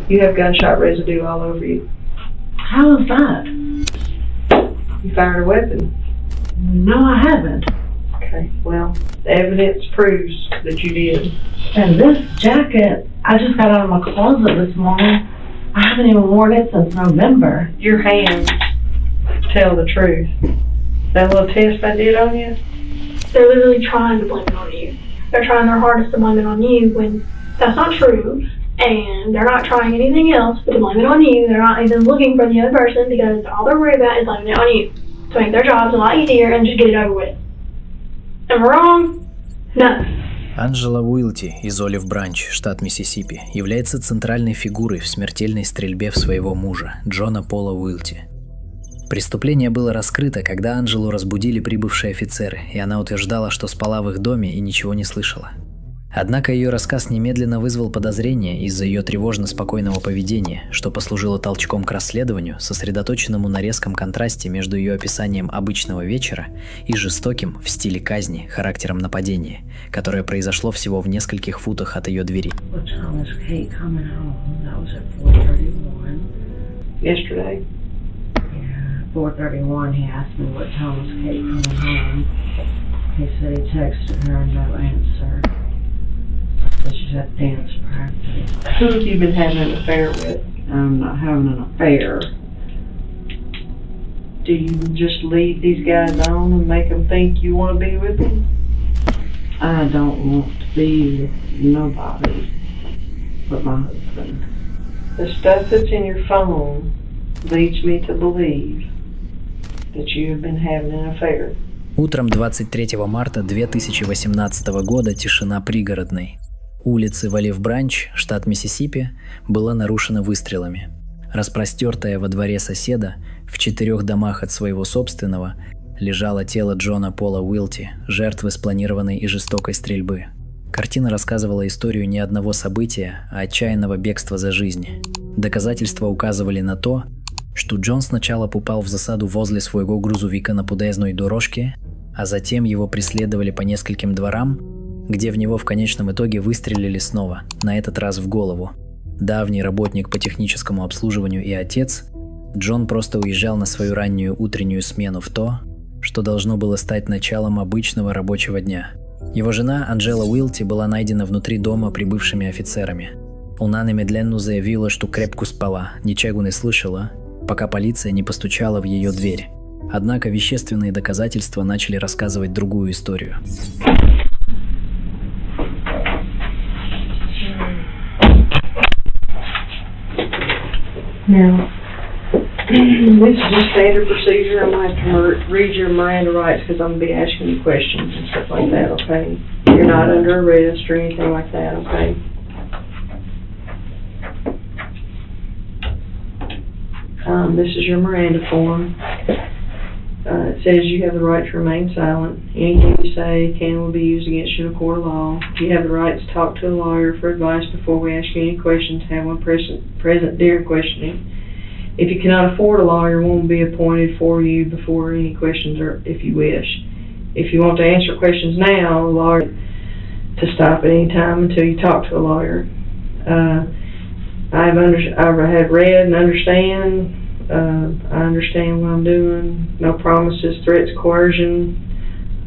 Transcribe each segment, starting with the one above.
You have gunshot residue all over you. How is that? You fired a weapon. No, I haven't. Okay, well, the evidence proves that you did. And this jacket, I just got out of my closet this morning. I haven't even worn it since November. Your hands tell the truth. That little test I did on you? They're literally trying to blame it on you. They're trying their hardest to blame it on you when that's not true. And they're not trying anything else but to blame it on you. They're not even looking for the other person because all they're worried about is blaming it on you. To make their jobs a lot easier and just get it over with. Am I wrong? No. Анджела Уилти из Олив-Бранч, штат Миссисипи, является центральной фигурой в смертельной стрельбе в своего мужа, Джона Пола Уилти. Преступление было раскрыто, когда Анджелу разбудили прибывшие офицеры, и она утверждала, что спала в их доме и ничего не слышала. Однако ее рассказ немедленно вызвал подозрения из-за ее тревожно-спокойного поведения, что послужило толчком к расследованию, сосредоточенному на резком контрасте между ее описанием обычного вечера и жестоким, в стиле казни, характером нападения, которое произошло всего в нескольких футах от ее двери. Yesterday. 4:31, he asked me what time was Kate coming home. He said he texted her and no answer. So she's at dance practice. Who have you been having an affair with? I'm not having an affair. Do you just lead these guys on and make them think you want to be with them? I don't want to be with nobody but my husband. The stuff that's in your phone leads me to believe that you have been having an affair. Утром 23 марта 2018 года тишина пригородной улицы в Олив-Бранч, штат Миссисипи, была нарушена выстрелами. Распростертая во дворе соседа, в 4 домах от своего собственного, лежало тело Джона Пола Уилти, жертвы спланированной и жестокой стрельбы. Картина рассказывала историю не одного события, а отчаянного бегства за жизнь. Доказательства указывали на то, что Джон сначала попал в засаду возле своего грузовика на подъездной дорожке, а затем его преследовали по нескольким дворам, где в него в конечном итоге выстрелили снова, на этот раз в голову. Давний работник по техническому обслуживанию и отец, Джон просто уезжал на свою раннюю утреннюю смену в то, что должно было стать началом обычного рабочего дня. Его жена Анджела Уилти была найдена внутри дома прибывшими офицерами. Она немедленно заявила, что крепко спала, ничего не слышала, пока полиция не постучала в ее дверь. Однако вещественные доказательства начали рассказывать другую историю. Now, this is just standard procedure. I'm going to have to read your Miranda rights because I'm going to be asking you questions and stuff like that, okay? You're not under arrest or anything like that, okay? This is your Miranda form. It says you have the right to remain silent. Anything you say can will be used against you in a court of law. You have the right to talk to a lawyer for advice before we ask you any questions. Have one present during questioning. If you cannot afford a lawyer, one will be appointed for you before any questions, or if you wish. If you want to answer questions now, a lawyer to stop at any time until you talk to a lawyer. I've read and understand. I understand what I'm doing. No promises, threats, coercion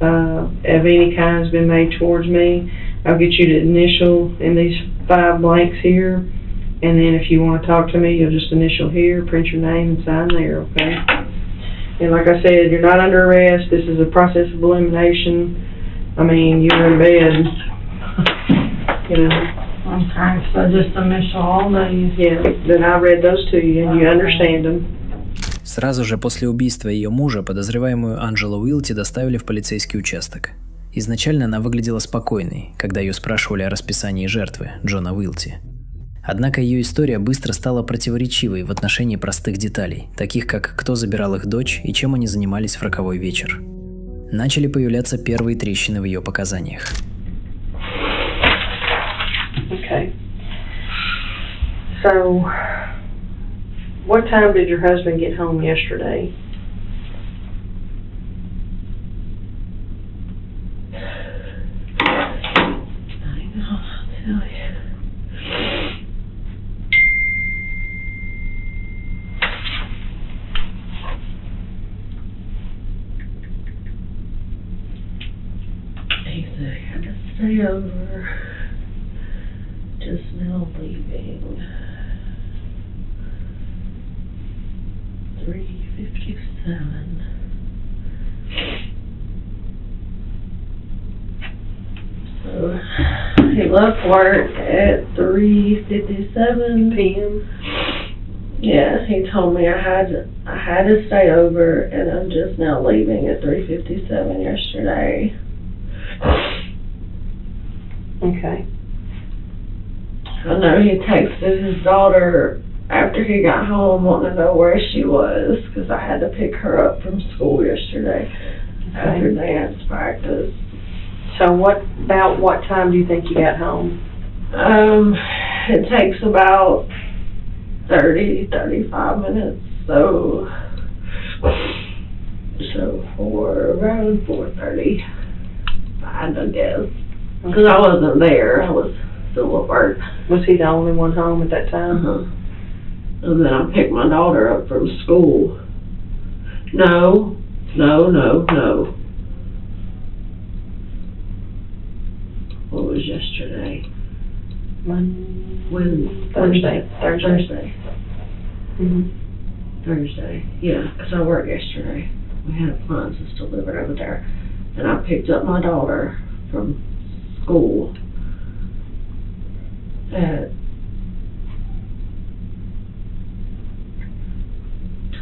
of any kind has been made towards me. I'll get you to initial in these 5 blanks here, and then if you want to talk to me, you'll just initial here, print your name, and sign there, okay? And like I said, you're not under arrest. This is a process of elimination. I mean, you're in bed, you know. Okay, so just initial all these. Yeah, then I read those to you, and you understand them. Сразу же после убийства ее мужа подозреваемую Анджелу Уилти доставили в полицейский участок. Изначально она выглядела спокойной, когда ее спрашивали о расписании жертвы, Джона Уилти. Однако ее история быстро стала противоречивой в отношении простых деталей, таких как кто забирал их дочь и чем они занимались в роковой вечер. Начали появляться первые трещины в ее показаниях. Okay. So, what time did your husband get home yesterday? I know, I'll tell you. stay over. Just now leaving. 3:57. So he left work at 3:57 PM? Yeah, he told me I had to stay over, and I'm just now leaving at 3:57 yesterday. Okay. I know he texted his daughter after he got home wanting to know where she was, because I had to pick her up from school yesterday after dance practice. So what time do you think you got home? It takes about 35 minutes, so for around 4:30, I guess. Because I wasn't there, I was still at work. Was he the only one home at that time? And then I picked my daughter up from school. No. What was yesterday? Thursday. Mm-hmm. Thursday, yeah, because I worked yesterday. We had appliances delivered over there. And I picked up my daughter from school at,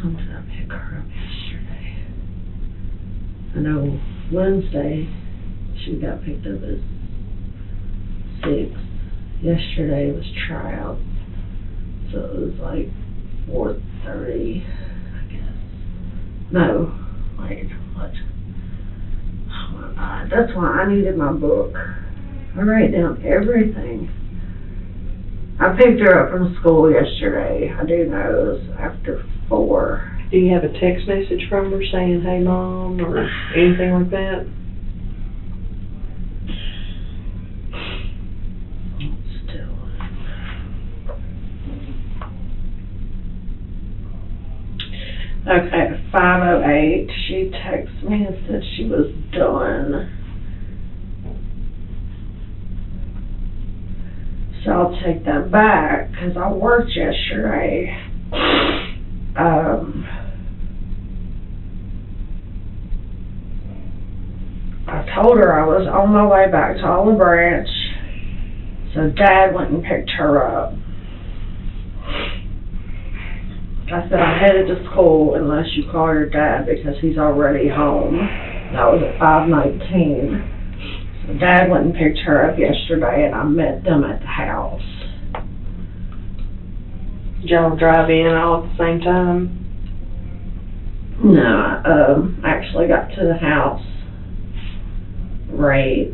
when did I pick her up yesterday? I know Wednesday she got picked up at 6. Yesterday was tryout, so it was like 4:30, I guess. No, wait, what? Oh my God, that's why I needed my book. I write down everything. I picked her up from school yesterday. I do know it was after 4. Do you have a text message from her saying, "Hey, Mom," or anything like that? Okay, at 5:08, she texted me and said she was done. So I'll take that back, because I worked yesterday. I told her I was on my way back to Olif-Branch, so Dad went and picked her up. I said I headed to school unless you call your dad because he's already home. That was at 5:19. So Dad went and picked her up yesterday, and I met them at the house. Did y'all drive in all at the same time? No, I actually got to the house right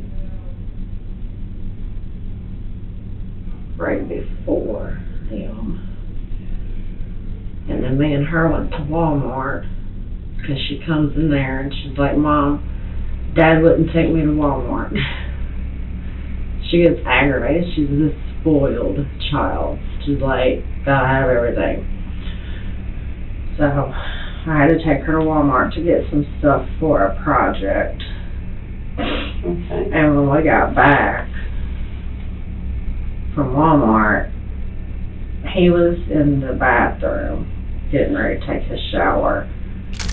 before them. And then me and her went to Walmart, because she comes in there and she's like, "Mom, Dad wouldn't take me to Walmart." She gets aggravated. She's this spoiled child. She's like, gotta have everything. So I had to take her to Walmart to get some stuff for a project. Okay. And when we got back from Walmart, he was in the bathroom getting ready to take his shower.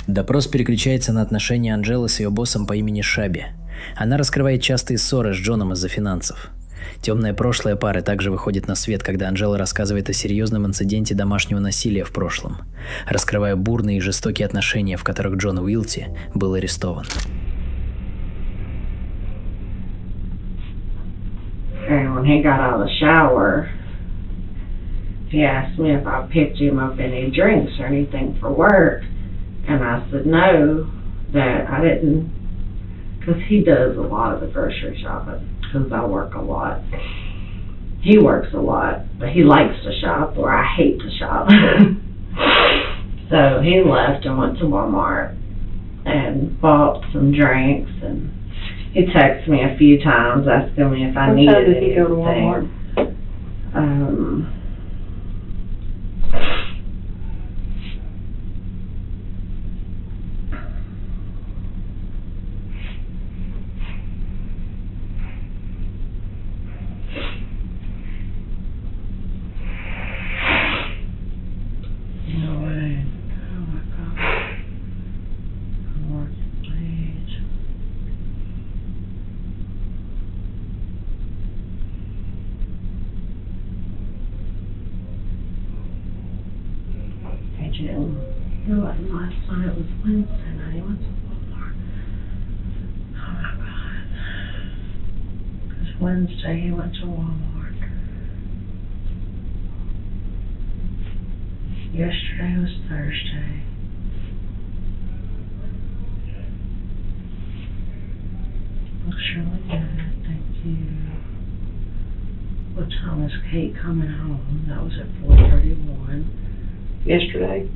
Допрос переключается на отношения Анджелы с ее боссом по имени Шаби. Она раскрывает частые ссоры с Джоном из-за финансов. Темное прошлое пары также выходит на свет, когда Анджела рассказывает о серьезном инциденте домашнего насилия в прошлом, раскрывая бурные и жестокие отношения, в которых Джон Уилти был арестован. And when he got out of the shower, he asked me if I picked him up any drinks or anything for work. And I said no, that I didn't, because he does a lot of the grocery shopping, because I work a lot. He works a lot, but he likes to shop, or I hate to shop. So he left and went to Walmart and bought some drinks, and he texted me a few times asking me if I needed anything. What time did he go to Walmart? June. It wasn't last night, it was Wednesday night. He went to Walmart. Oh my God. Because Wednesday he went to Walmart. Yesterday was Thursday. Looks really good, thank you. What time is Kate coming home? That was at 4:31. Yesterday.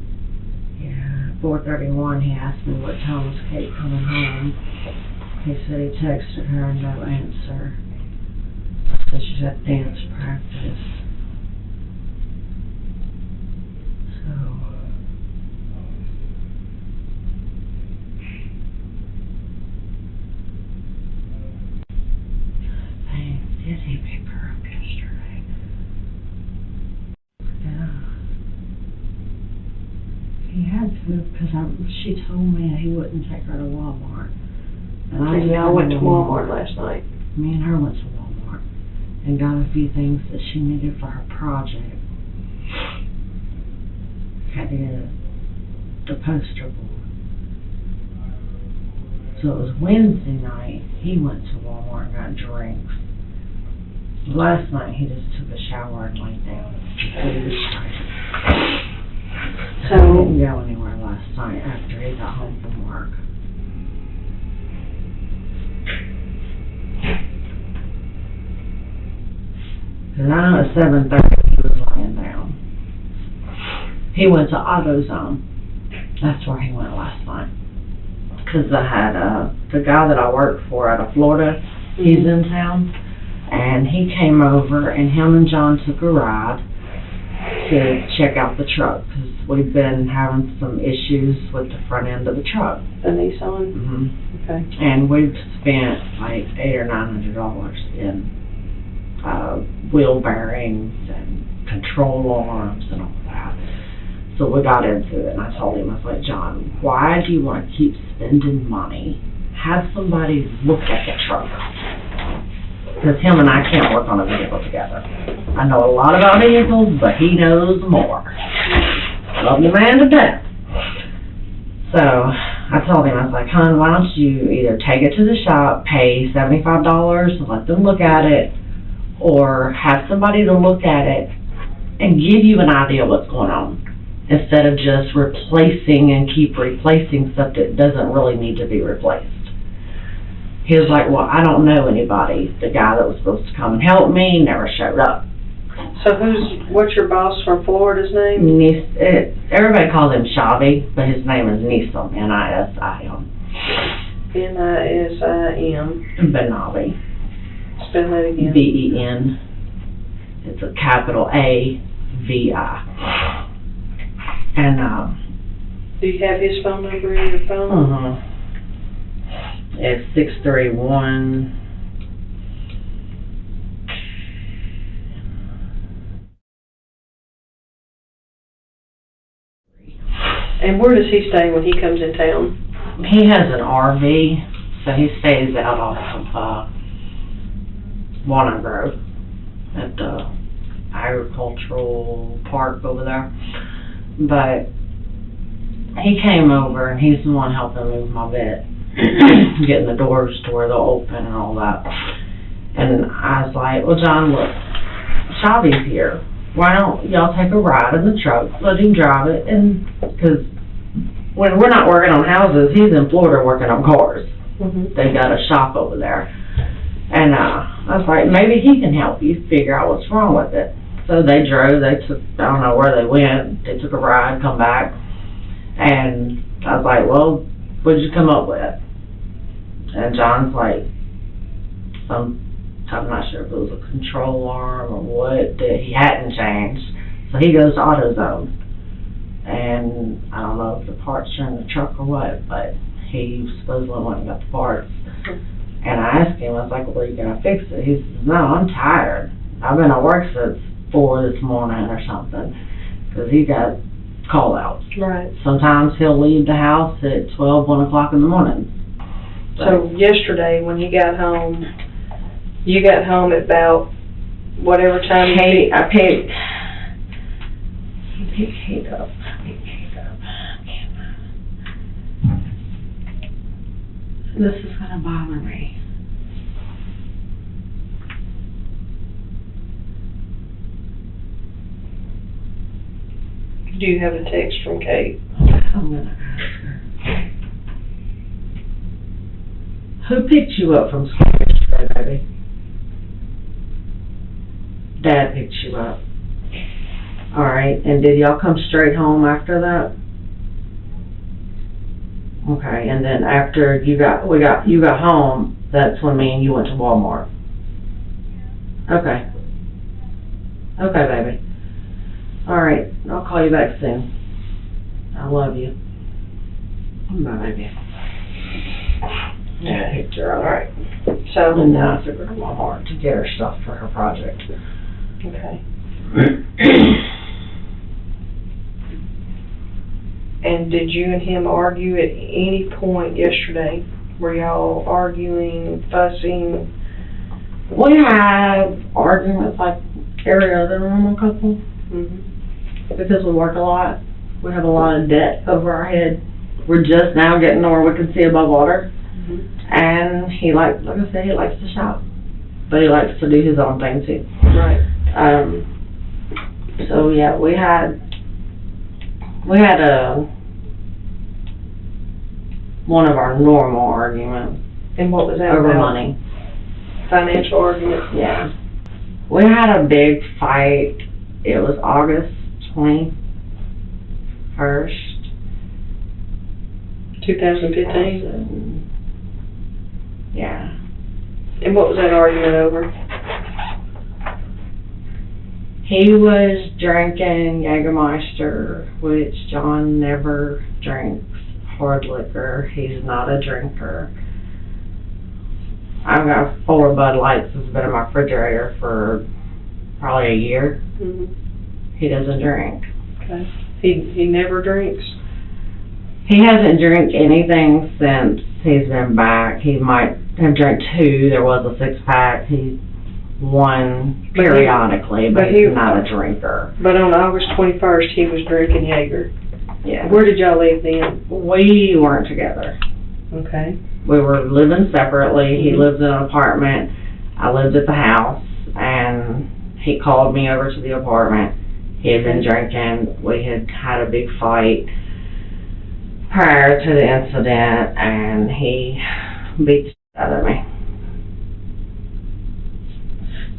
Yeah, 4:31, he asked me what time was Kate coming home. He said he texted her and no answer. Said she's at dance practice. So, dang, did he pick her up yesterday? Yeah. He had to, because she told me he wouldn't take her to Walmart. And I went to Walmart last night. Me and her went to Walmart and got a few things that she needed for her project. Had to get the poster board. So it was Wednesday night, he went to Walmart and got drinks. Last night he just took a shower and laid down. He was tired. So he didn't go anywhere last night after he got home from work. And I know at 7:30 he was laying down. He went to AutoZone. That's where he went last night. Because I had the guy that I work for out of Florida, he's in town. And he came over and him and John took a ride to check out the truck. Because we've been having some issues with the front end of the truck. The Nissan? Mm-hmm. Okay. And we've spent like $800 or $900 in wheel bearings and control arms and all that. So we got into it and I told him, I was like, John, why do you want to keep spending money? Have somebody look at the truck. Because him and I can't work on a vehicle together. I know a lot about vehicles, but he knows more. Love the man to death. So I told him, I was like, hon, why don't you either take it to the shop, pay $75 and let them look at it, or have somebody to look at it and give you an idea what's going on, instead of just replacing and keep replacing stuff that doesn't really need to be replaced. He was like, well, I don't know anybody. The guy that was supposed to come and help me never showed up. So what's your boss from Florida's name? Everybody calls him Shabby, but his name is Nisim, N-I-S-I-M. N-I-S-I-M. Benavi. Spell that again. B-E-N. It's a capital A-V-I. And, do you have his phone number in your phone? It's 631. And where does he stay when he comes in town? He has an RV, so he stays out off of Walnut Grove at the agricultural park over there. But he came over and he's the one helping move my bed, getting the doors to where they'll open and all that. And I was like, well, John, look, Shabby's here. Why don't y'all take a ride in the truck, let him drive it, and because when we're not working on houses, he's in Florida working on cars. They got a shop over there. And I was like, maybe he can help you figure out what's wrong with it. So they drove, I don't know where they went, they took a ride, come back, and I was like, well, what'd you come up with? And John's like, I'm not sure if it was a control arm or what, that he hadn't changed. So he goes to AutoZone. And I don't know if the parts are in the truck or what, but he supposedly went and got the parts. And I asked him, I was like, well, are you going to fix it? He says, no, I'm tired. I've been at work since 4 this morning or something. Because he got call-outs. Right. Sometimes he'll leave the house at 1 o'clock in the morning. So yesterday when you got home at about whatever time He picked Kate up. This is gonna bother me. Do you have a text from Kate? I'm gonna ask her. Who picked you up from school yesterday, baby? Dad picked you up. Alright, and did y'all come straight home after that? Okay, and then after you got home, that's when me and you went to Walmart. Okay. Okay, baby. Alright, I'll call you back soon. I love you. Bye, baby. Yeah, I picked her up. Alright. So, And now I took her to Walmart to get her stuff for her project. okay. And did you and him argue at any point yesterday? Were y'all arguing, fussing? We have arguments like every other normal couple Mm-hmm. because we work a lot. We have a lot of debt over our head. We're just now getting to where we can see above water. Mm-hmm. And he like I said, he likes to shop, but he likes to do his own thing too. Right. So yeah, we had one of our normal arguments And what was that over about? money. Financial argument? Yeah. We had a big fight. It was August 21st. 2015? Yeah. And what was that argument over? He was drinking Jägermeister, which John never drinks hard liquor. He's not a drinker. I've got 4 Bud Lights that's been in my refrigerator for probably a year. Mm-hmm. He doesn't drink. Okay. He never drinks? He hasn't drank anything since he's been back. He might have drank 2. There was a 6-pack. He won periodically, but he's not a drinker. But on August 21st, he was drinking Jaeger. Yeah. Where did y'all live then? We weren't together. Okay. We were living separately. He lived in an apartment. I lived at the house, and he called me over to the apartment. He had been drinking. We had had a big fight prior to the incident, and he beat the shit out of me.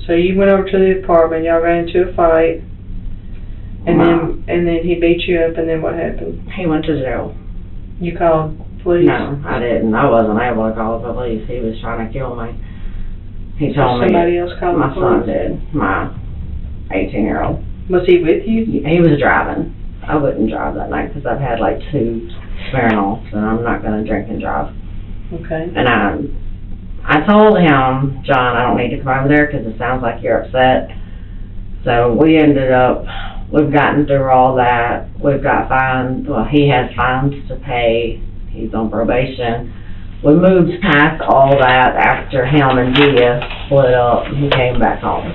So you went over to the apartment, y'all got into a fight, and then he beat you up, and then what happened? He went to jail. You called police? No, I didn't. I wasn't able to call the police. He was trying to kill me. He told me. Somebody else called the My son police? did. My 18-year-old. Was he with you? He was driving. I wouldn't drive that night because I've had like 2 Smirnoffs, and I'm not going to drink and drive. Okay. And I told him, John, I don't need to come over there because it sounds like you're upset. So we ended up, we've gotten through all that. We've got fines. Well, he has fines to pay. He's on probation. We moved past all that after him and Gia split up and he came back home.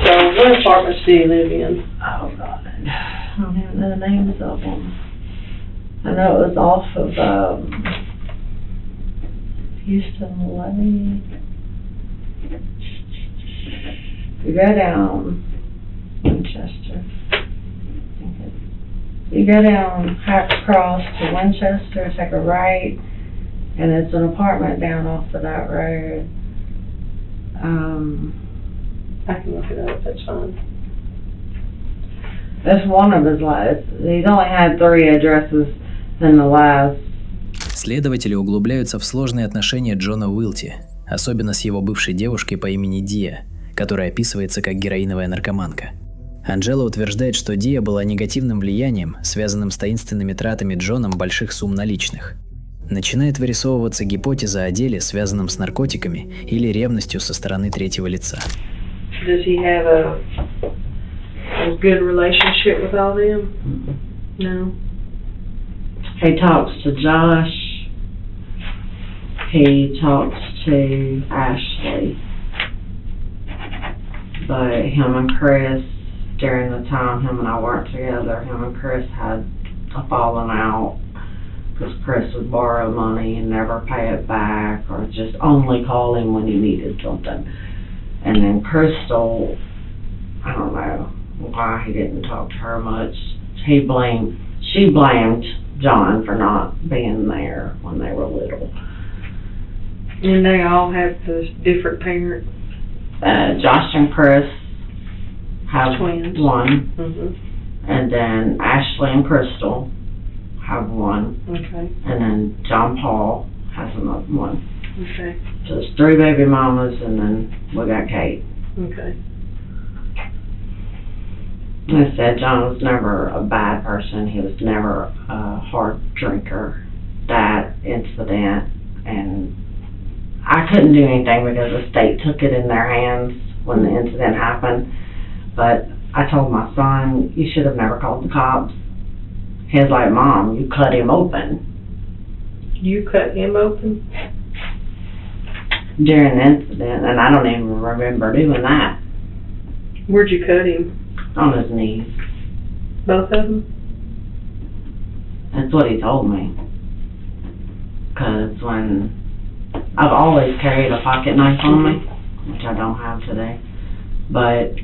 So what apartments do you live in? Oh, God. I don't even know the names of them. I know it was off of Houston Levy. You go down Winchester. You go down Hacks Cross to Winchester, take a right, and it's an apartment down off of that road. I can look it up, that's fine. That's one of his lives. He's only had 3 addresses in the last. Следователи углубляются в сложные отношения Джона Уилти, особенно с его бывшей девушкой по имени Дия, которая описывается как героиновая наркоманка. Анджела утверждает, что Дия была негативным влиянием, связанным с таинственными тратами Джоном больших сумм наличных. Начинает вырисовываться гипотеза о деле, связанном с наркотиками или ревностью со стороны третьего лица. Does he have a good relationship with all them? No. He talks to Josh. He talks to Ashley. But him and Chris, during the time him and I weren't together, him and Chris had a falling out. because Chris would borrow money and never pay it back, or just only call him when he needed something. And then Crystal, I don't know why he didn't talk to her much. She blamed John for not being there when they were little. And they all have the different parents. Josh and Chris have Twins. one, Mm-hmm. and then Ashley and Crystal have one, Okay. and then John Paul has another one. Okay. So there's 3 baby mamas, and then we got Kate. Okay. Like I said, John was never a bad person. He was never a hard drinker. That incident, and I couldn't do anything because the state took it in their hands when the incident happened. But I told my son, you should have never called the cops. He was like, Mom, you cut him open. You cut him open? During the incident, and I don't even remember doing that. Where'd you cut him? On his knees. Both of them? That's what he told me. Because when I've always carried a pocket knife on me, which I don't have today. But,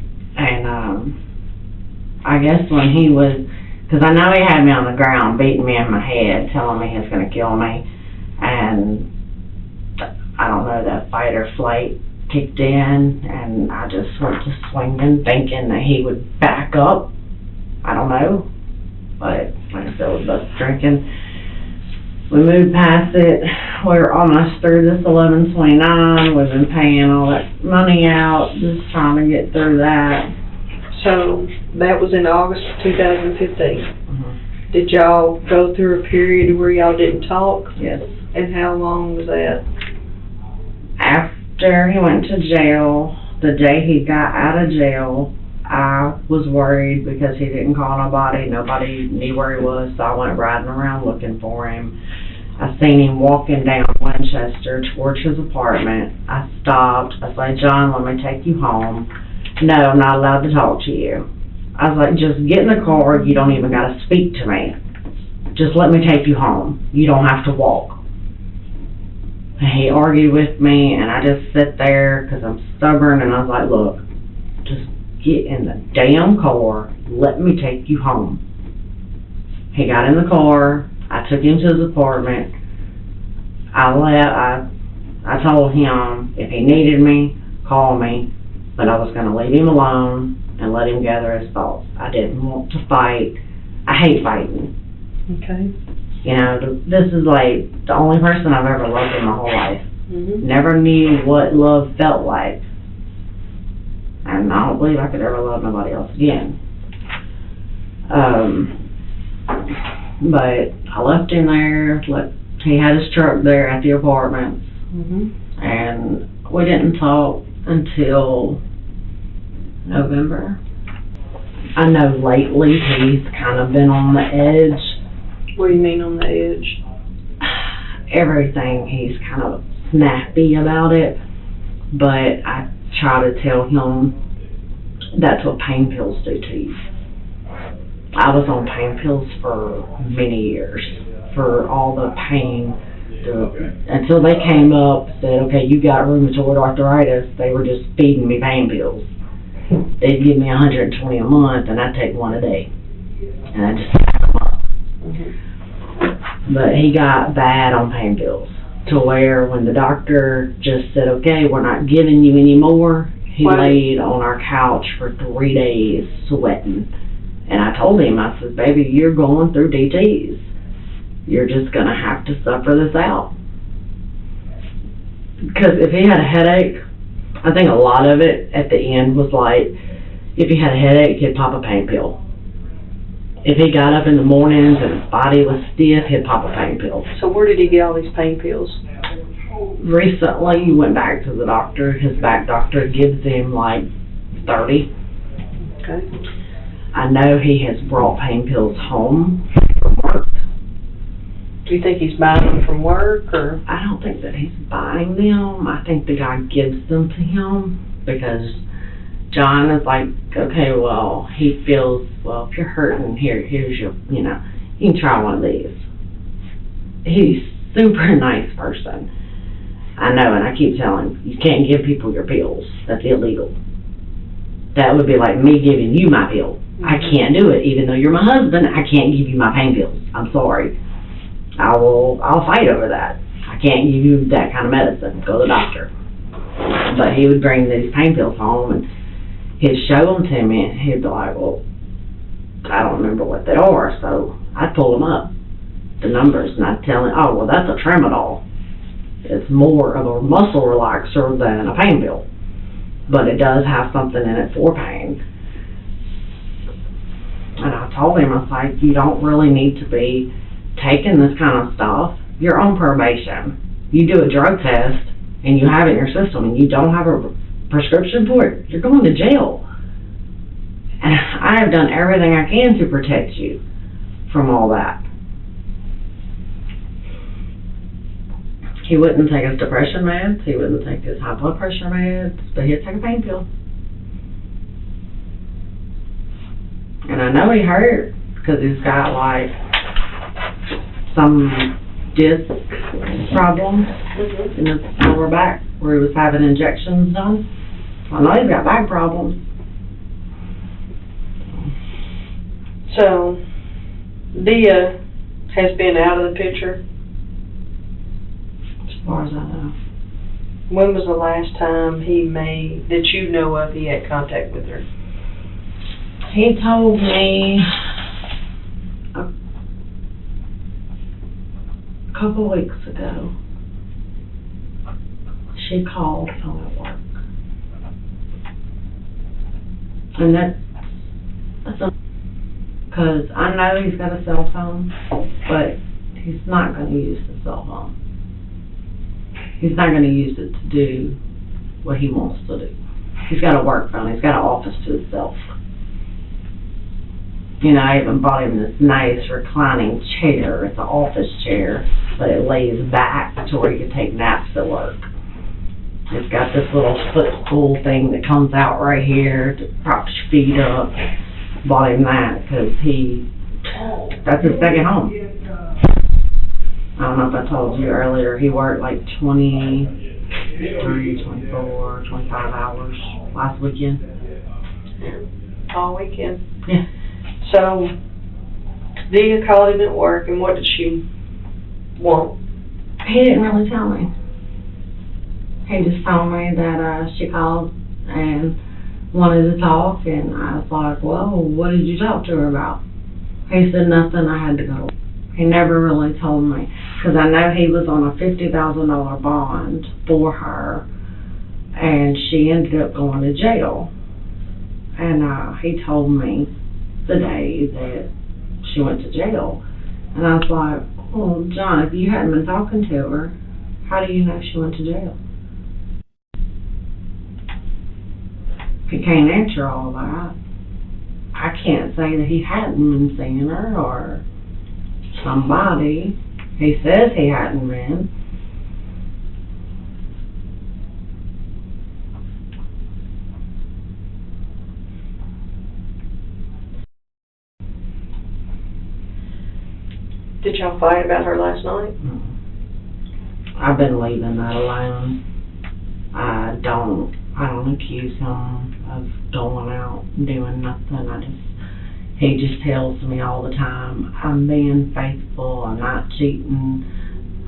I guess when he was, because I know he had me on the ground, beating me in my head, telling me he was going to kill me. And I don't know, that fight or flight kicked in, and I just went to swinging, thinking that he would back up. I don't know. But, like I said, we both drinking. We moved past it. We're almost through this 11/29. We've been paying all that money out, just trying to get through that. So, that was in August of 2015. Mm-hmm. Did y'all go through a period where y'all didn't talk? Yes. And how long was that? After he went to jail, the day he got out of jail, I was worried because he didn't call nobody. Nobody knew where he was, so I went riding around looking for him. I seen him walking down Winchester towards his apartment. I stopped. I said, John, let me take you home. No, I'm not allowed to talk to you. I was like, just get in the car. You don't even got to speak to me. Just let me take you home. You don't have to walk. And he argued with me, and I just sit there because I'm stubborn, and I was like, look, just get in the damn car. Let me take you home. He got in the car. I took him to his apartment. I told him if he needed me, call me, but I was going to leave him alone and let him gather his thoughts. I didn't want to fight. I hate fighting. Okay. You know, this is like the only person I've ever loved in my whole life. Mm-hmm. Never knew what love felt like. And I don't believe I could ever love nobody else again. But I left him there. He had his truck there at the apartment. Mm-hmm. And we didn't talk until November. I know lately he's kind of been on the edge. What do you mean on the edge? Everything, he's kind of snappy about it, but I try to tell him that's what pain pills do to you. I was on pain pills for many years, for all the pain, until they came up, said, okay, you got rheumatoid arthritis. They were just feeding me pain pills. They'd give me $120 a month, and I'd take one a day, and I just stack them up. Mm-hmm. But he got bad on pain pills, to where when the doctor just said, okay, we're not giving you any more, he laid on our couch for 3 days sweating. And I told him, I said, baby, you're going through DTs. You're just going to have to suffer this out. Because if he had a headache, I think a lot of it at the end was like, if he had a headache, he'd pop a pain pill. If he got up in the mornings and his body was stiff, he'd pop a pain pill. So where did he get all these pain pills? Recently, he went back to the doctor. His back doctor gives him like 30. Okay. I know he has brought pain pills home from work. Do you think he's buying them from work, or? I don't think that he's buying them. I think the guy gives them to him because John is like, okay, well, he feels, well, if you're hurting, here's your, you can try one of these. he's super nice person. I know, and I keep telling him, you can't give people your pills. That's illegal. That would be like me giving you my pill. I can't do it, even though you're my husband. I can't give you my pain pills. I'm sorry. I'll fight over that. I can't give you that kind of medicine. Go to the doctor. But he would bring these pain pills home, and he'd show them to me, and he'd be like, well, I don't remember what they are, so I'd pull them up, the numbers, and I'd tell him, oh, well, that's a tramadol. It's more of a muscle relaxer than a pain pill, but it does have something in it for pain. And I told him, I was like, you don't really need to be taking this kind of stuff. You're on probation. You do a drug test, and you have it in your system, and you don't have a prescription for it, you're going to jail. And I have done everything I can to protect you from all that. He wouldn't take his depression meds, he wouldn't take his high blood pressure meds, but he'd take a pain pill. And I know he hurt, because he's got like some disc problems in his lower back, where he was having injections done. I know he's got back problems. So, Dia has been out of the picture. As far as I know. When was the last time that you know of, he had contact with her? He told me a couple weeks ago. She called him at work. And that's because I know he's got a cell phone, but he's not going to use the cell phone. He's not going to use it to do what he wants to do. He's got a work phone. He's got an office to himself. You know, I even bought him this nice reclining chair. It's an office chair, but it lays back to where you can take naps at work. It's got this little footstool thing that comes out right here to prop your feet up. Bought him that because that's his second home. I don't know if I told you earlier, he worked like 23, 24, 25 hours last weekend. All weekend. Yeah. So, Dia called him at work, and what did she want? He didn't really tell me. He just told me that she called and wanted to talk, and I was like, well, what did you talk to her about? He said nothing, I had to go. He never really told me, because I know he was on a $50,000 bond for her, and she ended up going to jail. And he told me the day that she went to jail. And I was like, well, John, if you hadn't been talking to her, how do you know she went to jail? He can't answer all that. I can't say that he hadn't been seeing her or somebody. He says he hadn't been. Did y'all fight about her last night? I've been leaving that alone. I don't accuse him of going out and doing nothing. He just tells me all the time, I'm being faithful, I'm not cheating,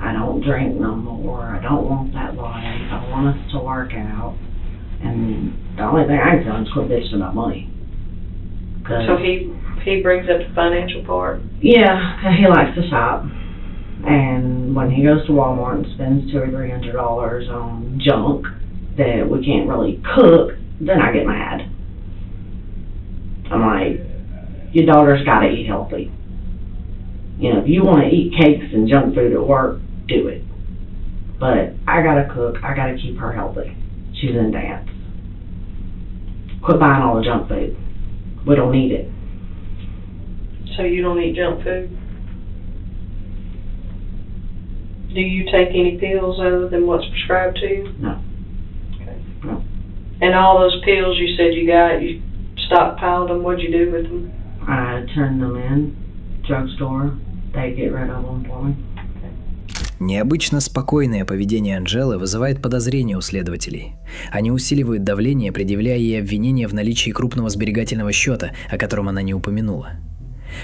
I don't drink no more, I don't want that life, I want us to work out. And the only thing I can tell him is quit bitching about money. So he brings up the financial part? Yeah, 'cause he likes to shop. And when he goes to Walmart and spends $200 or $300 on junk that we can't really cook, then I get mad. I'm like, your daughter's got to eat healthy. You know, if you want to eat cakes and junk food at work, do it. But I got to cook. I got to keep her healthy. She's in dance. Quit buying all the junk food. We don't need it. So you don't eat junk food? Do you take any pills other than what's prescribed to you? No. Okay. No. And all those pills you said you got, you stockpiled them, what'd you do with them? I turn them in, drugstore, they get rid of them for me. Okay. Необычно спокойное поведение Анджелы вызывает подозрения у следователей. Они усиливают давление, предъявляя ей обвинение в наличии крупного сберегательного счета, о котором она не упомянула.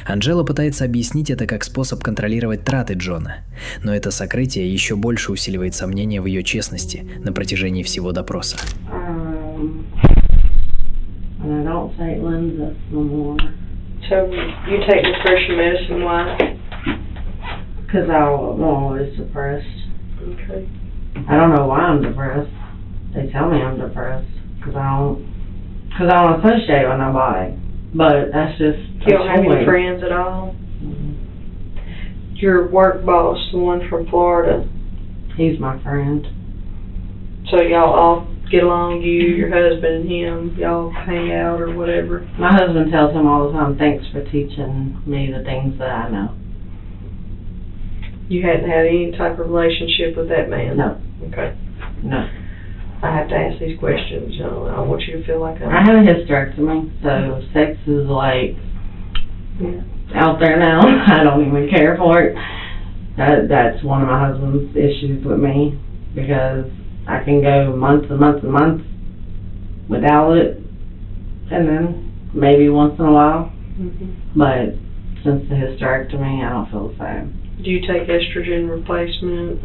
Анджела пытается объяснить это как способ контролировать траты Джона, но это сокрытие еще больше усиливает сомнения в ее честности на протяжении всего допроса. And I don't take Linda no more. So you take depression medicine, why? Because I'm always depressed. Okay. I don't know why I'm depressed. They tell me I'm depressed because I don't associate with nobody. But that's just You don't have any friends at all? Mm-hmm. Your work boss, the one from Florida, He's my friend. so y'all all get along, you, your husband, and him, y'all hang out or whatever? My husband tells him all the time, thanks for teaching me the things that I know. You hadn't had any type of relationship with that man? No. Okay. No. I have to ask these questions, you know, I want you to feel like I have a hysterectomy, so sex is like out there now. I don't even care for it. That's one of my husband's issues with me, because I can go months and months and months without it, and then maybe once in a while. Mm-hmm. But since the hysterectomy, I don't feel the same. Do you take estrogen replacements,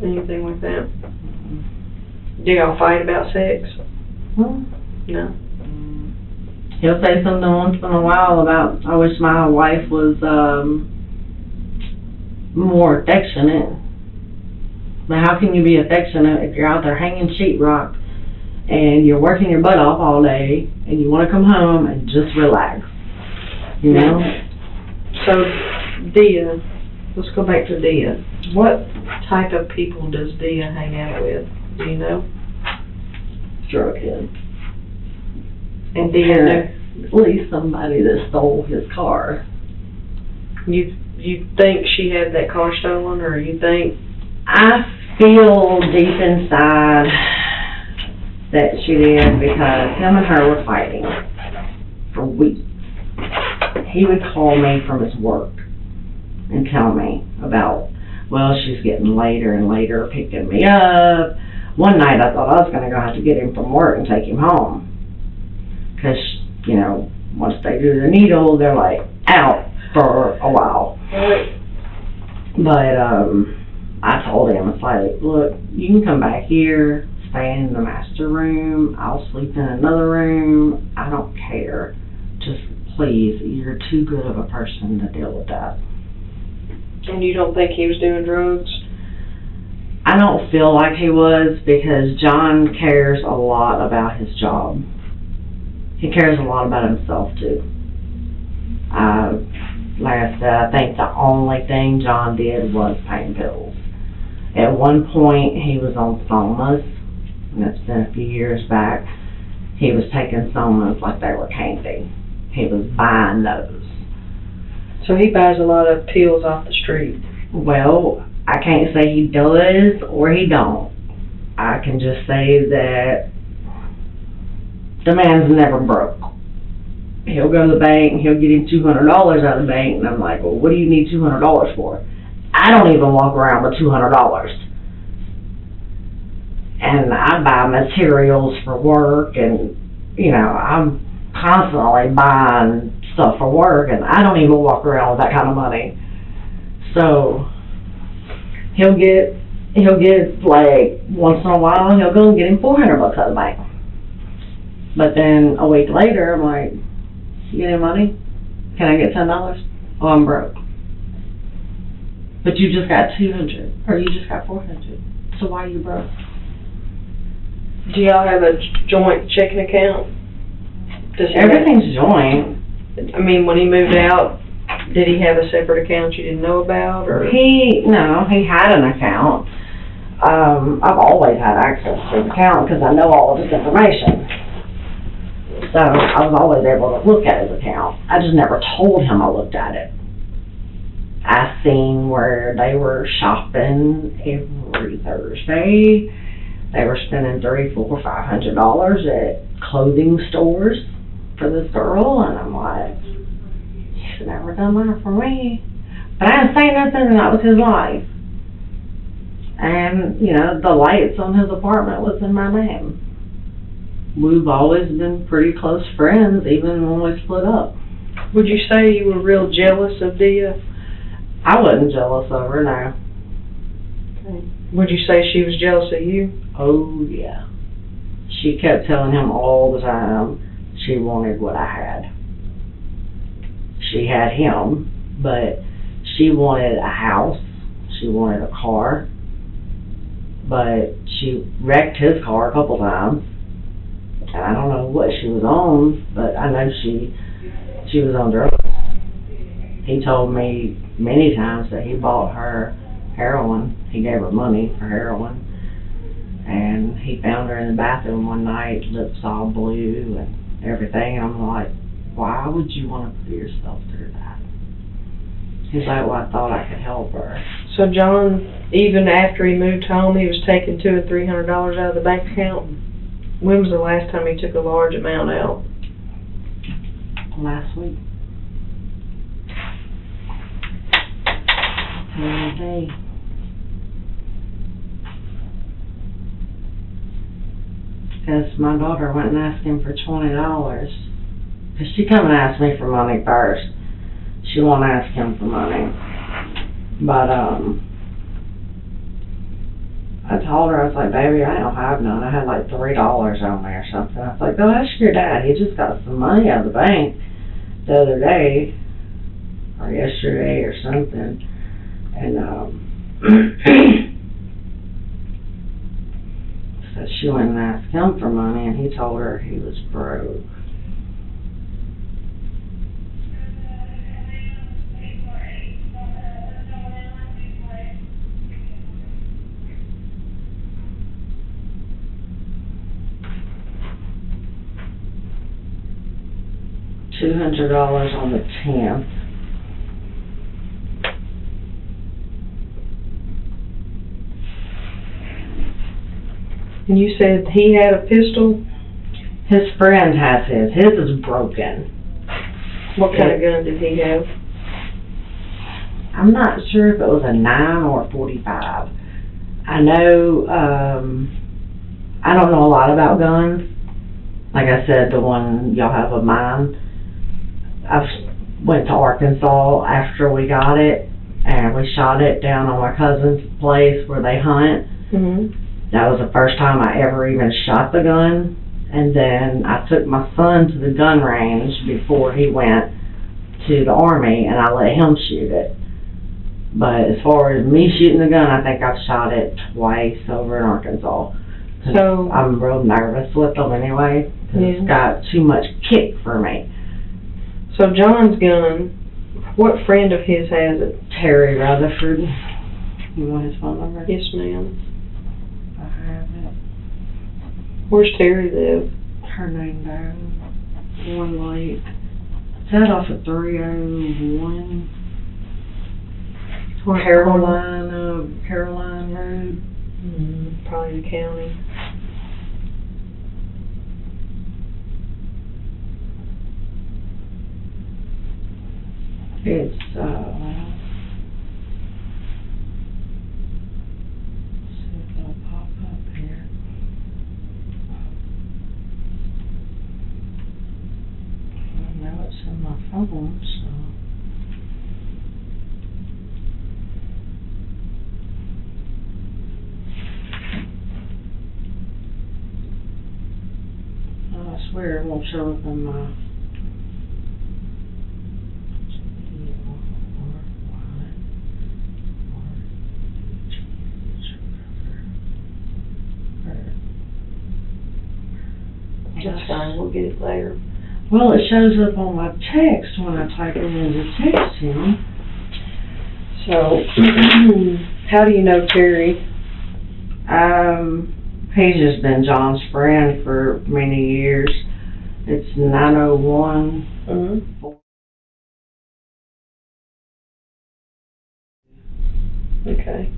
anything like that? Do y'all fight about sex? Well, No? he'll say something once in a while about, I wish my wife was more affectionate. But how can you be affectionate if you're out there hanging sheetrock and you're working your butt off all day and you want to come home and just relax? You know? So, Dia, let's go back to Dia. What type of people does Dia hang out with? Do you know? Drug kids. And Dia, At least somebody that stole his car. you think she had that car stolen, or you think? I feel deep inside that she did, because him and her were fighting for weeks. He would call me from his work and tell me about, well, she's getting later and later picking me up. One night I thought I was going to go have to get him from work and take him home. Because, you know, once they do the needle, they're like out for a while. But I told him, it's like, look, you can come back here, stay in the master room, I'll sleep in another room, I don't care. Just please, you're too good of a person to deal with that. And you don't think he was doing drugs? I don't feel like he was, because John cares a lot about his job. He cares a lot about himself too. Like I said, I think the only thing John did was paying bills. At one point, he was on somas, and that's been a few years back. He was taking somas like they were candy. He was buying those. So he buys a lot of pills off the street? Well, I can't say he does or he don't. I can just say that the man's never broke. He'll go to the bank and he'll get him $200 out of the bank, and I'm like, well, what do you need $200 for? I don't even walk around with $200. And I buy materials for work, and, you know, I'm constantly buying stuff for work, and I don't even walk around with that kind of money. So he'll get like, once in a while, he'll go and get him $400 out of the bank. But then a week later, I'm like, you get any money? Can I get $10? Oh, I'm broke. But you just got $200, or you just got $400. So why are you broke? Do y'all have a joint checking account? Everything's joint. I mean, when he moved out, did he have a separate account you didn't know about, or? He had an account. I've always had access to his account because I know all of his information. So I was always able to look at his account. I just never told him I looked at it. I seen where they were shopping every Thursday. They were spending $300, $400, $500 at clothing stores for this girl, and I'm like, he's never done that for me. But I didn't say nothing, and that was his life. And, you know, the lights on his apartment was in my name. We've always been pretty close friends, even when we split up. Would you say you were real jealous of Dia? I wasn't jealous of her, no. Okay. Would you say she was jealous of you? Oh, yeah. She kept telling him all the time she wanted what I had. She had him, but she wanted a house. She wanted a car. But she wrecked his car a couple times. And I don't know what she was on, but I know she was on drugs. He told me many times that he bought her heroin. He gave her money for heroin. And he found her in the bathroom one night, lips all blue and everything. And I'm like, why would you want to put yourself through that? He's like, well, I thought I could help her. So John, even after he moved home, he was taking $200 or $300 out of the bank account? When was the last time he took a large amount out? Last week. Day. Because my daughter went and asked him for $20. Because she come and asked me for money first. She won't ask him for money. But, I told her, I was like, baby, I don't have none. I had like $3 on me or something. I was like, go ask your dad. He just got some money out of the bank the other day, or yesterday or something. And, so she went and asked him for money, and he told her he was broke. $200 on the 10th. And you said he had a pistol? His friend has his. His is broken. What kind of gun did he have? I'm not sure if it was a 9 or a 45. I know, I don't know a lot about guns. Like I said, the one y'all have of mine, I went to Arkansas after we got it, and we shot it down on my cousin's place where they hunt. Mm-hmm. That was the first time I ever even shot the gun. And then I took my son to the gun range before he went to the Army, and I let him shoot it. But as far as me shooting the gun, I think I've shot it twice over in Arkansas. So I'm real nervous with them anyway. Yeah. It's got too much kick for me. So John's gun, what friend of his has it? Terry Rutherford. You want his phone number? Yes, ma'am. I have it. Where's Terry live? Her name down. One Light. Is that off of 301? Caroline Road. Probably the county. It's, see if it'll pop up here. I know it's in my phone, so. Oh, I swear it won't show up in my. That's fine, we'll get it later. Well, it shows up on my text when I type it into text him. So, how do you know Terry? He's just been John's friend for many years. It's 901. Mm-hmm. Okay.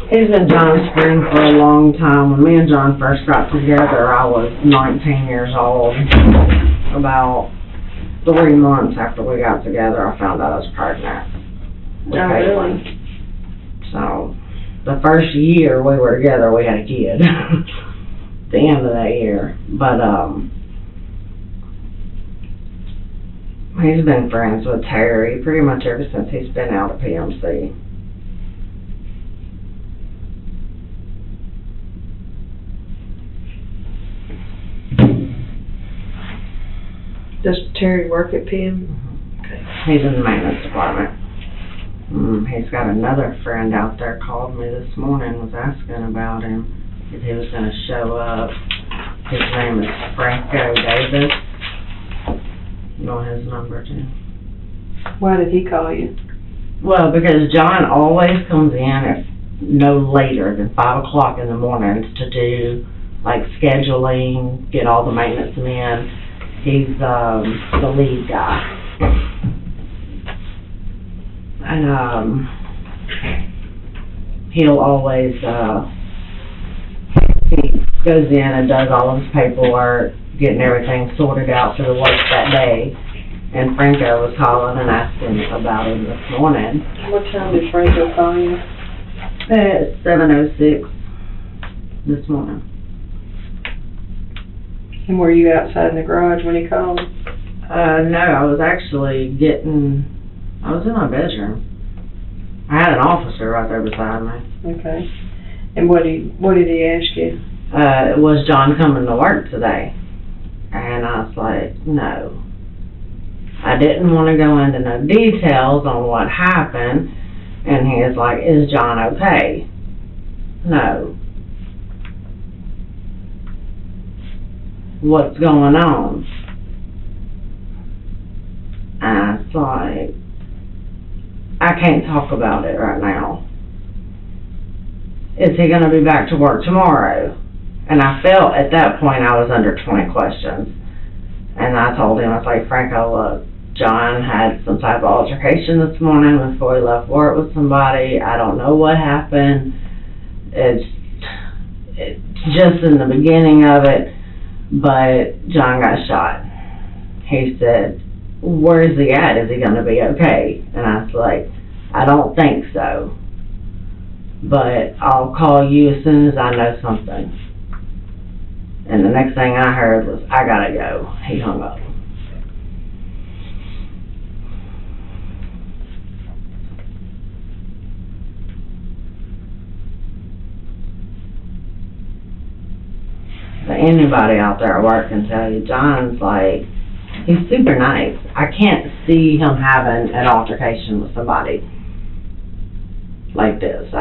He's been John's friend for a long time. When me and John first got together, I was 19 years old. About 3 months after we got together, I found out I was pregnant. with Oh, Caitlin. really? So, the first year we were together, we had a kid. The end of that year. But, he's been friends with Terry pretty much ever since he's been out of PMC. Does Terry work at PM? Okay. He's in the maintenance department. He's got another friend out there called me this morning, was asking about him, if he was going to show up. His name is Franco Davis. You know his number too. Why did he call you? Well, because John always comes in at no later than 5 o'clock in the mornings to do, like, scheduling, get all the maintenance men. He's the lead guy. And he'll always, he goes in and does all of his paperwork, getting everything sorted out for the work that day. And Franco was calling and asking about him this morning. What time did Franco call you? At 7:06 this morning. And were you outside in the garage when he called? No, I was actually I was in my bedroom. I had an officer right there beside me. Okay. And what did he ask you? Was John coming to work today? And I was like, no. I didn't want to go into no details on what happened. And he was like, is John okay? No. What's going on? And I was like, I can't talk about it right now. Is he going to be back to work tomorrow? And I felt at that point I was under 20 questions. And I told him, I was like, Franco, look, John had some type of altercation this morning before he left work with somebody. I don't know what happened. It's just in the beginning of it, but John got shot. He said, where is he at? Is he going to be okay? And I was like, I don't think so. But I'll call you as soon as I know something. And the next thing I heard was, I gotta go. He hung up. But anybody out there at work can tell you, John's like, he's super nice. I can't see him having an altercation with somebody like this.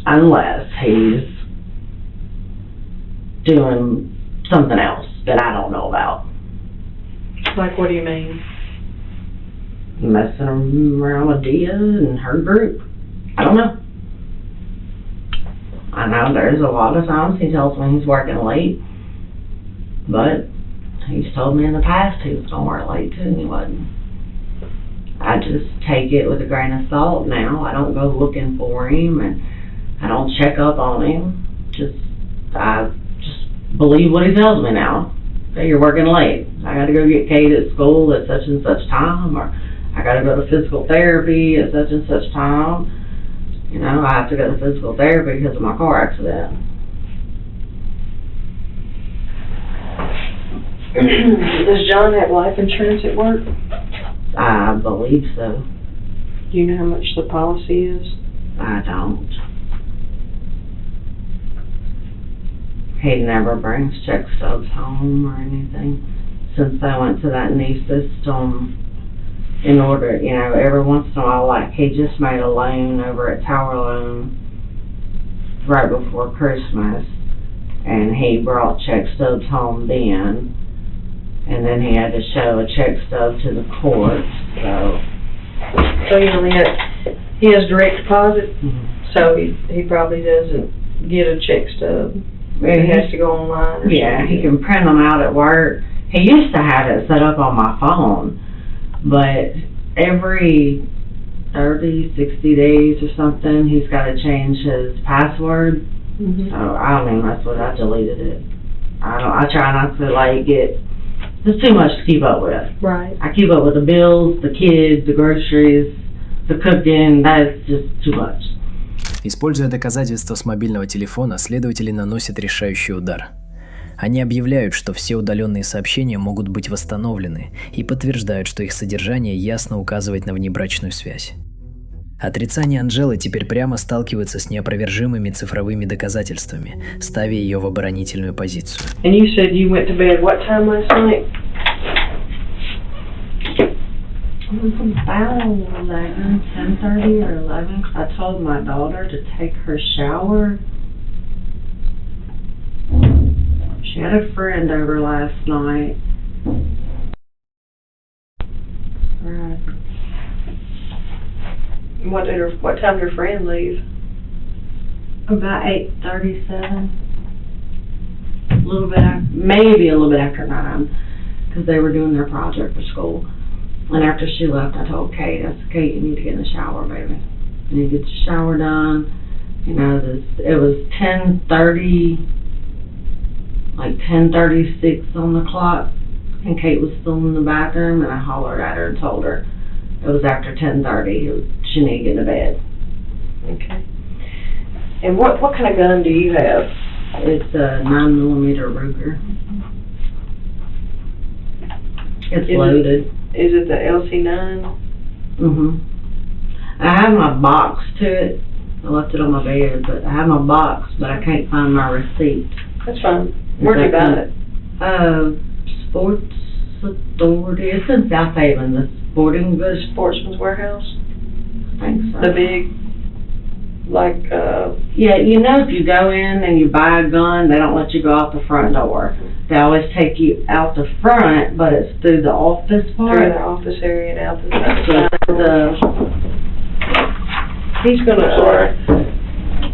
Unless he's doing something else that I don't know about. Like, what do you mean? Messing around with Dia and her group. I don't know. I know there's a lot of times he tells me he's working late, but he's told me in the past he was going to work late too, and he wasn't. I just take it with a grain of salt now. I don't go looking for him, and I don't check up on him. I just believe what he tells me now. Okay, you're working late. I got to go get Kate at school at such and such time, or I got to go to physical therapy at such and such time. You know, I have to go to physical therapy because of my car accident. Does John have life insurance at work? I believe so. Do you know how much the policy is? I don't. He never brings check stubs home or anything. Since they went to that new system, in order, you know, every once in a while, like he just made a loan over at Tower Loan right before Christmas, and he brought check stubs home then, and then he had to show a check stub to the court, So he only he has direct deposit, Mm-hmm. so he probably doesn't get a check stub. He has to go online or something. Yeah, he can print them out at work. He used to have it set up on my phone, but every 30, 60 days or something, he's got to change his password. Mm-hmm. So I don't even mess with it. I deleted it. I try not to there's too much to keep up with. Right. I keep up with the bills, the kids, the groceries, the cooking, that's just too much. Используя доказательства с мобильного телефона, следователи наносят решающий удар. Они объявляют, что все удаленные сообщения могут быть восстановлены и подтверждают, что их содержание ясно указывает на внебрачную связь. Отрицание Анджелы теперь прямо сталкивается с неопровержимыми цифровыми доказательствами, ставя ее в оборонительную позицию. And you said you went to bed what time last night? It was about 11, 10:30 or 11, 'cause I told my daughter to take her shower. She had a friend over last night. Right. What time did your friend leave? About 8:37. Maybe a little bit after 9, because they were doing their project for school. And after she left, I told Kate, I said, Kate, you need to get in the shower, baby. You need to get your shower done. You know, it was 10:30, like 10:36 on the clock, and Kate was still in the bathroom, and I hollered at her and told her it was after 10:30. She needed to get into bed. Okay. And what kind of gun do you have? It's a 9mm Ruger. It's loaded. Is it the LC9? I have my box to it. I left it on my bed, but I have my box, but I can't find my receipt. That's fine. Where'd you buy it? Sports Authority. It's in South Haven, the sporting goods. Sportsman's Warehouse? I think so. The big, like, Yeah, you know, if you go in and you buy a gun, they don't let you go out the front door. They always take you out the front, but it's through the office part. through the office area and out the He's gonna. Sorry.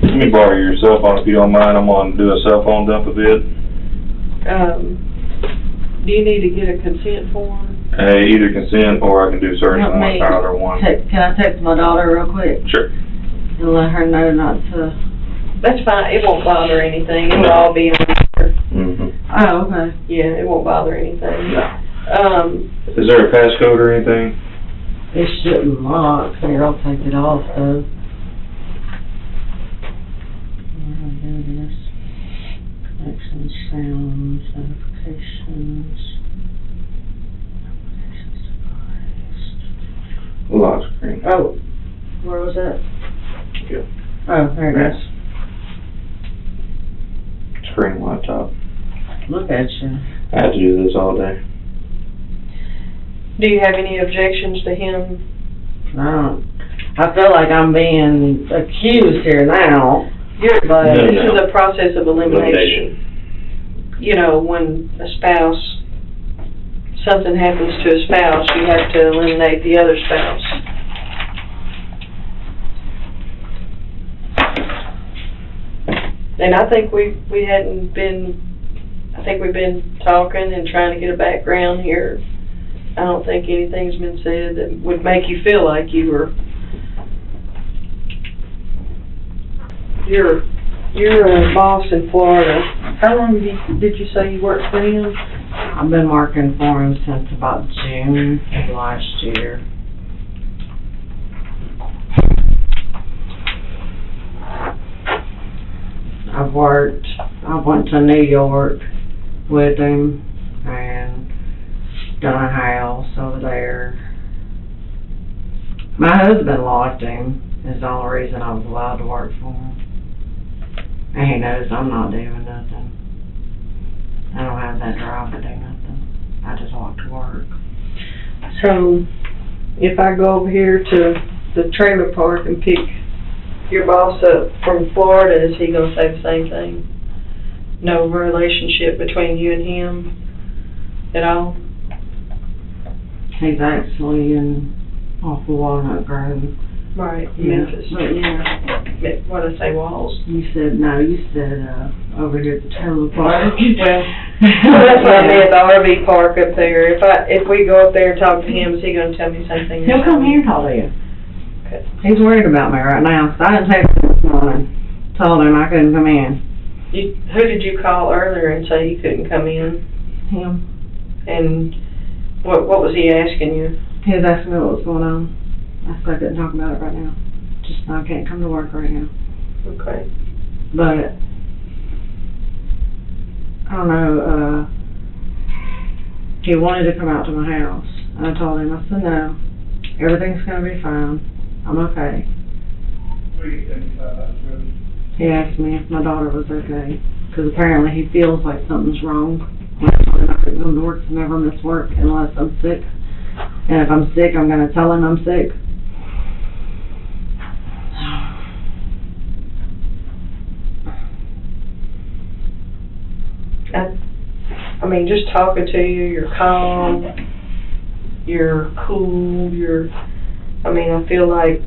Let me borrow your cell phone if you don't mind. I'm gonna do a cell phone dump of it. Do you need to get a consent form? Either consent or I can do search Help on me. either one. Can I text my daughter real quick Sure. and let her know not to? That's fine. It won't bother anything. It'll all be in there. Mm-hmm. Oh, okay. Yeah, it won't bother anything. Is there a passcode or anything? It shouldn't lock. Here, I'll take it off though. Connections, sounds, notifications. Lock screen. Oh, where was that? Yeah. Oh, there it is. Screen laptop. Look at you. I have to do this all day. Do you have any objections to him? I feel like I'm being accused here now. But This is a process of elimination. You know, when a spouse, something happens to a spouse, you have to eliminate the other spouse. And I think we've been talking and trying to get a background here. I don't think anything's been said that would make you feel like you were, you're a boss in Florida. How long did you say you worked for him? I've been working for him since about June of last year. I went to New York with him and done a house over there. My husband locked him. Is the only reason I was allowed to work for him. And he knows I'm not doing nothing. I don't have that drive to do nothing. I just like to work. So, if I go over here to the trailer park and pick your boss up from Florida, is he gonna say the same thing? No relationship between you and him at all? He's actually in off of Walnut Grove. Right, Yeah. Memphis. But yeah, What did I say, Walls? you said over here at the trailer park. Well, that's what I meant, the RV park up there. If we go up there and talk to him, is he gonna tell me the same thing? He'll come here and talk to you. Okay. He's worried about me right now, so I didn't text him this morning. Told him I couldn't come in. Who did you call earlier and say you couldn't come in? Him. And what was he asking you? He was asking me what was going on. I said I couldn't talk about it right now. Just I can't come to work right now. Okay. But I don't know, he wanted to come out to my house. And I told him, I said, no, everything's going to be fine. I'm okay. He asked me if my daughter was okay, because apparently he feels like something's wrong. When I told him I couldn't come to work, to never miss work unless I'm sick. And if I'm sick, I'm going to tell him I'm sick. I mean, just talking to you, you're calm, you're cool, I mean, I feel like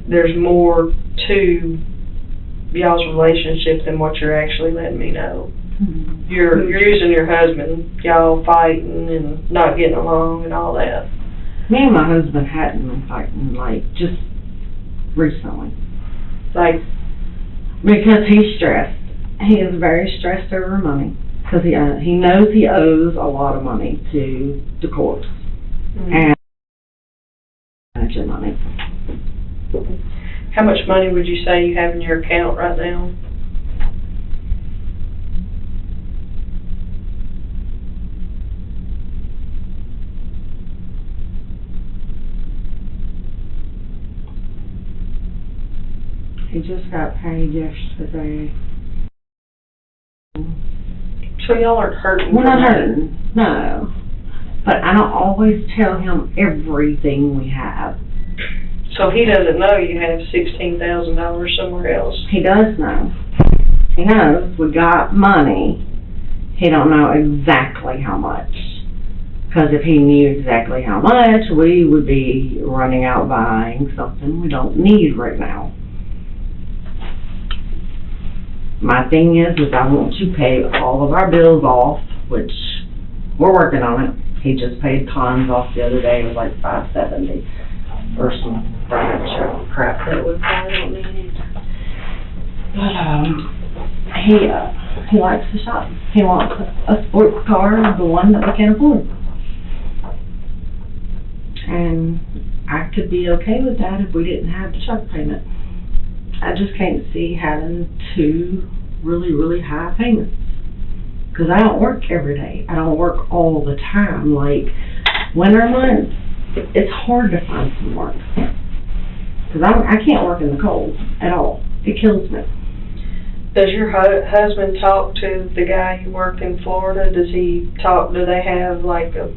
there's more to y'all's relationship than what you're actually letting me know. Mm-hmm. You're using your husband, y'all fighting and not getting along and all that. Me and my husband hadn't been fighting, like, just recently. Like, Because he's stressed. He is very stressed over money. Because he knows he owes a lot of money to the courts. And managing money. how much money would you say you have in your account right now? He just got paid yesterday. So y'all aren't hurting? We're not hurting, no. But I don't always tell him everything we have. So he doesn't know you have $16,000 somewhere else? He does know. He knows we got money. He don't know exactly how much. Because if he knew exactly how much, we would be running out buying something we don't need right now. My thing is I want to pay all of our bills off, which we're working on it. He just paid cons off the other day. It was like $570 for some furniture crap that we probably don't need. But he likes to shop. He wants a sports car, the one that we can afford. And I could be okay with that if we didn't have the truck payment. I just can't see having two really, really high payments. Because I don't work every day. I don't work all the time. Like, winter months, it's hard to find some work. Because I can't work in the cold at all. It kills me. Does your husband talk to the guy you work in Florida? Do they have like a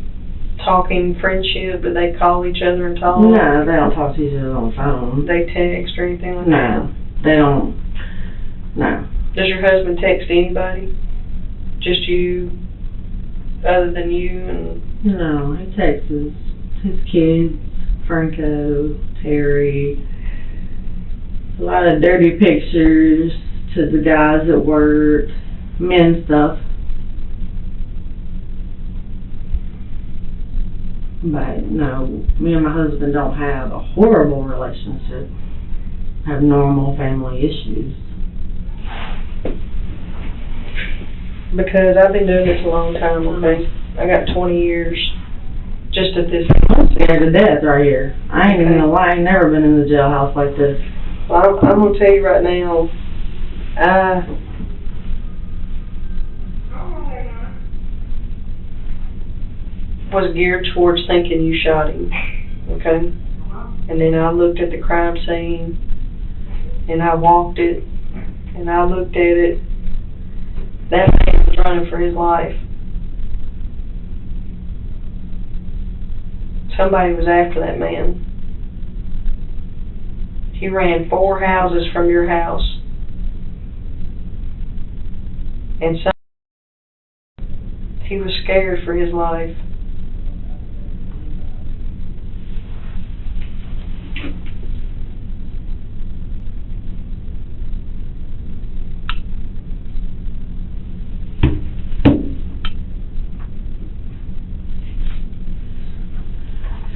talking friendship? Do they call each other and talk? No, they don't talk to each other on the phone. They text or anything like that? No, they don't. No. Does your husband text anybody? Just you, other than you? And No, he texts his kids, Franco, Terry, a lot of dirty pictures to the guys at work, men stuff. But no, me and my husband don't have a horrible relationship. Have normal family issues. because I've been doing this a long time, okay? I got 20 years just at this. I'm scared to death right here. I ain't even gonna lie, I ain't never been in the jailhouse like this. Well, I'm gonna tell you right now, I was geared towards thinking you shot him, okay? And then I looked at the crime scene, and I walked it, and I looked at it. That man was running for his life. Somebody was after that man. He ran 4 houses from your house. And he was scared for his life.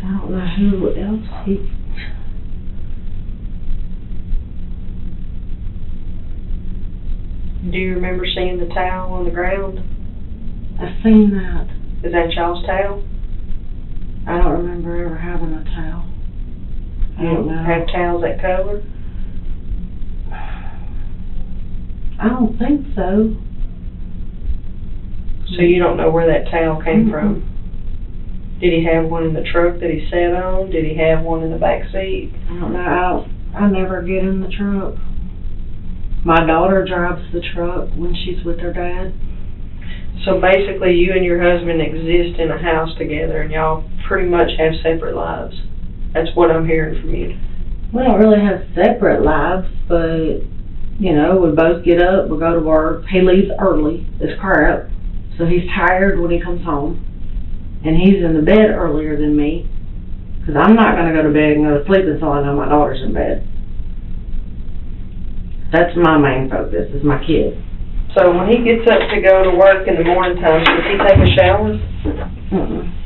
I don't know who else he... Do you remember seeing the towel on the ground? I've seen that. Is that y'all's towel? I don't remember ever having a towel. I You don't know. have towels that cover? I don't think so. So you don't know where that towel came from? Did he have one in the truck that he sat on? Did he have one in the back seat? I don't know. I never get in the truck. My daughter drives the truck when she's with her dad. So basically you and your husband exist in a house together and y'all pretty much have separate lives. That's what I'm hearing from you. We don't really have separate lives, but, you know, we both get up, we go to work. He leaves early as crap, so he's tired when he comes home. And he's in the bed earlier than me, because I'm not going to go to bed and go to sleep until I know my daughter's in bed. That's my main focus, is my kid. So when he gets up to go to work in the morning time, does he take a shower? Mm-mm.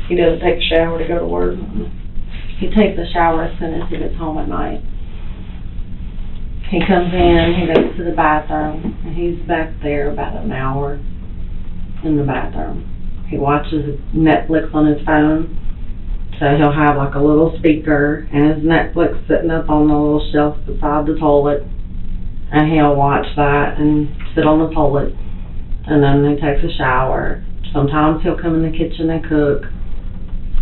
He doesn't take a shower to go to work? He takes a shower as soon as he gets home at night. He comes in, he goes to the bathroom, and he's back there about an hour in the bathroom. He watches Netflix on his phone, so he'll have like a little speaker and his Netflix sitting up on the little shelf beside the toilet, and he'll watch that and sit on the toilet, and then he takes a shower. Sometimes he'll come in the kitchen and cook.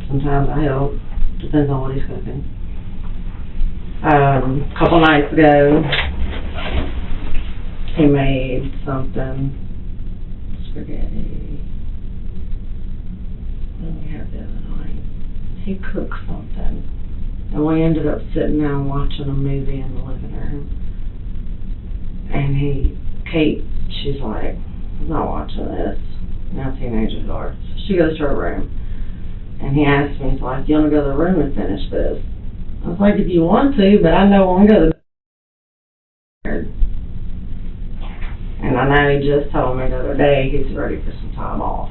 Sometimes I help. Depends on what he's cooking. A couple nights ago, he made something, spaghetti. What did we have the other night? He cooked something, and we ended up sitting down watching a movie in the living room. And Kate, she's like, I'm not watching this. Now teenagers are. So she goes to her room. And he asked me, he's like, you want to go to the room and finish this? I was like, if you want to, but I know when I go to bed. And I know he just told me the other day he's ready for some time off.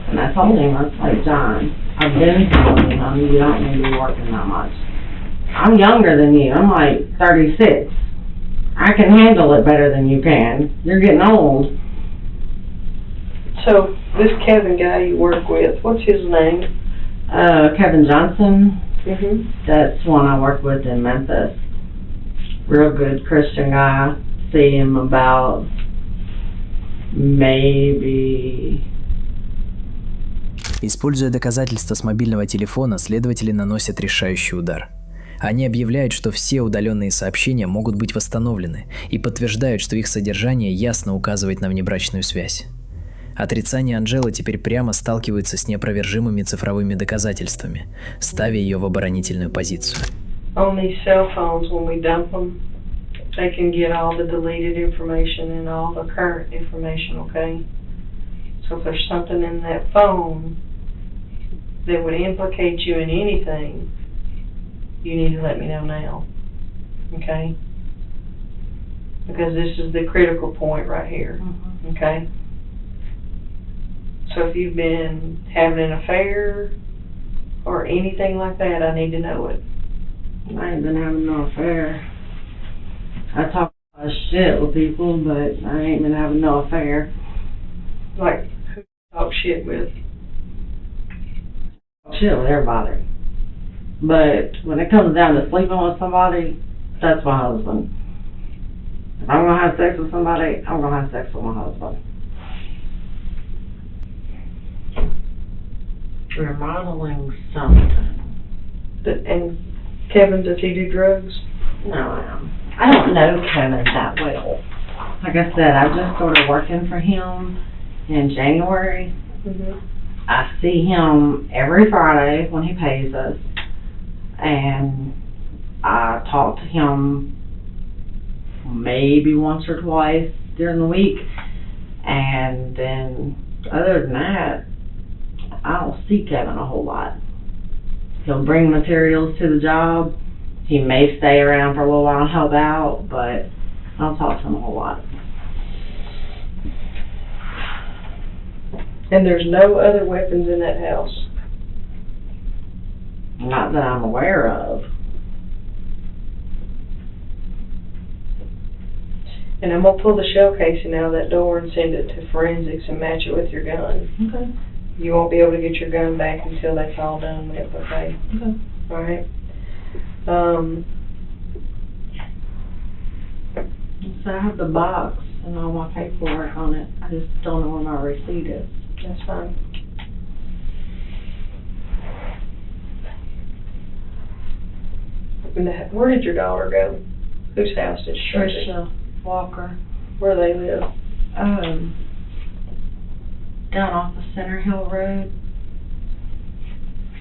And I told him, I was like, John, I've been telling you, honey, you don't need to be working that much. I'm younger than you. I'm like 36. I can handle it better than you can. You're getting old. So, this Kevin guy you work with, what's his name? Kevin Johnson. Mm-hmm. That's one I work with in Memphis. Real good Christian guy. See him about maybe... Используя доказательства с мобильного телефона, следователи наносят решающий удар. Они объявляют, что все удаленные сообщения могут быть восстановлены и подтверждают, что их содержание ясно указывает на внебрачную связь. Отрицание Анджелы теперь прямо сталкивается с неопровержимыми цифровыми доказательствами, ставя ее в оборонительную позицию. On these cell phones, when we dump them, they can get all the deleted information and all the current information, okay? So if there's something in that phone that would implicate you in anything, you need to let me know now, okay? Because this is the critical point right here, okay? So if you've been having an affair or anything like that, I need to know it. I ain't been having no affair. I talk a lot of shit with people, but I ain't been having no affair. Like, who you talk shit with? Shit with everybody. But when it comes down to sleeping with somebody, that's my husband. If I'm gonna have sex with somebody, I'm gonna have sex with my husband. We're modeling something. And Kevin, does he do drugs? No, I don't know Kevin that well. Like I said, I just started working for him in January. Mm-hmm. I see him every Friday when he pays us, and I talk to him maybe once or twice during the week, and then other than that, I don't see Kevin a whole lot. He'll bring materials to the job. He may stay around for a little while and help out, but I don't talk to him a whole lot. And there's no other weapons in that house? Not that I'm aware of. And I'm going to pull the shell casing out of that door and send it to forensics and match it with your gun. Okay. You won't be able to get your gun back until that's all done with, okay? Okay. All right. So I have the box and all my paperwork on it. I just don't know where my receipt is. That's fine. Where did your daughter go? Whose house did she go to? Trisha Walker. Where they live? Down off of Center Hill Road.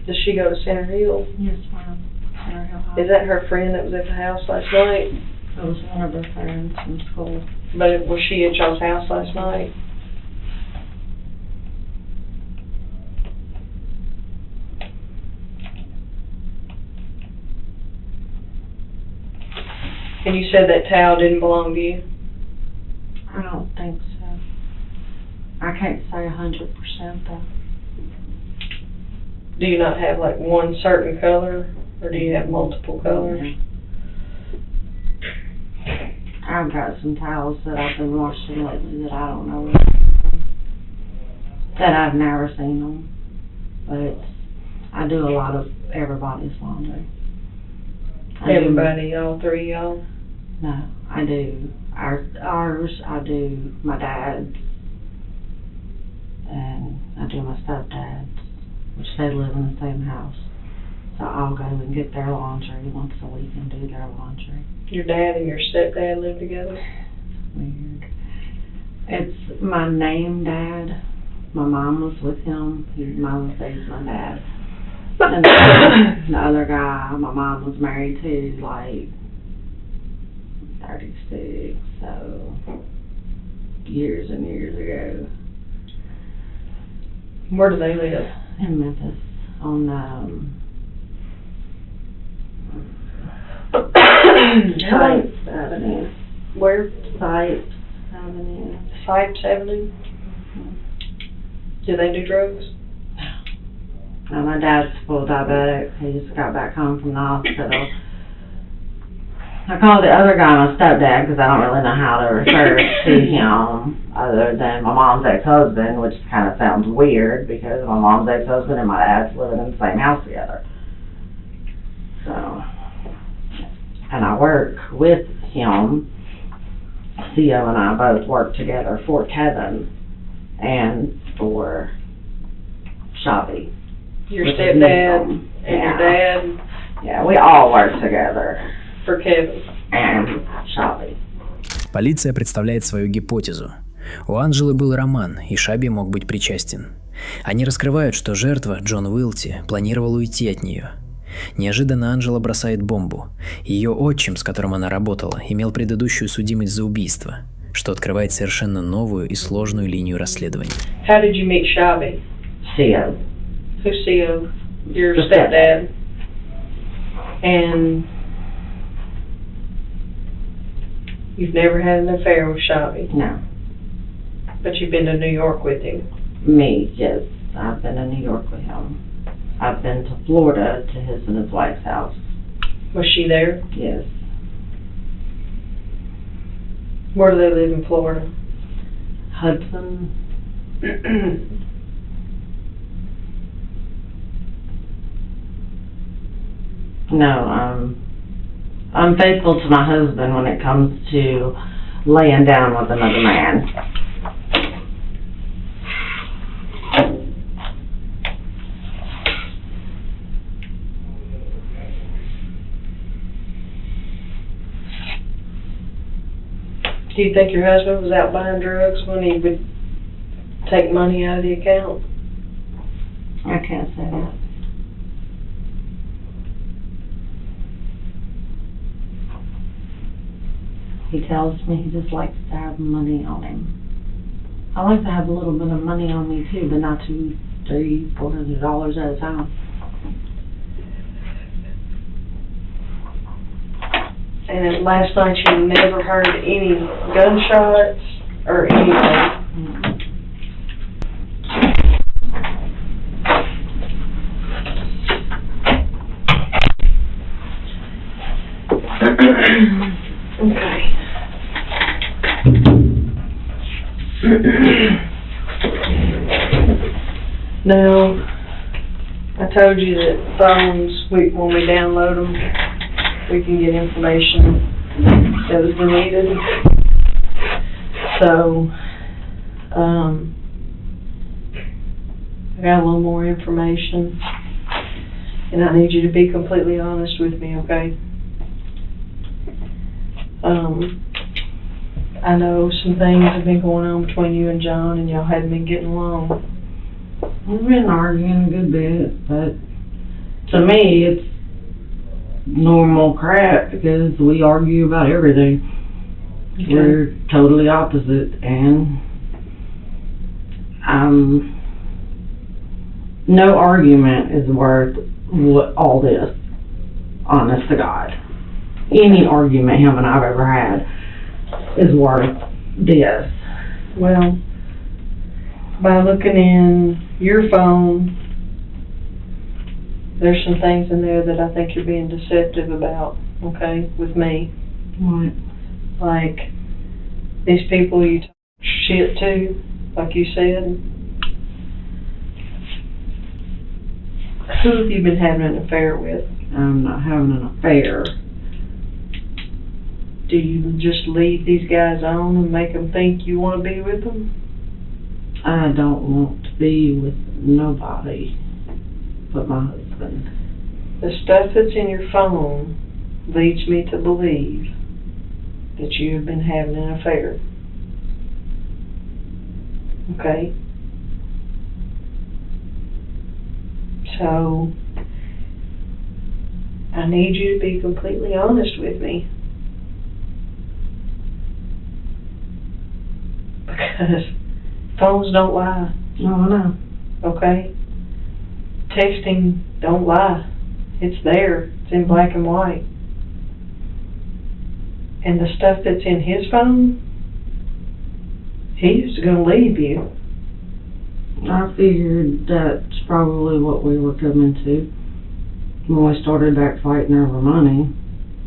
Does she go to Center Hill? Yes, ma'am. Center Hill High. Is that her friend that was at the house last night? That was one of her friends from school. But was she at y'all's house last night? And you said that towel didn't belong to you? I don't think so. I can't say 100% though. Do you not have like one certain color, or do you have multiple colors? I've got some towels that I've been washing lately that I don't know that I've never seen them, but I do a lot of everybody's laundry. Everybody, all three of y'all? No, I do. Ours, I do my dad's, and I do my stepdad's, which they live in the same house. So I'll go and get their laundry once a week and do their laundry. Your dad and your stepdad live together? Weird. It's my name dad. My mom was with him. Mom says my dad. And the other guy, my mom was married to, like 36, so years and years ago. Where do they live? In Memphis, on Sipes Avenue. Where? Sipes Avenue. Sipes Avenue? Do they do drugs? My dad's full diabetic. He just got back home from the hospital. I call the other guy my stepdad because I don't really know how to refer to him other than my mom's ex-husband, which kind of sounds weird because my mom's ex-husband and my dad's living in the same house together. So, and I work with him. Theo and I both work together for Kevin and for Shabby. Your stepdad and your dad? Yeah, we all work together. For Kevin. And Shabby. Полиция представляет свою гипотезу. У Анджелы был роман, и Шаби мог быть причастен. Они раскрывают, что жертва, Джон Уилти, планировал уйти от нее. Неожиданно Анджела бросает бомбу. Ее отчим, с которым она работала, имел предыдущую судимость за убийство, что открывает совершенно новую и сложную линию расследования. How did you meet Shabby? Theo. Who's Theo? Your stepdad. And you've never had an affair with Shabby? No. But you've been to New York with him? Me, yes. I've been to New York with him. I've been to Florida to his and his wife's house. Was she there? Yes. Where do they live in Florida? Hudson. No, I'm faithful to my husband when it comes to laying down with another man. Do you think your husband was out buying drugs when he would take money out of the account? I can't say that. He tells me he just likes to have money on him. I like to have a little bit of money on me too, but not $200, $300, $400 at a time. And last night you never heard any gunshots or anything? Okay. Now, I told you that phones, when we download them, we can get information that was deleted. So, I got a little more information, and I need you to be completely honest with me, okay? I know some things have been going on between you and John, and y'all hadn't been getting along. We've been arguing a good bit, but to me, it's normal crap because we argue about everything. Okay. We're totally opposite, and no argument is worth all this, honest to God. Any argument him and I've ever had is worth this. Well, by looking in your phone, there's some things in there that I think you're being deceptive about, okay, with me. What? Like, these people you talk shit to, like you said. Who have you been having an affair with? I'm not having an affair. Do you just lead these guys on and make them think you want to be with them? I don't want to be with nobody but my husband. The stuff that's in your phone leads me to believe that you have been having an affair. Okay? So, I need you to be completely honest with me. Because phones don't lie. No, I know. Okay? Texting don't lie. It's there. It's in black and white. And the stuff that's in his phone, he's going to leave you. I figured that's probably what we were coming to when we started back fighting over money.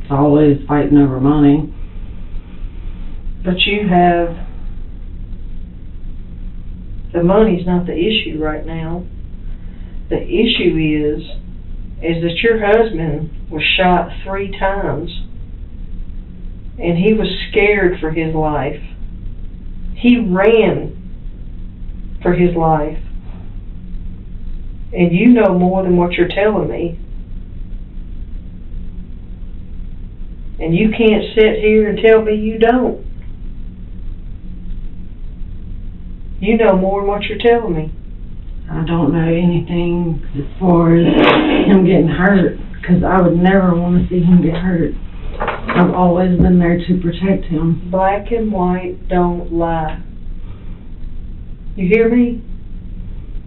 It's always fighting over money. But you have... The money's not the issue right now. The issue is that your husband was shot 3 times. And he was scared for his life. He ran for his life. And you know more than what you're telling me. And you can't sit here and tell me you don't. You know more than what you're telling me. I don't know anything as far as him getting hurt, because I would never want to see him get hurt. I've always been there to protect him. Black and white don't lie. You hear me?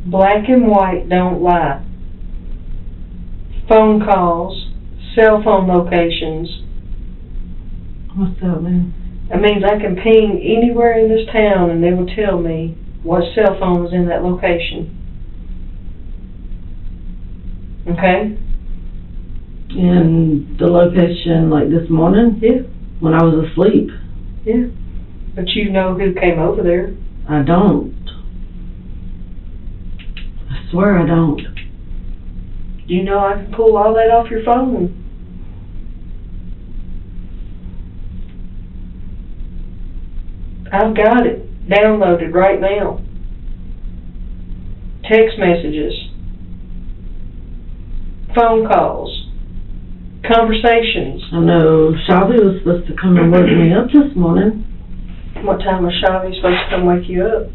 Black and white don't lie. Phone calls, cell phone locations. What's that mean? That means I can ping anywhere in this town and they will tell me what cell phone was in that location. Okay? In the location like this morning? Yeah. When I was asleep? Yeah. But you know who came over there. I don't. I swear I don't. You know I can pull all that off your phone. I've got it downloaded right now. Text messages, phone calls, conversations. I know Shelby was supposed to come and wake me up this morning. What time was Shelby supposed to come wake you up?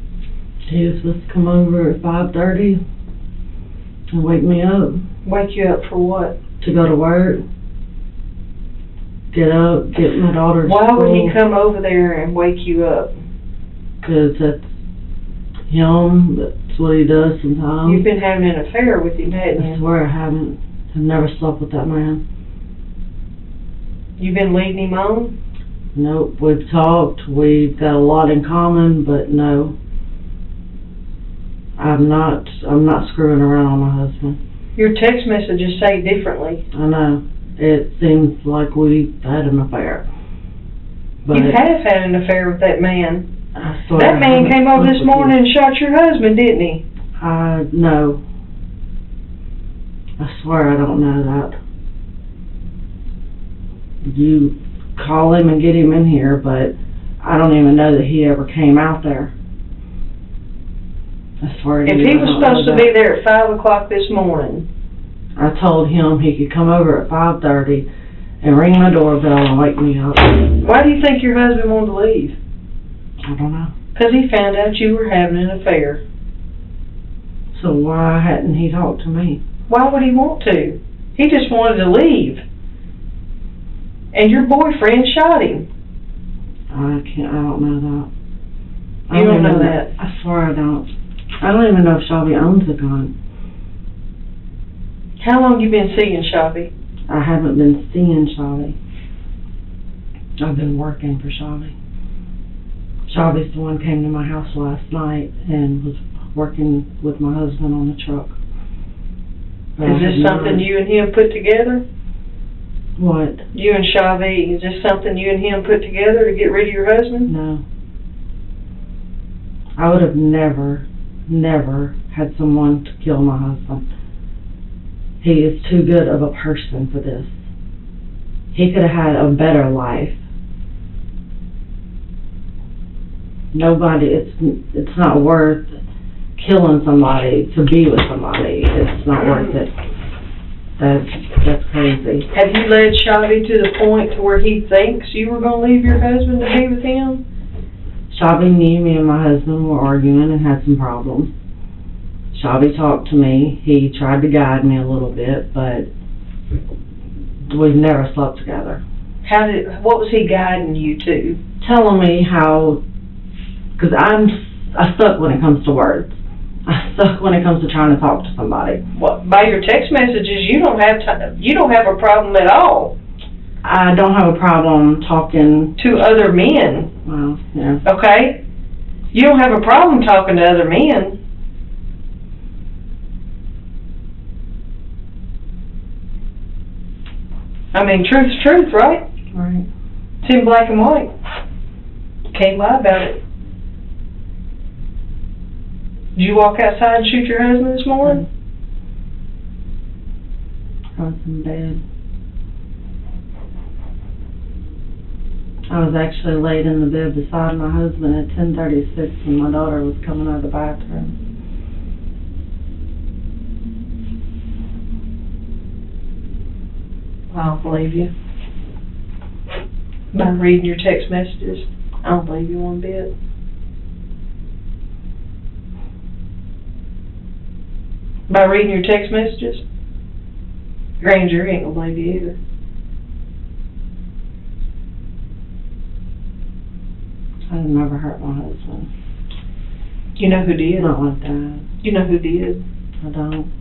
He was supposed to come over at 5:30 and wake me up. Wake you up for what? To go to work. Get up, get my daughter to Why school. would he come over there and wake you up? Because that's him, that's what he does sometimes. You've been having an affair with him, hadn't I you? swear I haven't. I've never slept with that man. You've been leading him on? Nope, we've talked, we've got a lot in common, but no. I'm not screwing around on my husband. Your text messages say differently. I know. It seems like we've had an affair. But You have had an affair with that man. I swear That I man haven't came over slept this with morning you. and shot your husband, didn't he? No. I swear I don't know that. You call him and get him in here, but I don't even know that he ever came out there. I swear to you, If he I was don't know supposed to that. be there at 5 o'clock this morning, I told him he could come over at 5:30 and ring my doorbell and wake me up. why do you think your husband wanted to leave? I don't know. Because he found out you were having an affair. So why hadn't he talked to me? Why would he want to? He just wanted to leave. And your boyfriend shot him. I don't know that. I You don't know even that? I swear I don't. I don't even know if Shelby owns a gun. How long you been seeing Shelby? I haven't been seeing Shelby. I've been working for Shelby. Shelby's the one came to my house last night and was working with my husband on the truck. But Is this something you and him put together? What? You and Shelby, is this something you and him put together to get rid of your husband? No. I would have never had someone to kill my husband. He is too good of a person for this. He could have had a better life. It's not worth killing somebody to be with somebody. It's not worth it. That's crazy. Have you led Shelby to the point to where he thinks you were going to leave your husband to be with him? Shelby knew me and my husband were arguing and had some problems. Shelby talked to me. He tried to guide me a little bit, but we've never slept together. What was he guiding you to? Telling me how, because I suck when it comes to words. I suck when it comes to trying to talk to somebody. What, by your text messages, you don't have a problem at all. I don't have a problem talking to other men. Well, yeah. Okay? You don't have a problem talking to other men. I mean, truth's truth, right? Right. It's in black and white. Can't lie about it. Did you walk outside and shoot your husband this morning? I was in bed. I was actually laid in the bed beside my husband at 10:36 when my daughter was coming out of the bathroom. I don't believe you. By reading your text messages, I don't believe you one bit. By reading your text messages, grand jury ain't gonna believe you either. I never hurt my husband. You know who did? Not like that. You know who did? I don't.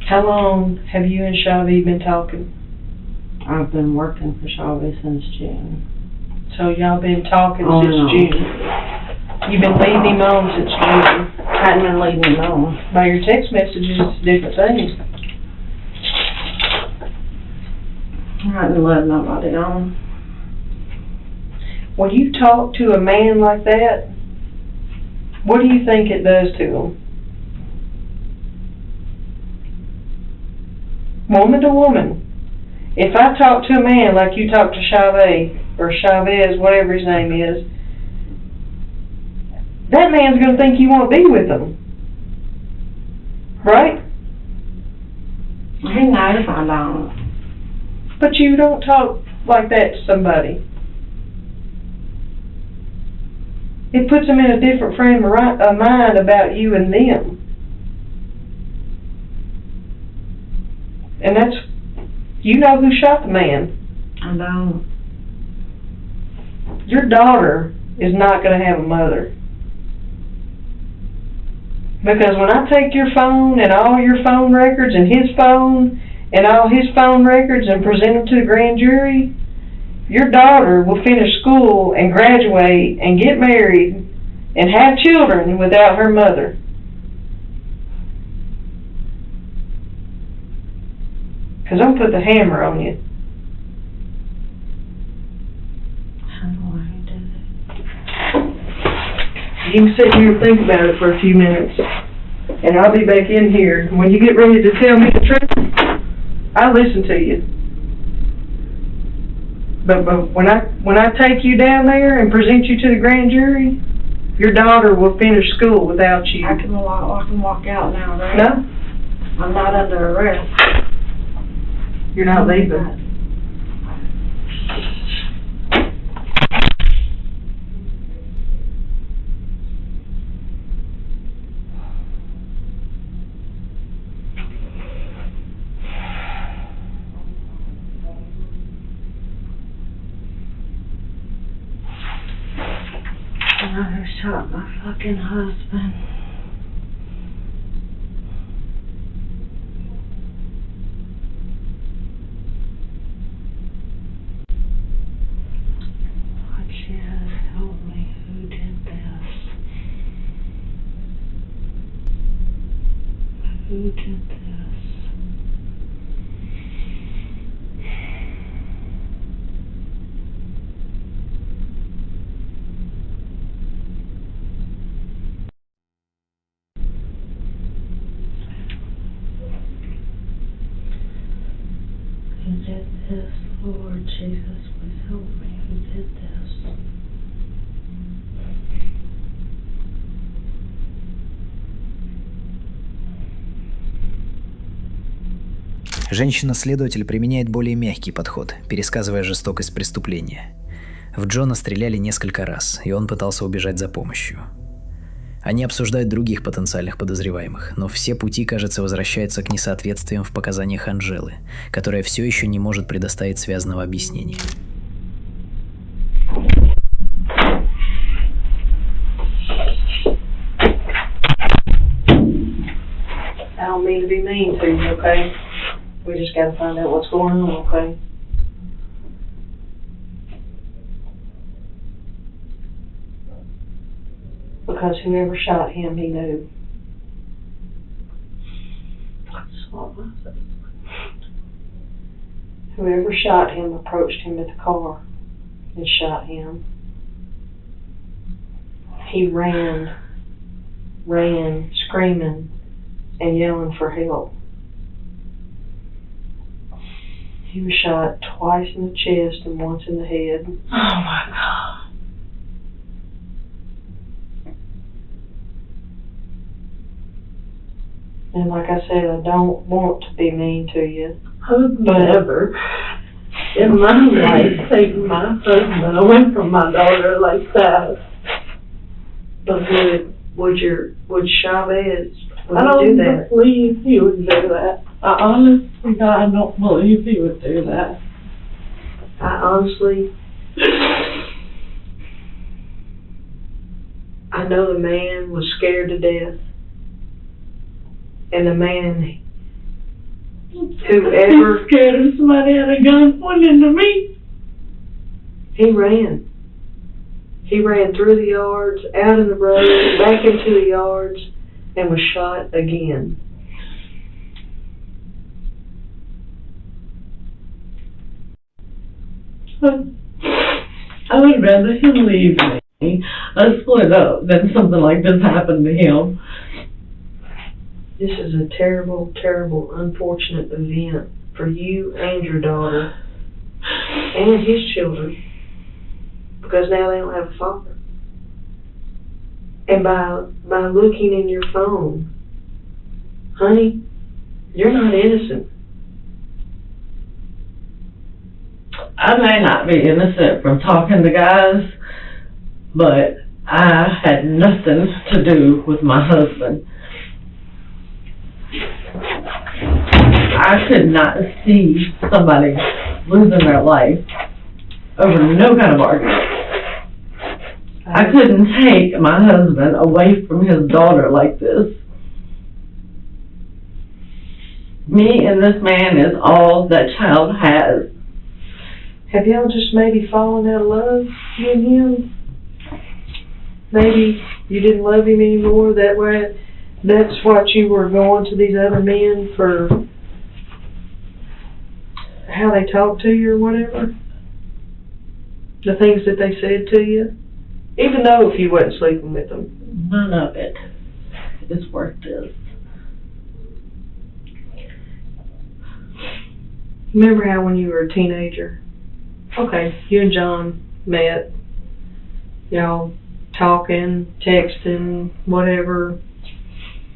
How long have you and Shelby been talking? I've been working for Shelby since June. So y'all been talking Oh, since no. June. You've been leading him on since June. I hadn't been leaving him alone. By your text messages, it's different things. I hadn't led nobody on. When you talk to a man like that, what do you think it does to him? Woman to woman. If I talk to a man like you talk to Chavez, or Chavez, whatever his name is, that man's going to think you want to be with him. Right? He knows I don't. But you don't talk like that to somebody. It puts them in a different frame of mind about you and them. And that's, you know who shot the man. I don't. Your daughter is not going to have a mother. Because when I take your phone and all your phone records and his phone and all his phone records and present them to the grand jury, your daughter will finish school and graduate and get married and have children without her mother. Because I'm put the hammer on you. How do I do that? You can sit here and think about it for a few minutes. and I'll be back in here. When you get ready to tell me the truth, I'll listen to you. But when I take you down there and present you to the grand jury, your daughter will finish school without you. I can walk out now, right? No, I'm not under arrest. you're not leaving. I shot my fucking husband. Lord Jesus, help me. Who did this? Who did this? Who did this? Lord Jesus, please help me. Who did this? Женщина-следователь применяет более мягкий подход, пересказывая жестокость преступления. В Джона стреляли несколько раз, и он пытался убежать за помощью. Они обсуждают других потенциальных подозреваемых, но все пути, кажется, возвращаются к несоответствиям в показаниях Анджелы, которая все еще не может предоставить связанного объяснения. I don't mean to be mean to you, okay? We just gotta find out what's going on, okay? Because whoever shot him, he knew. Whoever shot him approached him at the car and shot him. He ran, screaming and yelling for help. He was shot twice in the chest and once in the head. Oh my God. And like I said, I don't want to be mean to you. I would never in my life take my husband away from my daughter like that. But would Chavez, would I he do don't that? believe he would do that. I honestly, God, I don't believe he would do that. I honestly, I know the man was scared to death. And the man, whoever, He's scared of somebody had a gun pointing to me. he ran. He ran through the yards, out in the road, back into the yards, and was shot again. I would rather him leave me, split up, than something like this happen to him. This is a terrible, terrible, unfortunate event for you and your daughter and his children, because now they don't have a father. And by looking in your phone, honey, you're not innocent. I may not be innocent from talking to guys, but I had nothing to do with my husband. I could not see somebody losing their life over no kind of argument. I couldn't take my husband away from his daughter like this. Me and this man is all that child has. Have y'all just maybe fallen out of love, you and him? Maybe you didn't love him anymore, that way, that's what you were going to these other men for, how they talked to you or whatever? The things that they said to you? Even though if you wasn't sleeping with them. None of it is worth this. Remember how when you were a teenager, okay, you and John met, y'all talking, texting, whatever,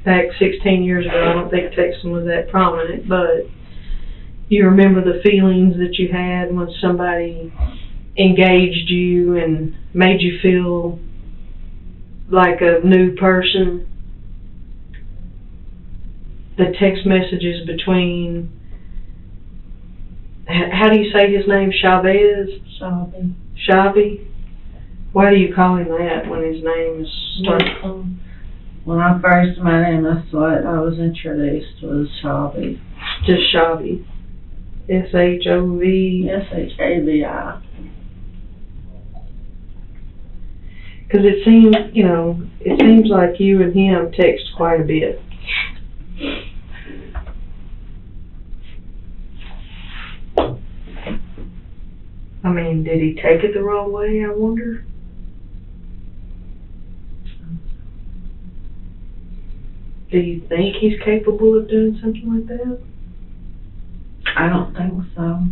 back 16 years ago. I don't think texting was that prominent, but you remember the feelings that you had when somebody engaged you and made you feel like a new person. The text messages between, how do you say his name, Chavez? Shabby? Why do you call him that when his name is started? When I first met him, that's what I was introduced, was Shabby. Just Shabby. S-H-O-V. S-H-A-B-I. Because it seems like you and him text quite a bit. I mean, did he take it the wrong way, I wonder? Do you think he's capable of doing something like that? I don't think so.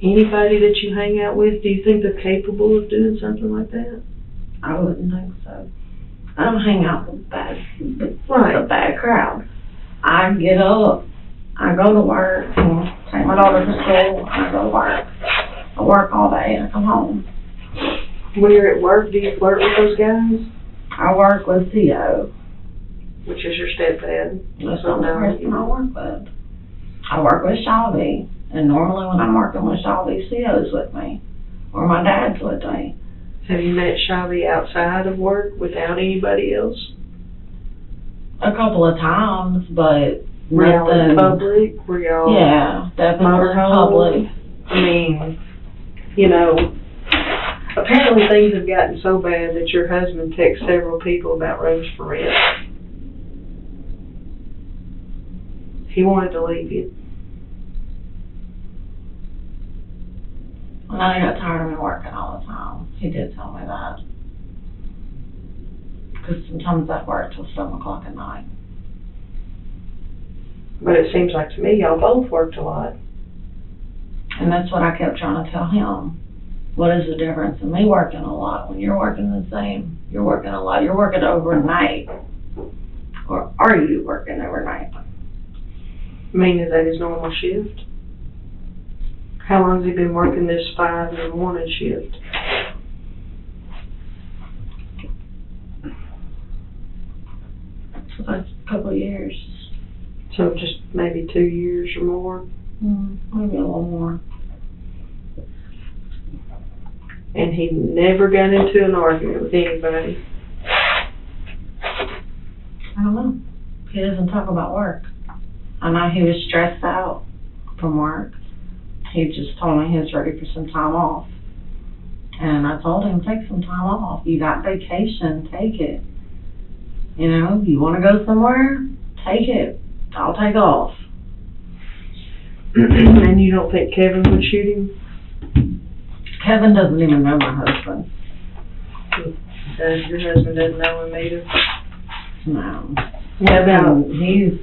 Anybody that you hang out with, do you think they're capable of doing something like that? I wouldn't think so. I don't hang out with Right. a bad crowd. I get up, I go to work, take my daughter to school, I go to work. I work all day and I come home. When you're at work, do you flirt with those guys? I work with Theo. Which is your stepdad? That's not the person I work with. I work with Shelby, and normally when I'm working with Shelby, Theo's with me, or my dad's with me. Have you met Shelby outside of work without anybody else? A couple of times, but Were y'all in nothing. public? Were y'all? Yeah, definitely in public. I mean, apparently things have gotten so bad that your husband texts several people about rooms for rent. He wanted to leave you. Well, he got tired of me working all the time. He did tell me that. Because sometimes I've worked till 7 o'clock at night. But it seems like to me y'all both worked a lot. And that's what I kept trying to tell him. What is the difference in me working a lot when you're working the same? You're working a lot. You're working overnight. Or are you working overnight? I mean, is that his normal shift? How long has he been working this 5 in the morning shift? For a couple of years. So just maybe 2 years or more? Maybe a little more. And he never got into an argument with anybody? I don't know. He doesn't talk about work. I know he was stressed out from work. He just told me he was ready for some time off. And I told him, take some time off. You got vacation, take it. You want to go somewhere? Take it. I'll take off. And you don't think Kevin would shoot him? Kevin doesn't even know my husband. Your husband doesn't know him either? No. Kevin, he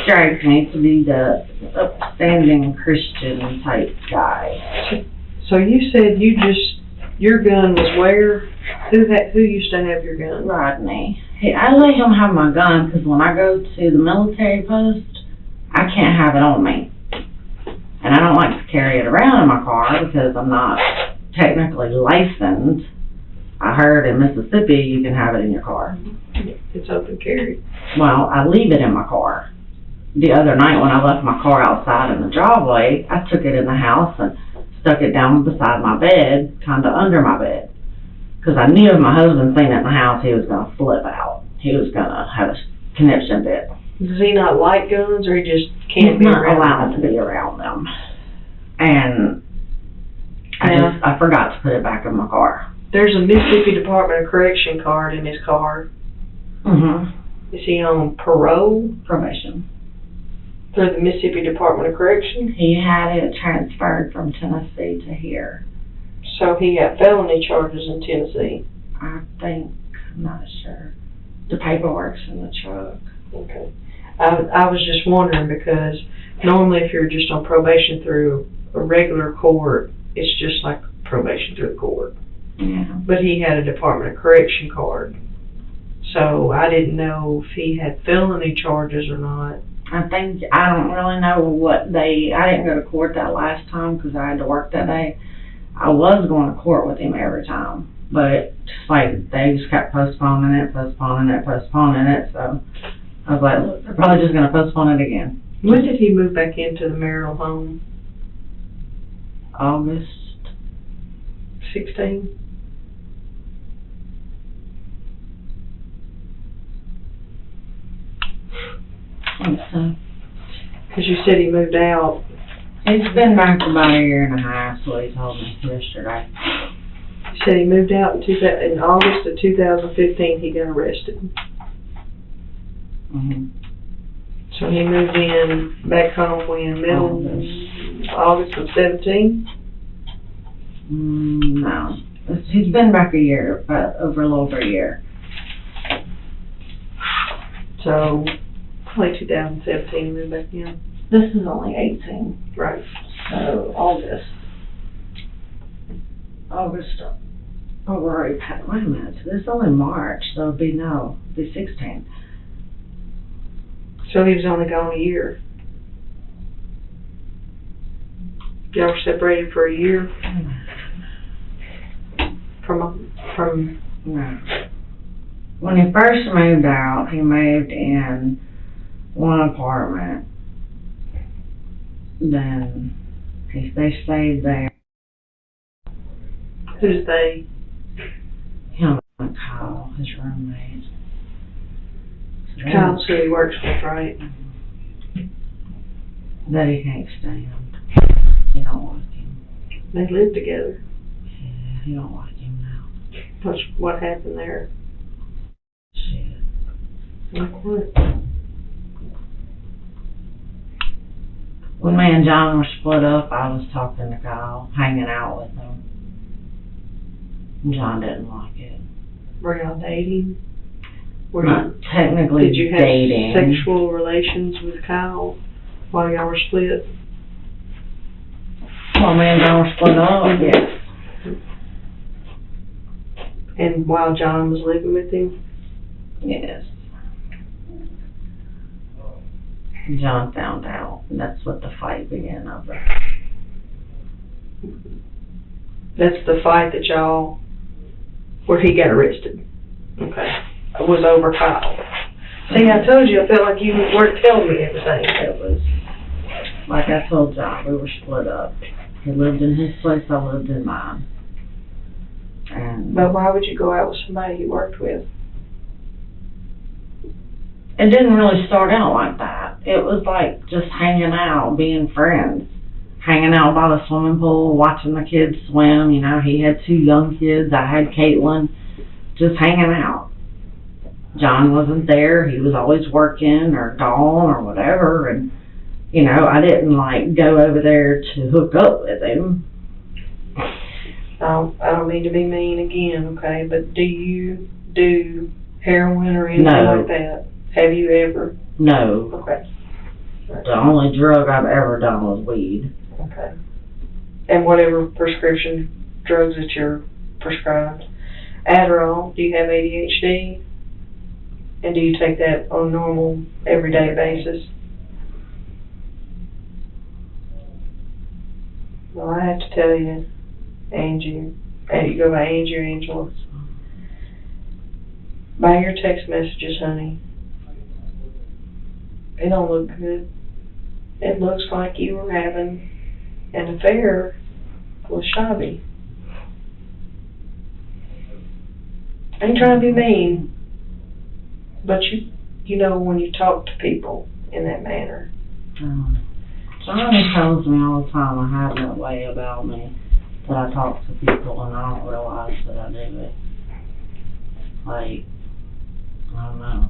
strikes me to be the upstanding Christian type guy. So you said your gun was where? Who used to have your gun? Rodney. I let him have my gun because when I go to the military post, I can't have it on me. And I don't like to carry it around in my car because I'm not technically licensed. I heard in Mississippi you can have it in your car. It's open carry. Well, I leave it in my car. The other night when I left my car outside in the driveway, I took it in the house and stuck it down beside my bed, kind of under my bed. Because I knew if my husband seen it in the house, he was going to flip out. He was going to have a conniption fit. Does he not like guns, or he just can't He's be not around allowed them? to be around them. And I forgot to put it back in my car. There's a Mississippi Department of Correction card in his car. Mm-hmm. Is he on parole? Probation. Through the Mississippi Department of Correction? He had it transferred from Tennessee to here. So he got felony charges in Tennessee? I think, I'm not sure. The paperwork's in the truck. Okay. I was just wondering because Normally, if you're just on probation through a regular court, it's just like probation through the court. Yeah. But he had a Department of Correction card. So I didn't know if he had felony charges or not. I don't really know I didn't go to court that last time because I had to work that day. I was going to court with him every time, but just like they just kept postponing it, so I was like, look, they're probably just going to postpone it again. When did he move back into the marital home? August. 16? I think so. Because you said he moved out. It's been back about a year and a half, so he told me yesterday. You said he moved out in August of 2015. He got arrested. Mm-hmm. So he moved in back home when August of 17. No, he's been back a year, but over a little over a year. So probably 2017 he moved back in. This is only 18. Right. So August. Oh, we're already past. Wait a minute. So this is only March, so it'd be 16. So he was only gone a year. Y'all were separated for a year from. No. When he first moved out, he moved in one apartment. Then they stayed there. Who's they? Him and Kyle, his roommate. So Kyle's who he works with, right? that he can't stand. He don't like him. They live together. Yeah, he don't like him now. What happened there? Shit. Like what? When me and John were split up, I was talking to Kyle, hanging out with him. John didn't like it. Were y'all dating? Not technically Did you have dating. sexual relations with Kyle while y'all were split? Well, me and John were split up, yes. And while John was living with him? Yes. John found out, and that's what the fight began over. That's the fight that y'all, where he got arrested. Okay. It was over Kyle. See, I told you, I felt like you weren't telling me everything. It was, like I told John, we were split up. He lived in his place, I lived in mine. And But why would you go out with somebody you worked with? it didn't really start out like that. It was like just hanging out, being friends. Hanging out by the swimming pool, watching the kids swim. You know, he had 2 young kids. I had Caitlin. Just hanging out. John wasn't there. He was always working or gone or whatever. And, you know, I didn't, like, go over there to hook up with him. I don't mean to be mean again, okay, but do you do heroin or anything No. like that? Have you ever? No. Okay. The only drug I've ever done was weed. Okay. And whatever prescription drugs that you're prescribed. Adderall, do you have ADHD? And do you take that on a normal, everyday basis? Well, I have to tell you, Angie, you go by Angie or Angela. By your text messages, honey, it don't look good. It looks like you were having an affair with Shabby. I ain't trying to be mean, but you know when you talk to people in that manner. Johnny tells me all the time I have that way about me, that I talk to people and I don't realize that I do it. Like, I don't know.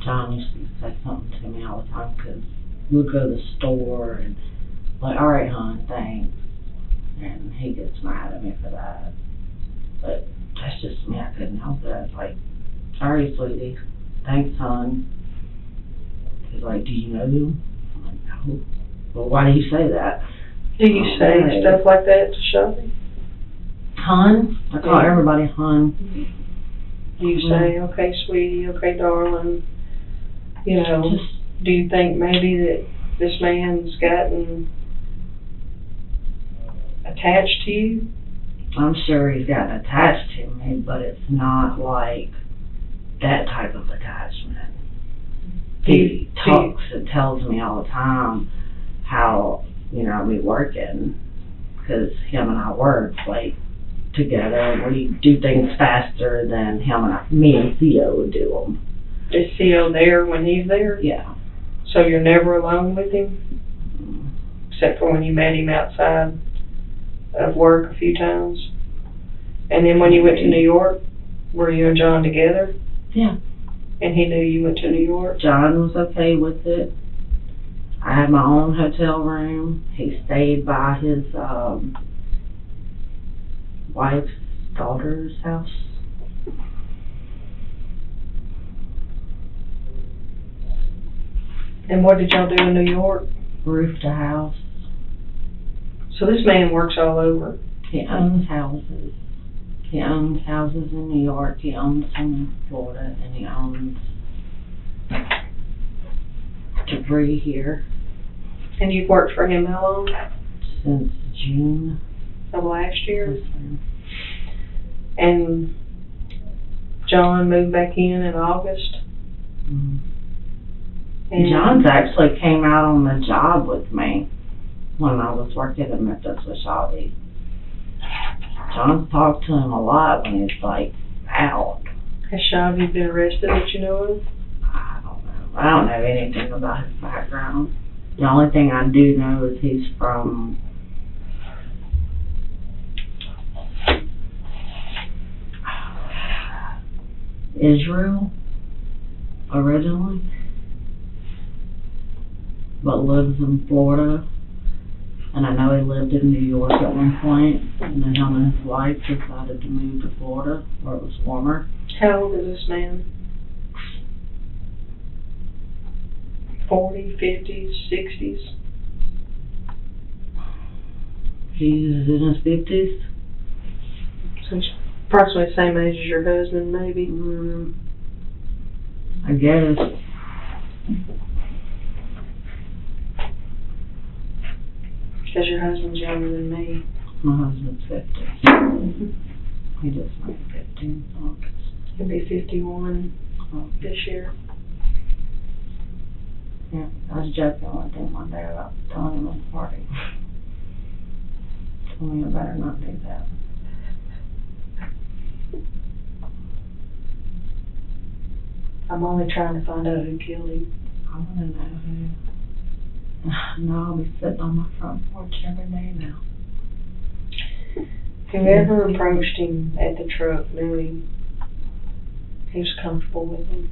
John used to say something to me all the time because we'll go to the store and like, alright hon, thanks. And he gets mad at me for that. But that's just me, I couldn't help it. I was like, sorry sweetie, thanks hon. He's like, do you know him? Well, why do you say that? Do you say stuff like that to Shelby? Hun? I call everybody hun. Do you say, okay, sweetie, okay, darling? You know, do you think maybe that this man's gotten attached to you? I'm sure he's gotten attached to me, but it's not like that type of attachment. He talks and tells me all the time how, you know, we working, because him and I work, like, together, and we do things faster than me and Theo would do them. Is Theo there when he's there? Yeah. So you're never alone with him? Except for when you met him outside of work a few times? And then when you went to New York, were you and John together? Yeah. And he knew you went to New York? John was okay with it. I had my own hotel room. He stayed by his wife's daughter's house. And what did y'all do in New York? Roofed a house. So this man works all over. He owns houses. He owns houses in New York, he owns some in Florida, and he owns debris here. And you've worked for him how long? Since June. Of last year? Yes, ma'am. And John moved back in August? Mm-hmm. And John's actually came out on the job with me when I was working in Memphis with Shelby. John's talked to him a lot when he's like out. Has Shelby been arrested that you know of? I don't know. I don't know anything about his background. The only thing I do know is he's from Israel originally, but lives in Florida. And I know he lived in New York at one point, and then him and his wife decided to move to Florida where it was warmer. How old is this man? 40s, 50s, 60s? He's in his 50s. So he's approximately the same age as your husband, maybe? I guess. Because your husband's younger than me. My husband's 50. He just made 15 August. He'll be 51 this year. Yeah, I was joking with him one day about telling him on the party. Told me I better not do that. I'm only trying to find out who killed him. I want to know who. No, I'll be sitting on my front porch every day now. Whoever approached him at the truck knew him. He was comfortable with him.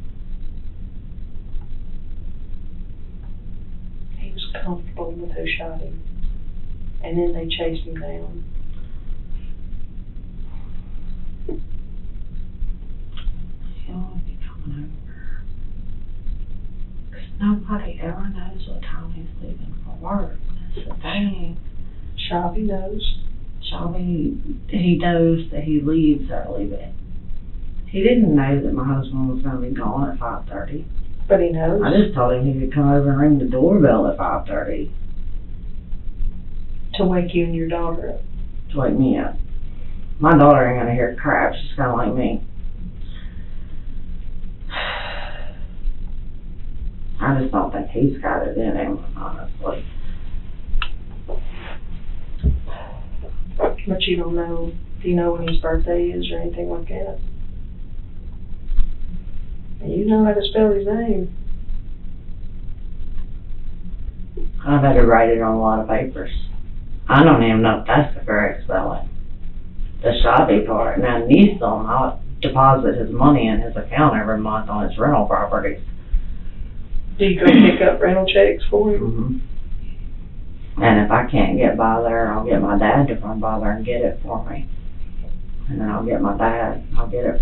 He was comfortable with who shot him. And then they chased him down. He'll be coming over. Because nobody ever knows what time he's leaving for work. That's the thing. Shelby knows. Shelby, he knows that he leaves early, but he didn't know that my husband was going to be gone at 5:30. But he knows. I just told him he could come over and ring the doorbell at 5:30 To wake you and your daughter up. to wake me up. My daughter ain't going to hear crap. She's kind of like me. I just don't think he's got it in him, honestly. But you don't know, do you know when his birthday is or anything like that? And you know how to spell his name. I've had to write it on a lot of papers. I don't even know if that's the correct spelling. The Shelby part. Now, Neeson, I'll deposit his money in his account every month on his rental properties. Do you go pick up rental checks for him? Mm-hmm. And if I can't get by there, I'll get my dad to run by there and get it for me. And then I'll get it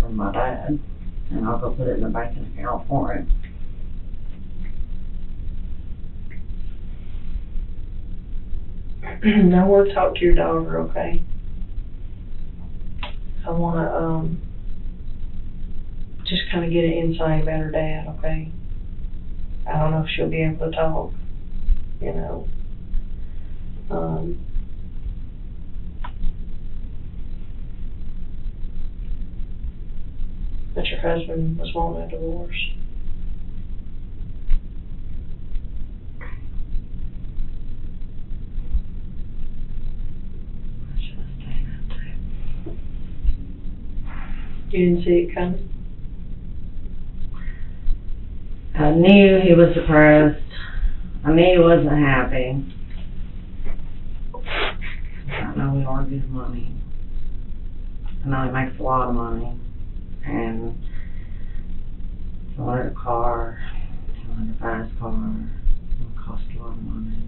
from my dad, and I'll go put it in the banking account for him. I want to talk to your daughter, okay? I want to, just kind of get an insight about her dad, okay? I don't know if she'll be able to talk, you know. But your husband was wanting a divorce. I should have stayed up You didn't see it coming? I knew he was depressed. I knew he wasn't happy. I know he argues money. I know he makes a lot of money. And he wanted a car. He wanted a fast car. It would cost a lot of money.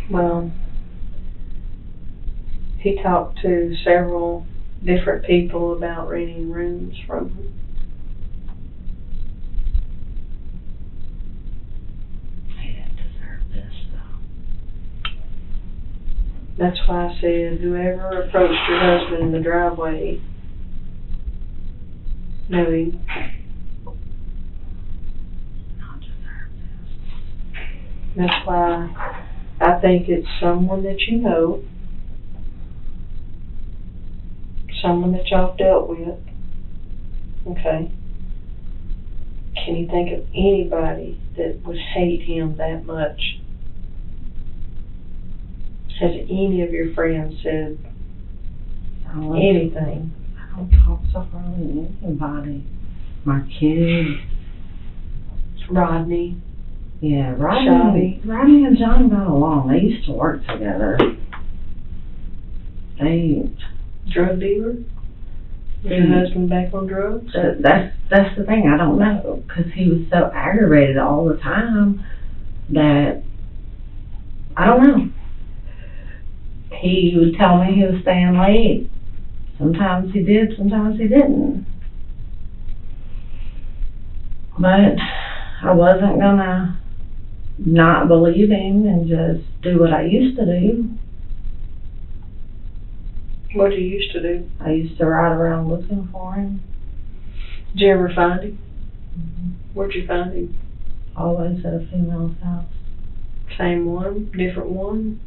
Well, he talked to several different people about renting rooms from him. He didn't deserve this, though. That's why I said whoever approached your husband in the driveway knew him. Not deserve this. That's why I think it's someone that you know, someone that y'all dealt with, okay? Can you think of anybody that would hate him that much? Has any of your friends said anything? I don't talk so hardly to anybody. My kids. Rodney? Yeah, Shabby. Rodney and John got along. They used to work together. They... Drug dealer? Was your husband back on drugs? That's the thing, I don't know, because he was so aggravated all the time that, I don't know. He would tell me he was staying late. Sometimes he did, sometimes he didn't. But I wasn't gonna not believe him and just do what I used to do. What did you used to do? I used to ride around looking for him. Did you ever find him? Where'd you find him? Always at a female's house. Same one? Different one?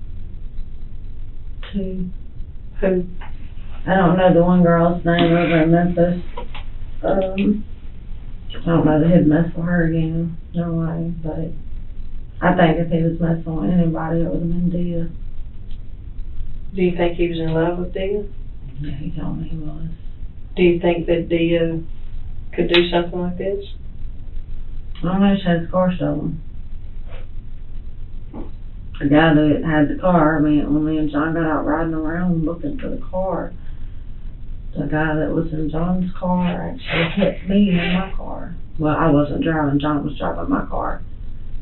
Two. Who? I don't know the one girl's name over in Memphis. I don't know that he'd mess with her again. No way. But I think if he was messing with anybody, it would have been Dia. Do you think he was in love with Dia? Yeah, he told me he was. Do you think that Dia could do something like this? I don't know, she had scars of them. The guy that had the car, when me and John got out riding around looking for the car, the guy that was in John's car actually hit me in my car. Well, I wasn't driving, John was driving my car.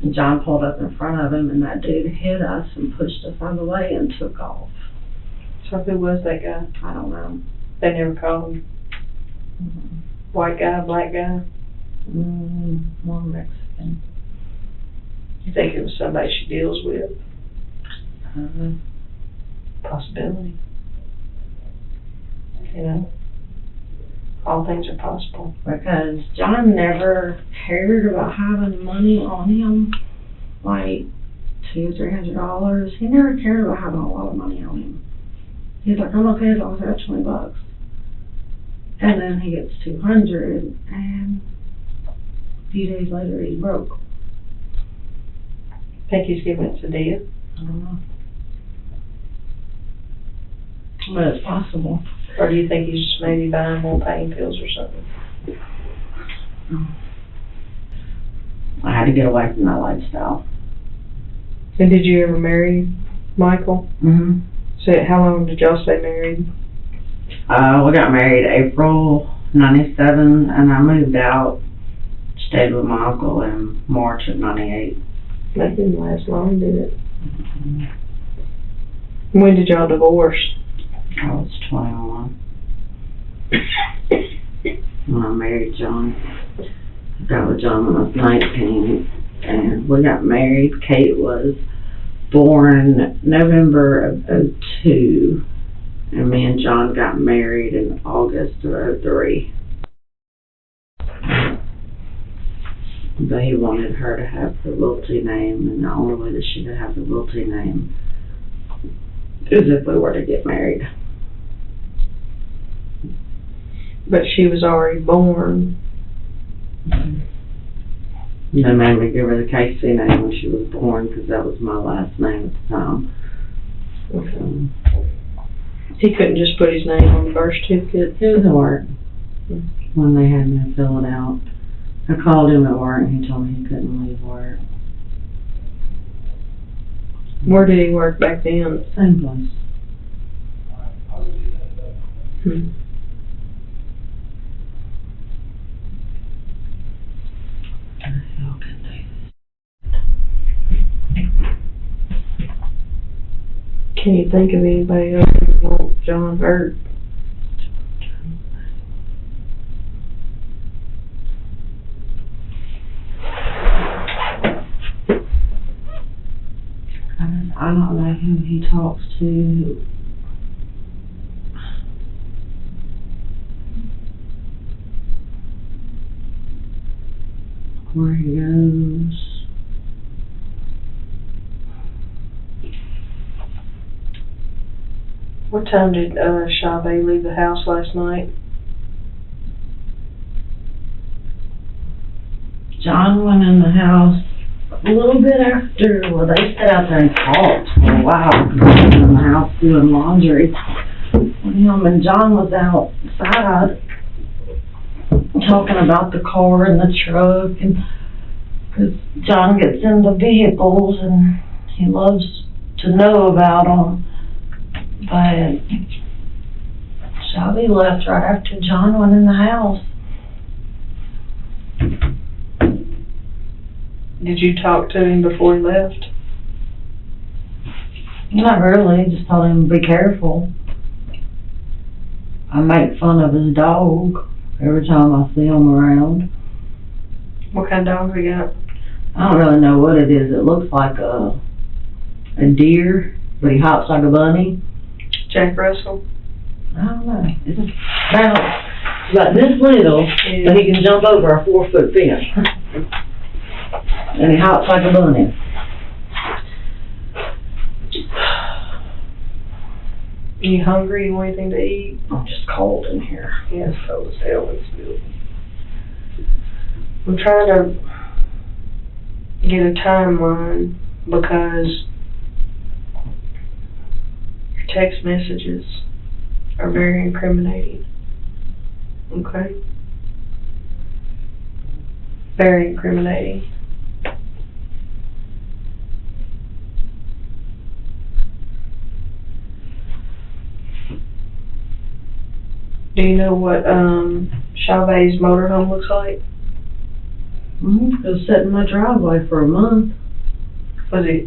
And John pulled up in front of him, and that dude hit us and pushed us out of the way and took off. So who was that guy? I don't know. They never called him. White guy, black guy? More Mexican. You think it was somebody she deals with? Possibility. You know? All things are possible. Because John never cared about having money on him, like $200-300. He never cared about having a lot of money on him. He's like, I'm okay as long as I got $20. And then he gets $200, and a few days later he's broke. Think he's giving it to Dia? I don't know. But it's possible. Or do you think he's just maybe buying more pain pills or something? I had to get away from that lifestyle. And did you ever marry Michael? Mm-hmm. So how long did y'all stay married? We got married April '97, and I moved out, stayed with my uncle in March of '98. That didn't last long, did it? When did y'all divorce? I was 21 when I married John. I got with John when I was 19. and we got married. Kate was born November of '02, and me and John got married in August of '03. But he wanted her to have the Wilty name, and the only way that she could have the Wilty name is if we were to get married. But she was already born. They made me give her the Casey name when she was born, because that was my last name at the time. Okay. He couldn't just put his name on the birth certificate? It was at work when they had me fill it out. I called him at work and he told me he couldn't leave work. Where did he work back then? Same place. Can you think of anybody else who want John hurt? I don't know who he talks to. Where he goes. What time did Chavez leave the house last night? John went in the house a little bit after, well, they sat out there and talked for a while. He was in the house doing laundry. When him and John was outside talking about the car and the truck, and because John gets into vehicles and he loves to know about them. But Shelby left right after John went in the house. Did you talk to him before he left? Not really, just told him to be careful. I make fun of his dog every time I see him around. What kind of dog we got? I don't really know what it is. It looks like a deer, but he hops like a bunny. Jack Russell? I don't know. It's about this little, but he can jump over a 4-foot fence. And he hops like a bunny. You hungry? You want anything to eat? I'm just cold in here. Yeah, it's cold as hell in this building. I'm trying to get a timeline because your text messages are very incriminating. Okay? Very incriminating. Do you know what Chavez's motorhome looks like? It was sitting in my driveway for a month. Would he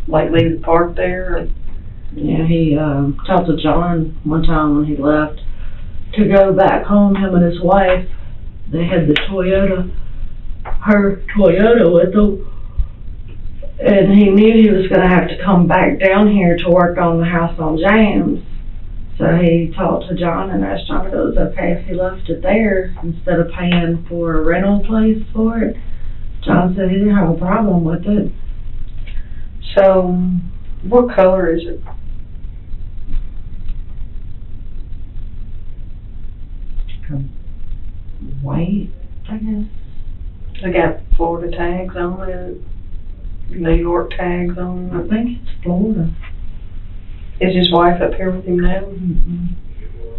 like leave it parked there? Or? Yeah, he talked to John one time when he left to go back home, him and his wife. They had the her Toyota with them. And he knew he was going to have to come back down here to work on the house on James. So he talked to John and asked John if it was okay if he left it there instead of paying for a rental place for it. John said he didn't have a problem with it. So, what color is it? White, I guess. They got Florida tags on it, New York tags on I it. think it's Florida. Is his wife up here with him now?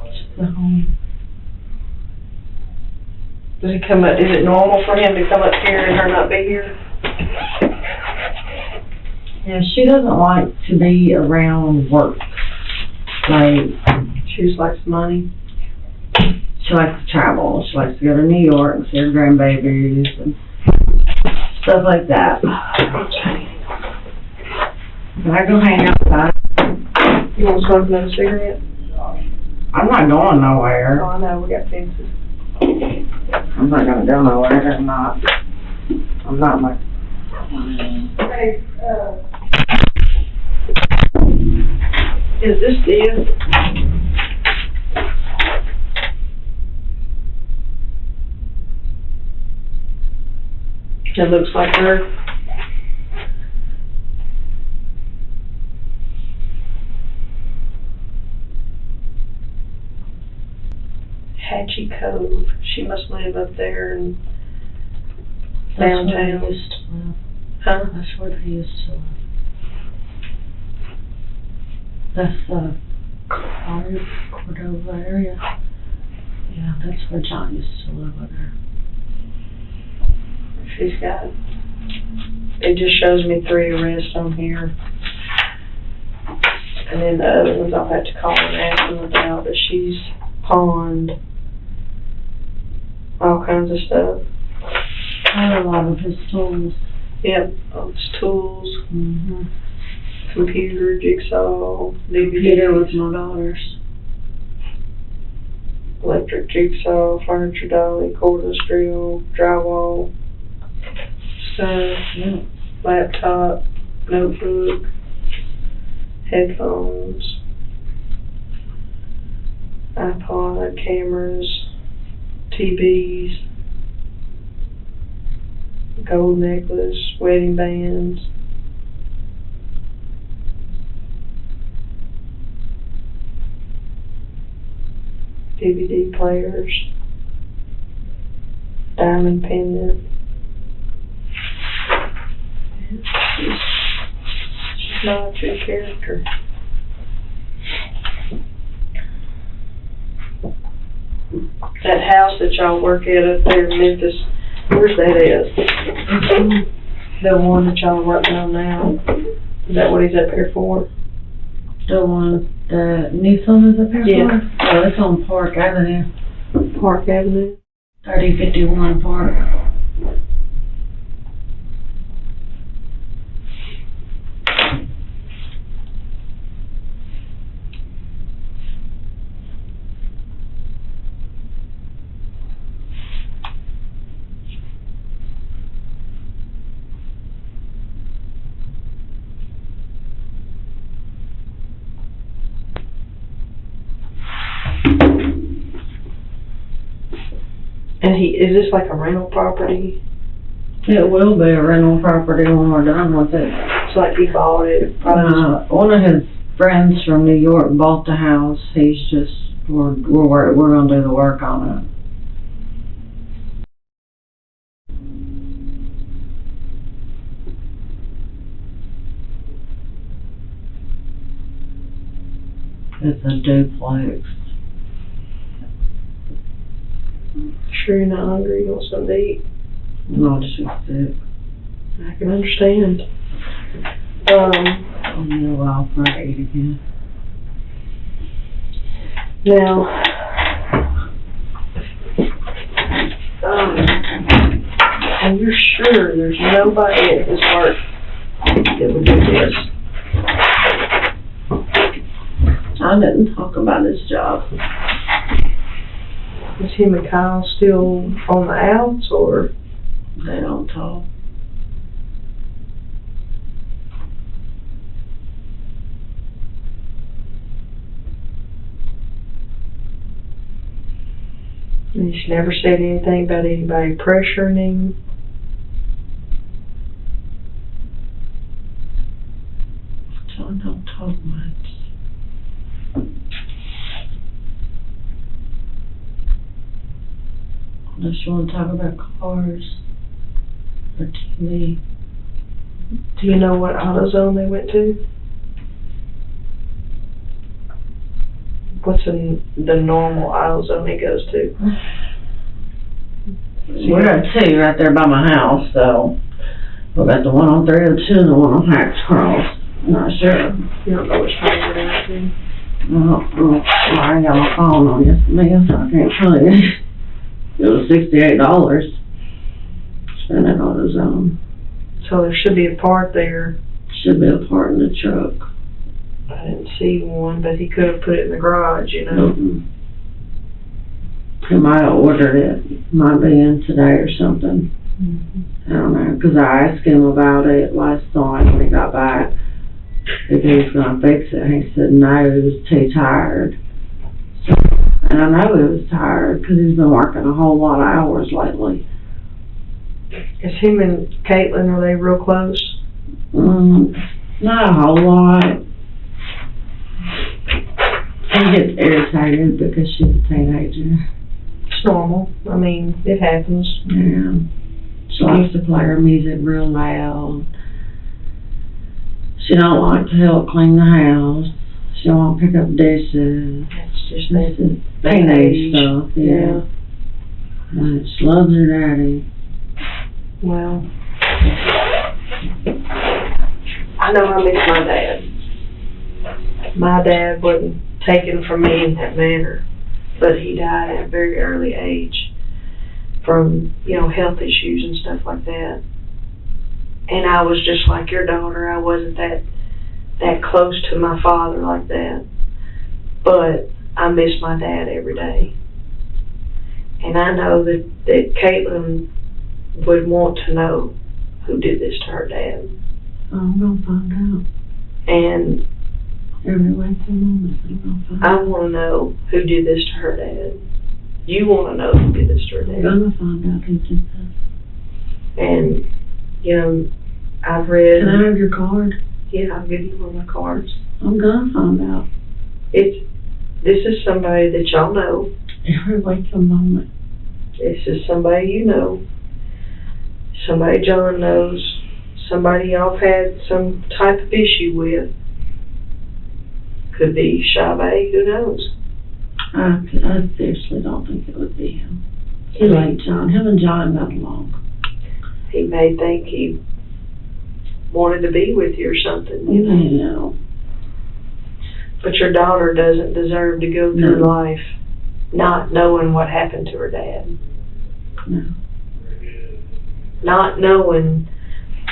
It's the home. Does he come up? Is it normal for him to come up here and her not be here? Yeah, she doesn't like to be around work. Like, She just likes money. she likes to travel. She likes to go to New York and see her grandbabies and stuff like that. Can I go hang outside? You want to smoke another cigarette? I'm not going nowhere. Oh, I know, we got fences. I'm not gonna go nowhere. I'm not my Hey, is this it? That looks like her. Hatchie Cove. She must live up there in downtown. That's where they used to live. Huh? That's where they used to live. That's Cordova area. Yeah, that's where John used to live with her. She's got, it just shows me 3 arrests on here. And then the other ones I'll have to call and ask them about, but she's pawned all kinds of stuff. Had a lot of his tools. Yep, all his tools, Mm-hmm. computer, jigsaw, Computer DVDs, with my daughters. electric jigsaw, furniture dolly, cordless drill, drywall, stuff, Yeah. laptop, notebook, headphones, iPod, cameras, TVs, gold necklace, wedding bands. DVD players, diamond pendant. She's not a true character. That house that y'all work at up there in Memphis, where's that at? The one that y'all are working on now? Is that what he's up here for? The one, the new phone is up here Yeah. for? Oh, it's on Park Avenue. Park Avenue? 3051 Park. And is this like a rental property? It will be a rental property when we're done with it. It's like he bought it, probably. One of his friends from New York bought the house. He's just, we're gonna do the work on it. It's a duplex. Sure you're not hungry, you want something to eat? No, it's just sick. I can understand. I'll be a while for I eat again. Now, and you're sure there's nobody at this work that would do this? I didn't talk about his job. Is him and Kyle still on the outs, or? They don't talk. And she never said anything about anybody pressuring him? John don't talk much. Unless you want to talk about cars or TV. Do you know what AutoZone they went to? What's the normal AutoZone he goes to? We got 2 right there by my house, so we got the one on 302 and the one on Hacks Cross. I'm not sure. You don't know which one we're going to? I ain't got my phone on yesterday, so I can't tell you. It was $68. Spent it on his own. So there should be a part there. Should be a part in the truck. I didn't see one, but he could have put it in the garage, you know. Mm-mm. He might have ordered it. Might be in today or something. Mm-hmm. I don't know, because I asked him about it last night when he got back, if he was going to fix it. He said no, he was too tired. So, and I know he was tired because he's been working a whole lot of hours lately. Is him and Caitlin, are they real close? Not a whole lot. He gets irritated because she's a teenager. It's normal. I mean, it happens. Yeah. She likes to play her music real loud. She don't like to help clean the house. She don't want to pick up dishes. That's just This is teenage stuff, yeah. But she loves her daddy. Well, I know I miss my dad. My dad wasn't taken from me in that manner, but he died at a very early age from, you know, health issues and stuff like that. And I was just like your daughter. I wasn't that close to my father like that. But I miss my dad every day. And I know that Caitlin would want to know who did this to her dad. Oh, I'm going to find out. And Every waking moment, I'm going to find I out. want to know who did this to her dad. You want to know who did this to her I'm dad. going to find out who did this. And, you know, I've read... Can I have your card? Yeah, I'll give you one of my cards. I'm going to find out. This is somebody that y'all know. Every waking moment. This is somebody you know. Somebody John knows. Somebody y'all had some type of issue with. Could be Chavez, who knows? I seriously don't think it would be him. He liked John. Him and John got along. He may think he wanted to be with you or something, you know. You know. But your daughter doesn't deserve to go through No. life not knowing what happened to her dad. No. Not knowing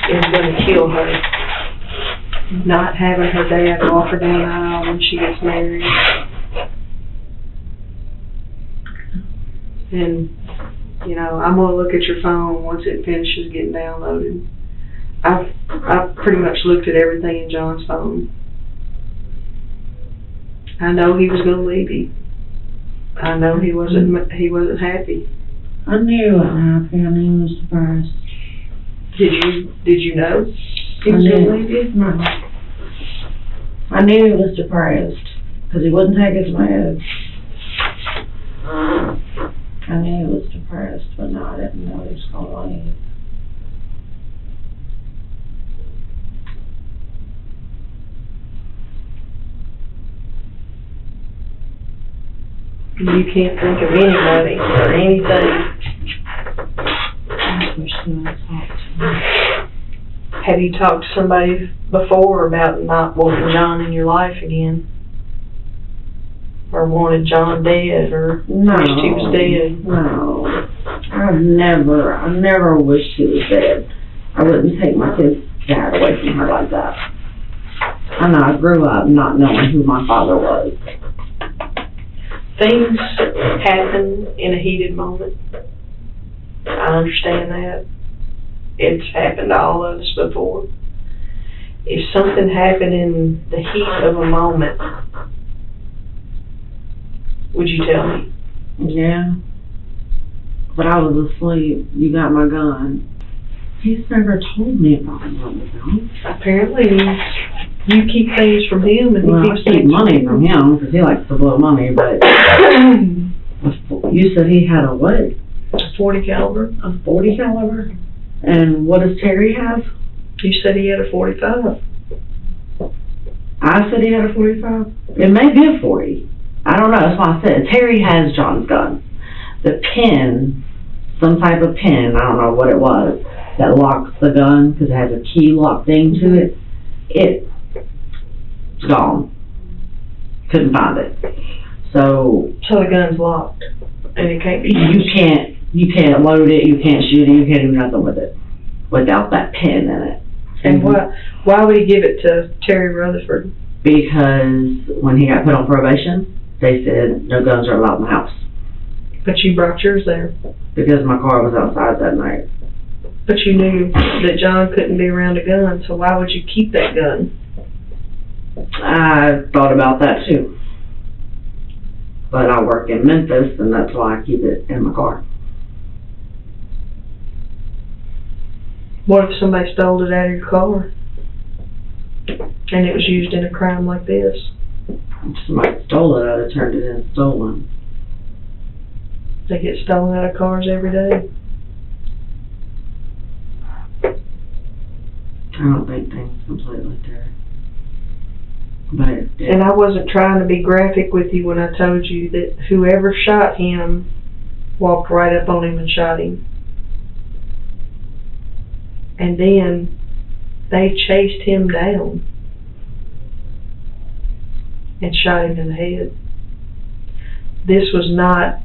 is going to kill her. Not having her dad walk her down the aisle when she gets married. And, you know, I'm going to look at your phone once it finishes getting downloaded. I've pretty much looked at everything in John's phone. I know he was going to leave you. I know he wasn't happy. I knew he wasn't happy. I knew he was depressed. Did you know he was going to leave you? No. I knew he was depressed because he wouldn't take his meds. I knew he was depressed, but no, I didn't know he was going to leave. You can't think of anybody or anything. I wish he would talk to me. Have you talked to somebody before about not wanting John in your life again? Or wanted John dead, or No. wished he was dead? No. I never wished he was dead. I wouldn't take my kid's dad away from her like that. I know, I grew up not knowing who my father was. Things happen in a heated moment. I understand that. It's happened to all of us before. If something happened in the heat of a moment, would you tell me? Yeah. But I was asleep. You got my gun. He's never told me about the gun. Apparently, you keep things from him, and Well, he I keeps keep things money from him because he likes to blow money, but you said he had a what? A 40 caliber. A 40 caliber? And what does Terry have? You said he had a 45. I said he had a 45? It may be a 40. I don't know, that's why I said. Terry has John's gun. The pin, some type of pin, I don't know what it was, that locks the gun because it has a key lock thing to it, it's gone. Couldn't find it. So the gun's locked, and it can't be used. you can't load it, you can't shoot it, you can't do nothing with it without that pin in it. And why would he give it to Terry Rutherford? Because when he got put on probation, they said no guns are allowed in the house. But you brought yours there. Because my car was outside that night. But you knew that John couldn't be around a gun, so why would you keep that gun? I thought about that too. But I work in Memphis, and that's why I keep it in my car. What if somebody stole it out of your car? And it was used in a crime like this? If somebody stole it, I'd have turned it in stolen. They get stolen out of cars every day. I don't think things completely there. But And I wasn't trying to be graphic with you when I told you that whoever shot him walked right up on him and shot him. And then they chased him down and shot him in the head. This was not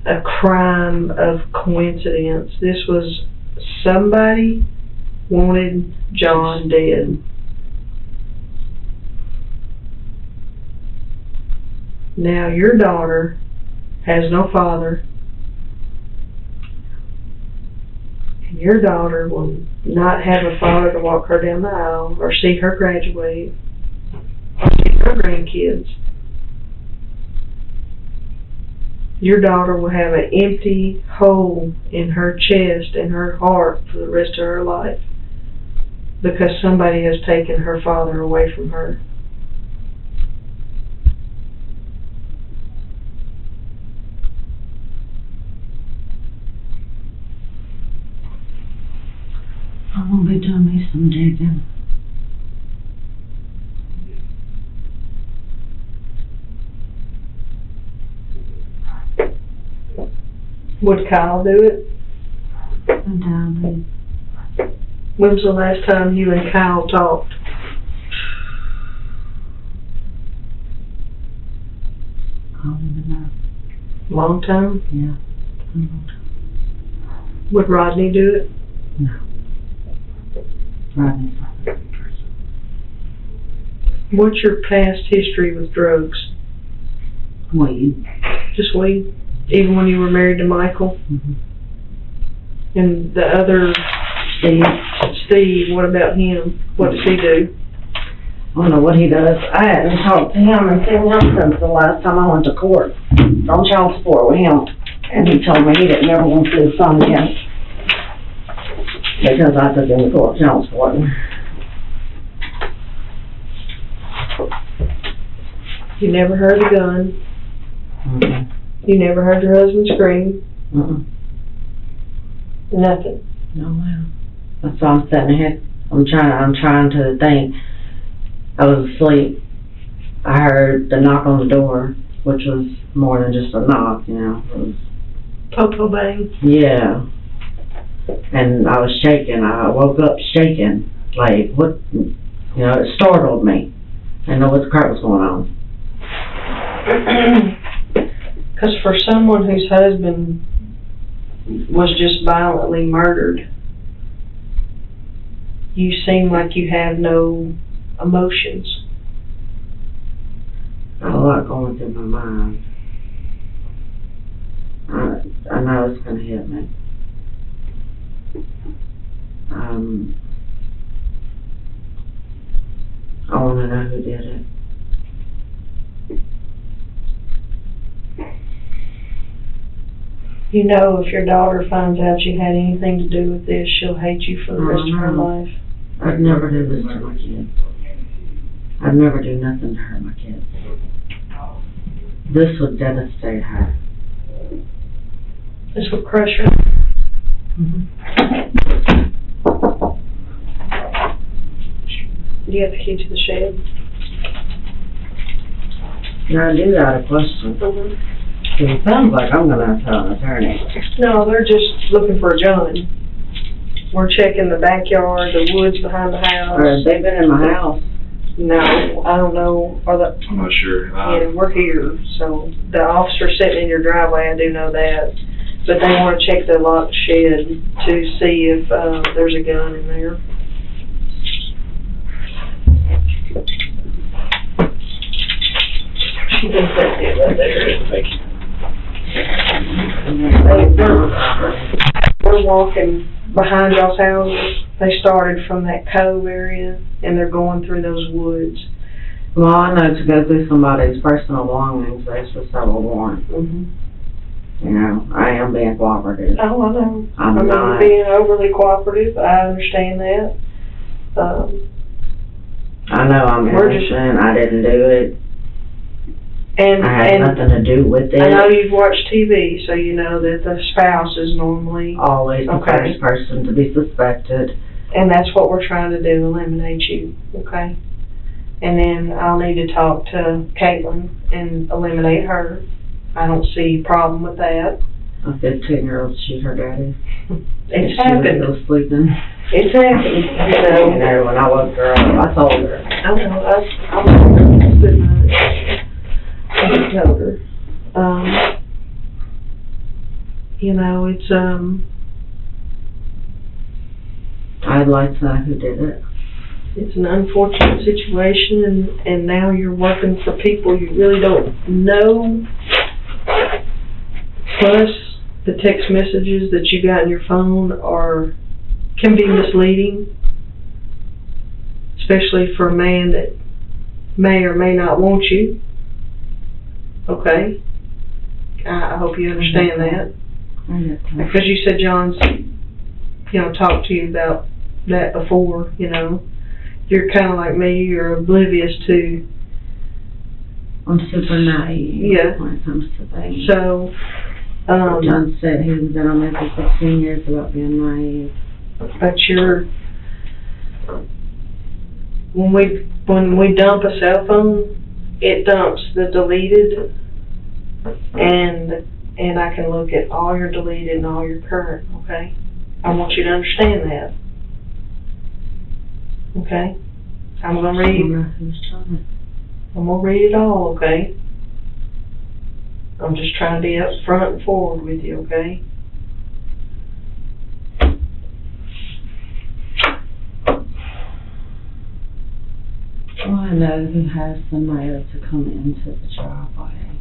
a crime of coincidence. This was somebody wanted John dead. Now your daughter has no father, and your daughter will not have a father to walk her down the aisle or see her graduate or see her grandkids. Your daughter will have an empty hole in her chest and her heart for the rest of her life because somebody has taken her father away from her. I'm gonna be doing me some digging. Would Kyle do it? Undoubtedly. When was the last time you and Kyle talked? I don't even know. Long time? Yeah. A long time. Would Rodney do it? No. Rodney's not a good person. What's your past history with drugs? Weed. Just weed? Even when you were married to Michael? Mm-hmm. And the other, Steve, what about him? What does he do? I don't know what he does. I hadn't talked to him and seen him since the last time I went to court on child support with him. And he told me he didn't ever want to see his son again. Because I took him to court child support. You never heard a gun. Mm-hmm. You never heard your husband scream. Mm-mm. Nothing. No, ma'am. That's why I'm sitting here. I'm trying to think. I was asleep. I heard the knock on the door, which was more than just a knock, you know. It was, Popo bang. yeah. And I was shaking. I woke up shaking. Like, what, you know, it startled me. I didn't know what the crap was going on. Because for someone whose husband was just violently murdered, you seem like you have no emotions. I had a lot going through my mind. I know it's going to hit me. I want to know who did it. You know, if your daughter finds out you had anything to do with this, she'll hate you for the rest of her life. I'd never do this to my kids. I'd never do nothing to hurt my kids. This would devastate her. This would crush her. Do you have the key to the shed? Now I do got a question. It sounds like I'm gonna have to tell an attorney. No, they're just looking for a gun. We're checking the backyard, the woods behind the house. Or have they been in my house? No, I don't know. I'm not sure. Yeah, we're here, so the officer's sitting in your driveway, I do know that. But they want to check the locked shed to see if there's a gun in there. She thinks that's it right there. Thank you. We're people walking behind y'all's houses. They started from that cove area, and they're going through those woods. Well, I know to go through somebody's personal belongings, they should have a warrant. Mm-hmm. You know, I am being cooperative. Oh, I know. I'm I'm not. not being overly cooperative. I understand that. I know I'm We're just- innocent. I didn't do it. And I had nothing to do with it. I know you've watched TV, so you know that the spouse is normally, Always the Okay. first person to be suspected. and that's what we're trying to do, eliminate you, okay? And then I'll need to talk to Caitlin and eliminate her. I don't see a problem with that. A 15-year-old shoot her daddy. It's She happened. was still sleeping. It's happened, You know, when I woke her up, I told her. I know, I'm good night. I just told her. You know, it's, I'd like to know who did it. it's an unfortunate situation, and now you're working for people you really don't know. Plus, the text messages that you got in your phone can be misleading, especially for a man that may or may not want you. Okay? I hope you understand that. Because you said John's, talked to you about that before, You're kind of like me, you're oblivious to, I'm super naive Yeah. when it comes to things. so, John said he was been on there for 16 years about being naive. but when we dump a cell phone, it dumps the deleted, and I can look at all your deleted and all your current, okay? I want you to understand that. Okay? I'm gonna I don't read, know who's trying it. I'm gonna read it all, okay? I'm just trying to be up front and forward with you, okay? Well, I know who has the mail to come into the driveway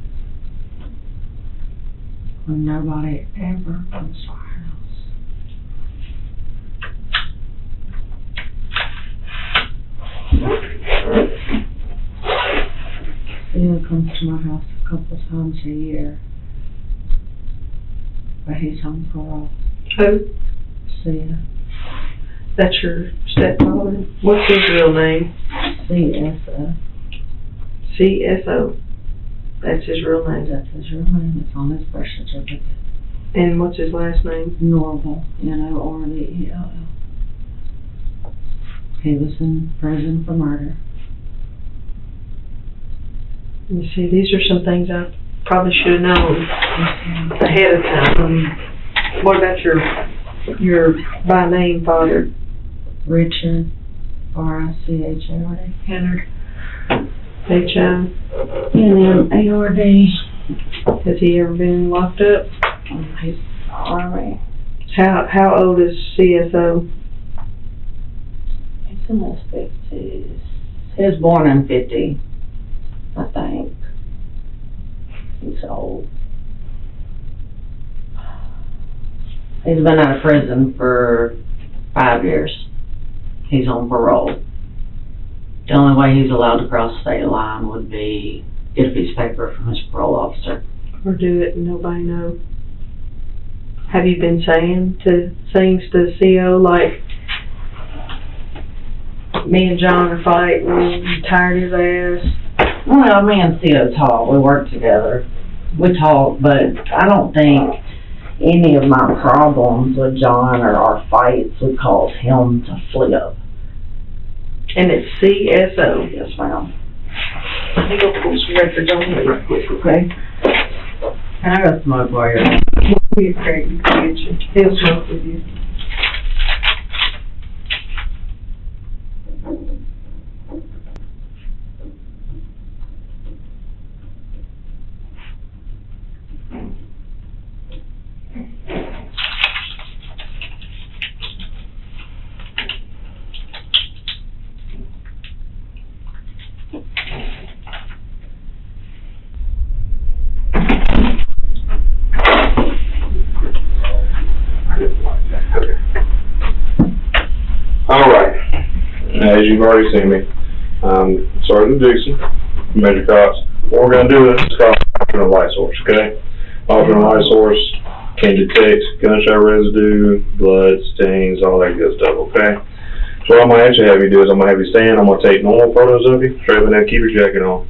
when nobody ever comes to our house. Theo comes to my house a couple times a year, but he's on parole. Who? Theo. That's your stepfather? What's his real name? CSO. CSO. That's his real name. That's his real name. It's on his birth certificate. And what's his last name? Norval. Norvell. He was in prison for murder. You see, these are some things I probably should have known ahead of time. What about your by name father? Richard. R-I-C-H-A-R-D. Henry. N-M-A-R-D. Has he ever been locked up? He's Army. How old is CSO? He's in his 50s. He was born in 50, I think. He's old. He's been out of prison for 5 years. He's on parole. The only way he's allowed to cross the state line would be get a piece of paper from his parole officer. Or do it and nobody know? Have you been saying things to CO like, me and John are fighting, I'm tired of his ass? Well, me and Theo talk. We work together. We talk, but I don't think any of my problems with John or our fights would cause him to flip. And it's CSO. Yes, ma'am. Let me go pull some records on him real quick, okay? Can I go smoke while you're We're Craig, you can get you. He'll smoke with you. as you've already seen me, Sergeant Dixon, Major Cox. What we're going to do is call alternate light source, okay? Alternate light source can detect gunshot residue, blood, stains, all that good stuff, okay? So what I'm going to actually have you do is I'm going to have you stand, I'm going to take normal photos of you, straight up and down, keep your jacket on.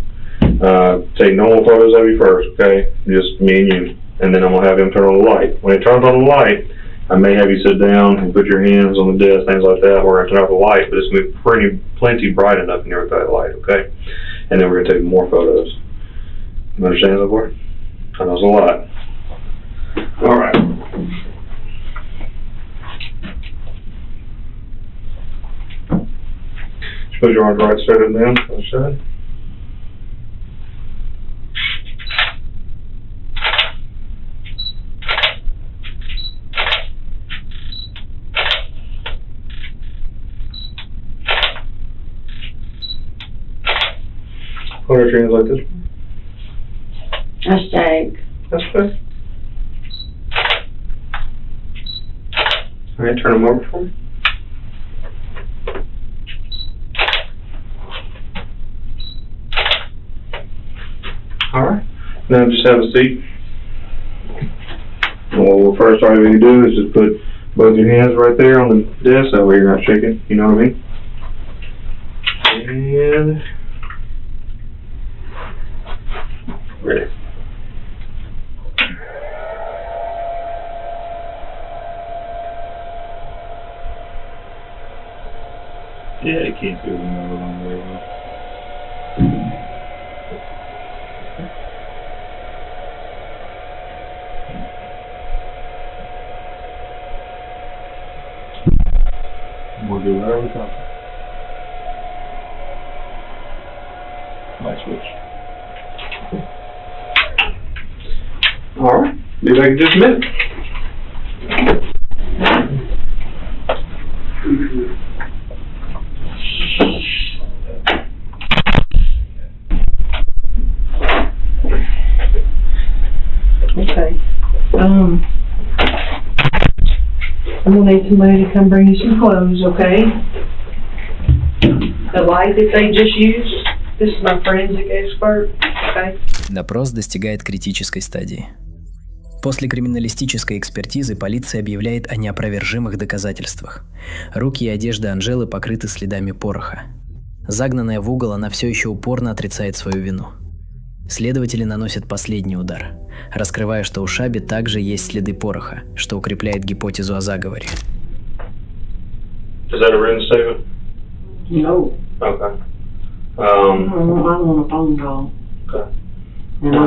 Take normal photos of you first, okay? Just me and you. And then I'm going to have him turn on the light. When he turns on the light, I may have you sit down and put your hands on the desk, things like that. We're going to turn off the light, but it's going to be plenty bright enough in there without the light, okay? And then we're going to take more photos. You understand so far? I know it's a lot. All right. Just put your arms right straight up down. Other side. Put your hands like this. That's Jake. That's good. All right, turn them over for me. All right. Now just have a seat. And what we'll first all you do is just put both your hands right there on the desk. That way you're not shaking. You know what I mean? And ready. Yeah, you can't feel the metal on very well. We'll do whatever we come. Light switch. Alright, be back in just a minute. Okay. I'm gonna need somebody to come bring you some clothes, okay? The light that they just used, this is my forensic expert, okay? Допрос достигает критической стадии. После криминалистической экспертизы полиция объявляет о неопровержимых доказательствах. Руки и одежда Анджелы покрыты следами пороха. Загнанная в угол, она все еще упорно отрицает свою вину. Следователи наносят последний удар, раскрывая, что у Шаби также есть следы пороха, что укрепляет гипотезу о заговоре. Is that a written statement? No. Okay. I want a phone call. Okay. And I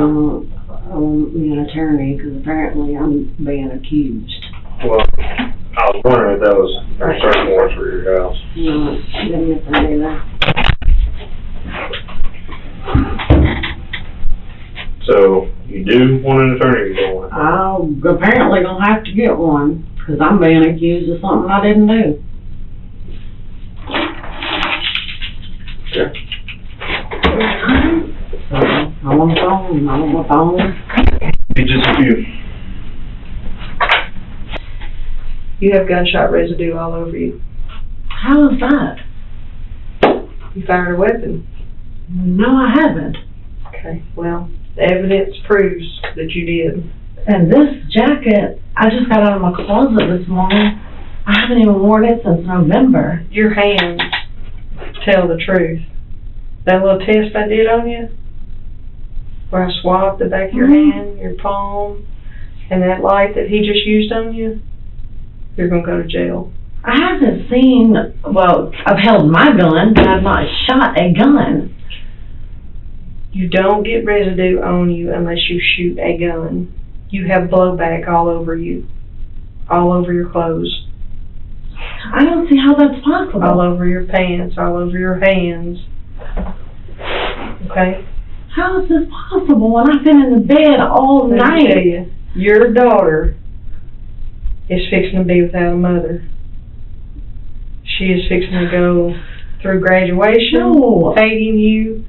want me an attorney, because apparently I'm being accused. Well, I was wondering if that was a search warrant for your house. No, didn't get that either. So, you do want an attorney or you don't want one? I'm apparently gonna have to get one, because I'm being accused of something I didn't do. Okay. So, I want a phone, I want my phone. Be just a few. You have gunshot residue all over you. How is that? You fired a weapon. No, I haven't. Okay, well, the evidence proves that you did. And this jacket, I just got out of my closet this morning. I haven't even worn it since November. Your hands tell the truth. That little test I did on you, where I swabbed the back of your hand, your palm, and that light that he just used on you, you're going to go to jail. I haven't seen, well, I've held my gun, but I've not shot a gun. You don't get residue on you unless you shoot a gun. You have blowback all over you, all over your clothes. I don't see how that's possible. All over your pants, all over your hands. Okay? How is this possible when I've been in the bed all Let me night? tell you, your daughter is fixing to be without a mother. She is fixing to go through graduation, No. hating you.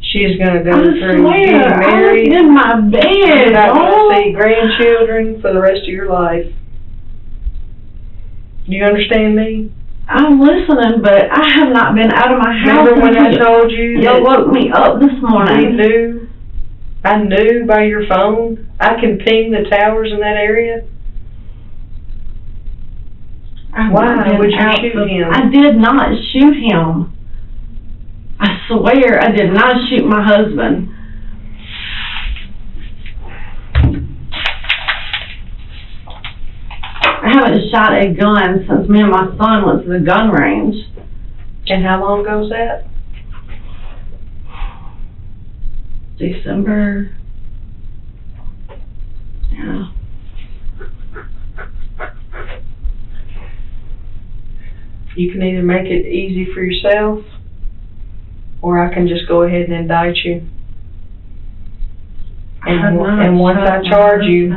She is going to go I through swear, getting I was married. in my bed. You're not going Oh. to see grandchildren for the rest of your life. Do you understand me? I'm listening, but I have not been out of my house. Remember when I told you Y'all that woke me up this morning. I knew by your phone, I can ping the towers in that area? Why would you shoot him? I did not shoot him. I swear I did not shoot my husband. I haven't shot a gun since me and my son went to the gun range. And how long ago's that? December. Yeah. You can either make it easy for yourself, or I can just go ahead and indict you. And once I charge you,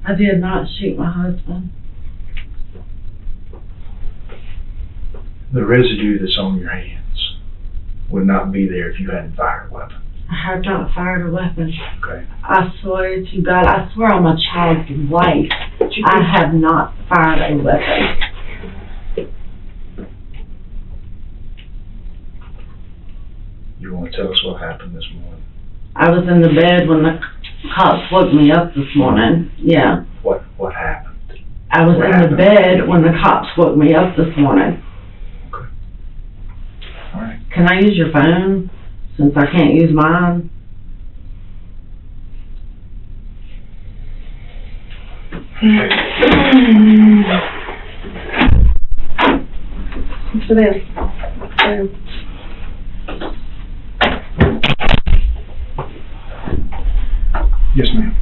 I did not shoot my husband. The residue that's on your hands would not be there if you hadn't fired a weapon. I have not fired a weapon. Okay. I swear to God, I swear on my child's life, I have not fired a weapon. You want to tell us what happened this morning? I was in the bed when the cops woke me up this morning. Yeah. What happened? I was What in happened? the bed when the cops woke me up this morning. Okay. All right. Can I use your phone since I can't use mine? sit down. Yes, ma'am.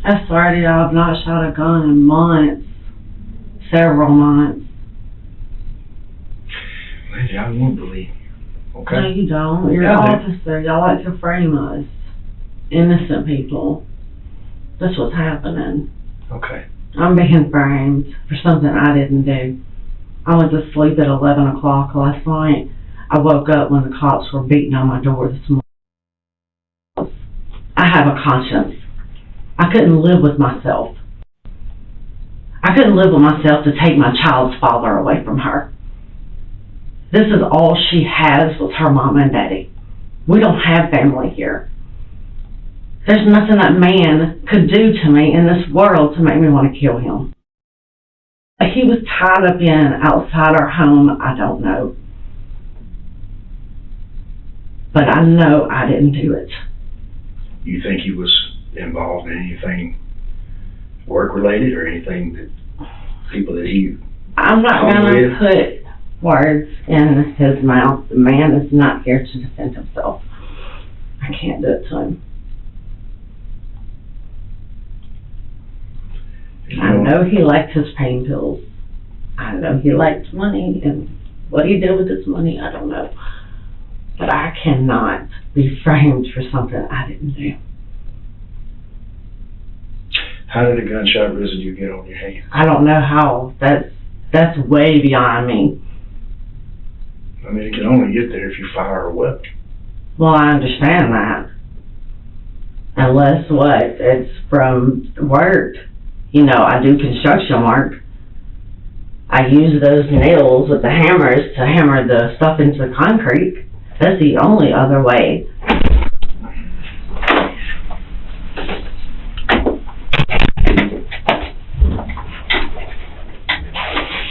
I swear to y'all, I've not shot a gun in months. Several months. Lady, I won't believe you. Okay? No, you don't. You're an officer. Y'all like to frame us. Innocent people. That's what's happening. Okay. I'm being framed for something I didn't do. I went to sleep at 11 o'clock last night. I woke up when the cops were beating on my door this morning. I have a conscience. I couldn't live with myself. I couldn't live with myself to take my child's father away from her. This is all she has with her mom and daddy. We don't have family here. There's nothing that man could do to me in this world to make me want to kill him. If he was tied up in outside our home, I don't know. But I know I didn't do it. You think he was involved in anything work-related or anything that people that he... I'm not going to put words in his mouth. The man is not here to defend himself. I can't do it to him. I know he liked his pain pills. I know he liked money, and what he did with his money, I don't know. But I cannot be framed for something I didn't do. How did a gunshot residue get on your hand? I don't know how. That's way beyond me. I mean, it can only get there if you fire a weapon. Well, I understand that. Unless what? It's from work. You know, I do construction work. I use those nails with the hammers to hammer the stuff into the concrete. That's the only other way.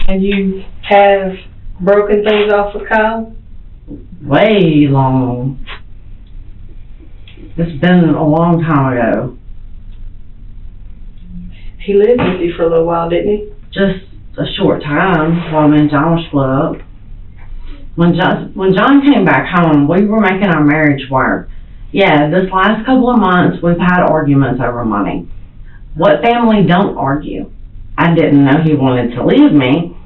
And you have broken things off with Kyle? Way long. It's been a long time ago. He lived with you for a little while, didn't he? Just a short time while me and John were split up. When John came back home, we were making our marriage work. Yeah, this last couple of months, we've had arguments over money. What family don't argue? I didn't know he wanted to leave me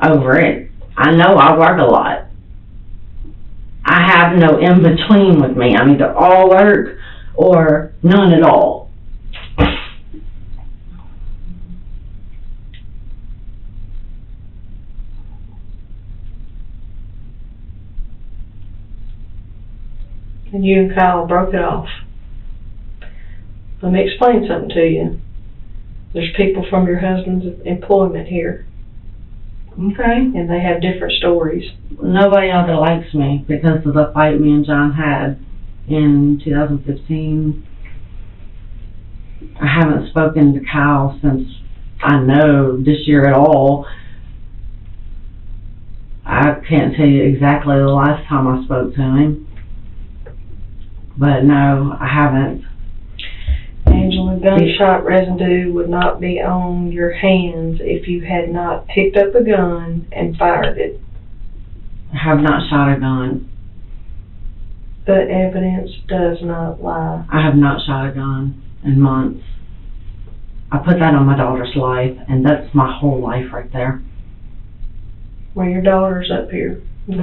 over it. I know I work a lot. I have no in-between with me. I'm either all work or none at all. and you and Kyle broke it off. Let me explain something to you. There's people from your husband's employment here, Okay. and they have different stories. Nobody ever likes me because of the fight me and John had in 2015. I haven't spoken to Kyle since I know this year at all. I can't tell you exactly the last time I spoke to him. But no, I haven't. Angela, gunshot residue would not be on your hands if you had not picked up a gun and fired it. I have not shot a gun. But evidence does not lie. I have not shot a gun in months. I put that on my daughter's life, and that's my whole life right there. Well, your daughter's up here. Okay?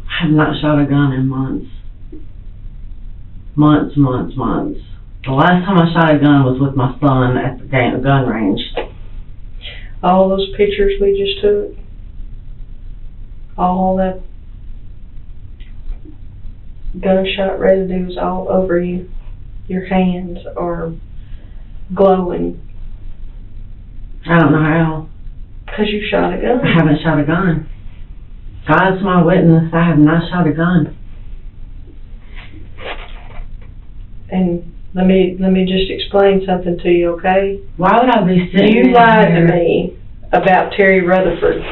I have not shot a gun in months. Months. The last time I shot a gun was with my son at the gun range. All those pictures we just took, all that gunshot residue is all over you. Your hands are glowing. I don't know how. Because you shot a gun. I haven't shot a gun. God's my witness, I have not shot a gun. And let me just explain something to you, okay? Why would I be sitting You lied to me about Terry Rutherford.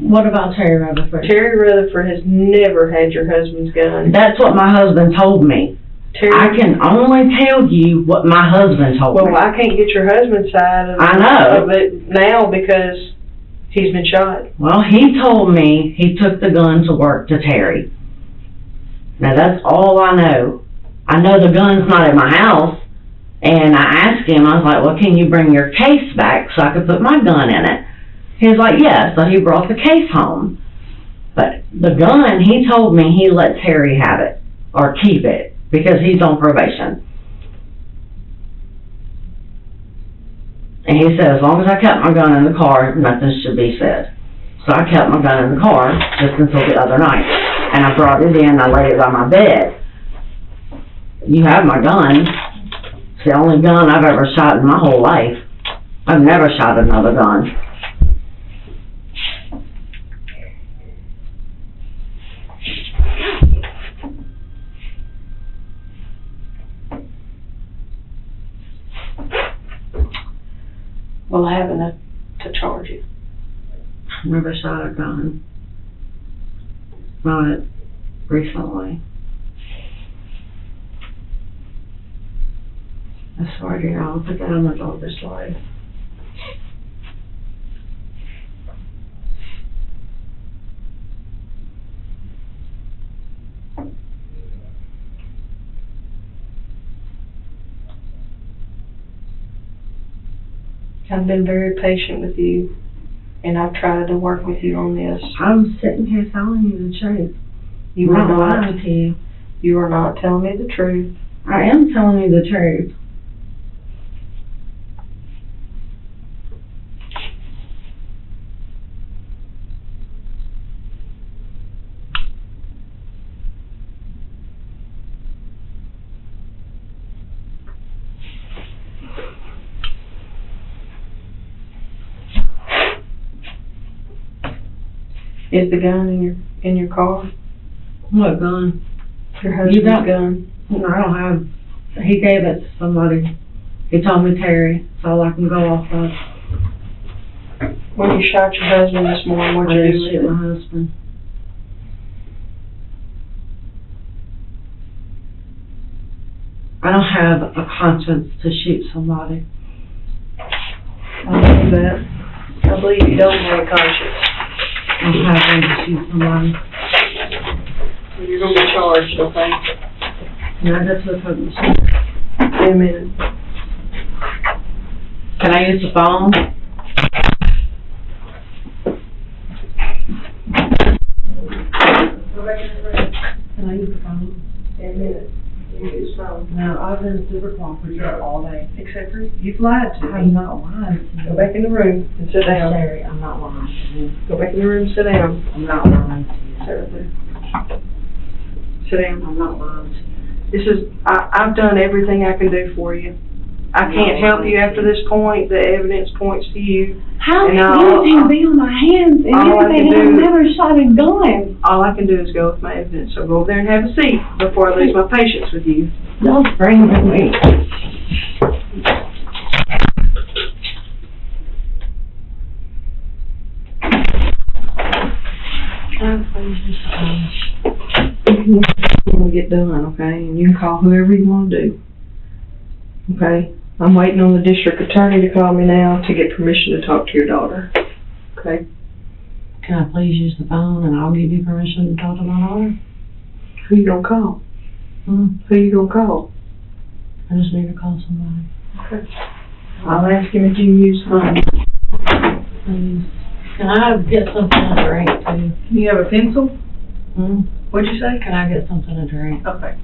What about Terry Rutherford? Terry Rutherford has never had your husband's gun. That's what my husband told me. I can only tell you what my husband told me. Well, I can't get your husband's side of it now because he's been shot. Well, he told me he took the gun to work to Terry. Now, that's all I know. I know the gun's not at my house, and I asked him, I was like, well, can you bring your case back so I could put my gun in it? He was like, yes, so he brought the case home. But the gun, he told me he let Terry have it, or keep it, because he's on probation. And he said, as long as I kept my gun in the car, nothing should be said. So I kept my gun in the car just until the other night. And I brought it in, I laid it on my bed. You have my gun. It's the only gun I've ever shot in my whole life. I've never shot another gun. Well, I have enough to charge you. I've never shot a gun. Not recently. I swear to you, I'll put that on my daughter's life. I've been very patient with you, and I've tried to work with you on this. I'm sitting here telling you the truth. You are not lying to you. You are not telling me the truth. I am telling you the truth. Is the gun in your car? What gun? Your husband's gun? No, I don't have. He gave it to somebody. He told me Terry. That's all I can go off of. When you shot your husband this morning, what I did you didn't do shoot with it? my husband. I don't have a conscience to shoot somebody. I believe that. I believe you don't have a conscience. I don't have one to shoot somebody. You're going to be charged, okay? Can I go to the Coke machine? In a minute. Can I use the phone? Can I use the phone? In a minute. You use phone. No, I've been super cooperative all day. Except for you've lied to me. I'm not lying to Go back in the room and sit down. Terry, I'm not lying to you. Go back in the room and sit down. I'm not lying to you. Terribly. Sit down. I'm not lying. I've done everything I can do for you. I can't help you after this point. The evidence points to you. How And can you be on my hands and all I everything? can I've do- never shot a gun. All I can do is go with my evidence. So go over there and have a seat before I lose my patience with you. Don't bring me. When we get done, okay? And you can call whoever you want to do. Okay? I'm waiting on the district attorney to call me now to get permission to talk to your daughter. Okay? Can I please use the phone and I'll give you permission to talk to my daughter? Who you gonna call? Who you gonna call? I just need to call somebody. Okay. I'll ask him if you can use mine. Please. Can I get something to drink too? You have a pencil? What'd you say? Can I get something to drink? Okay.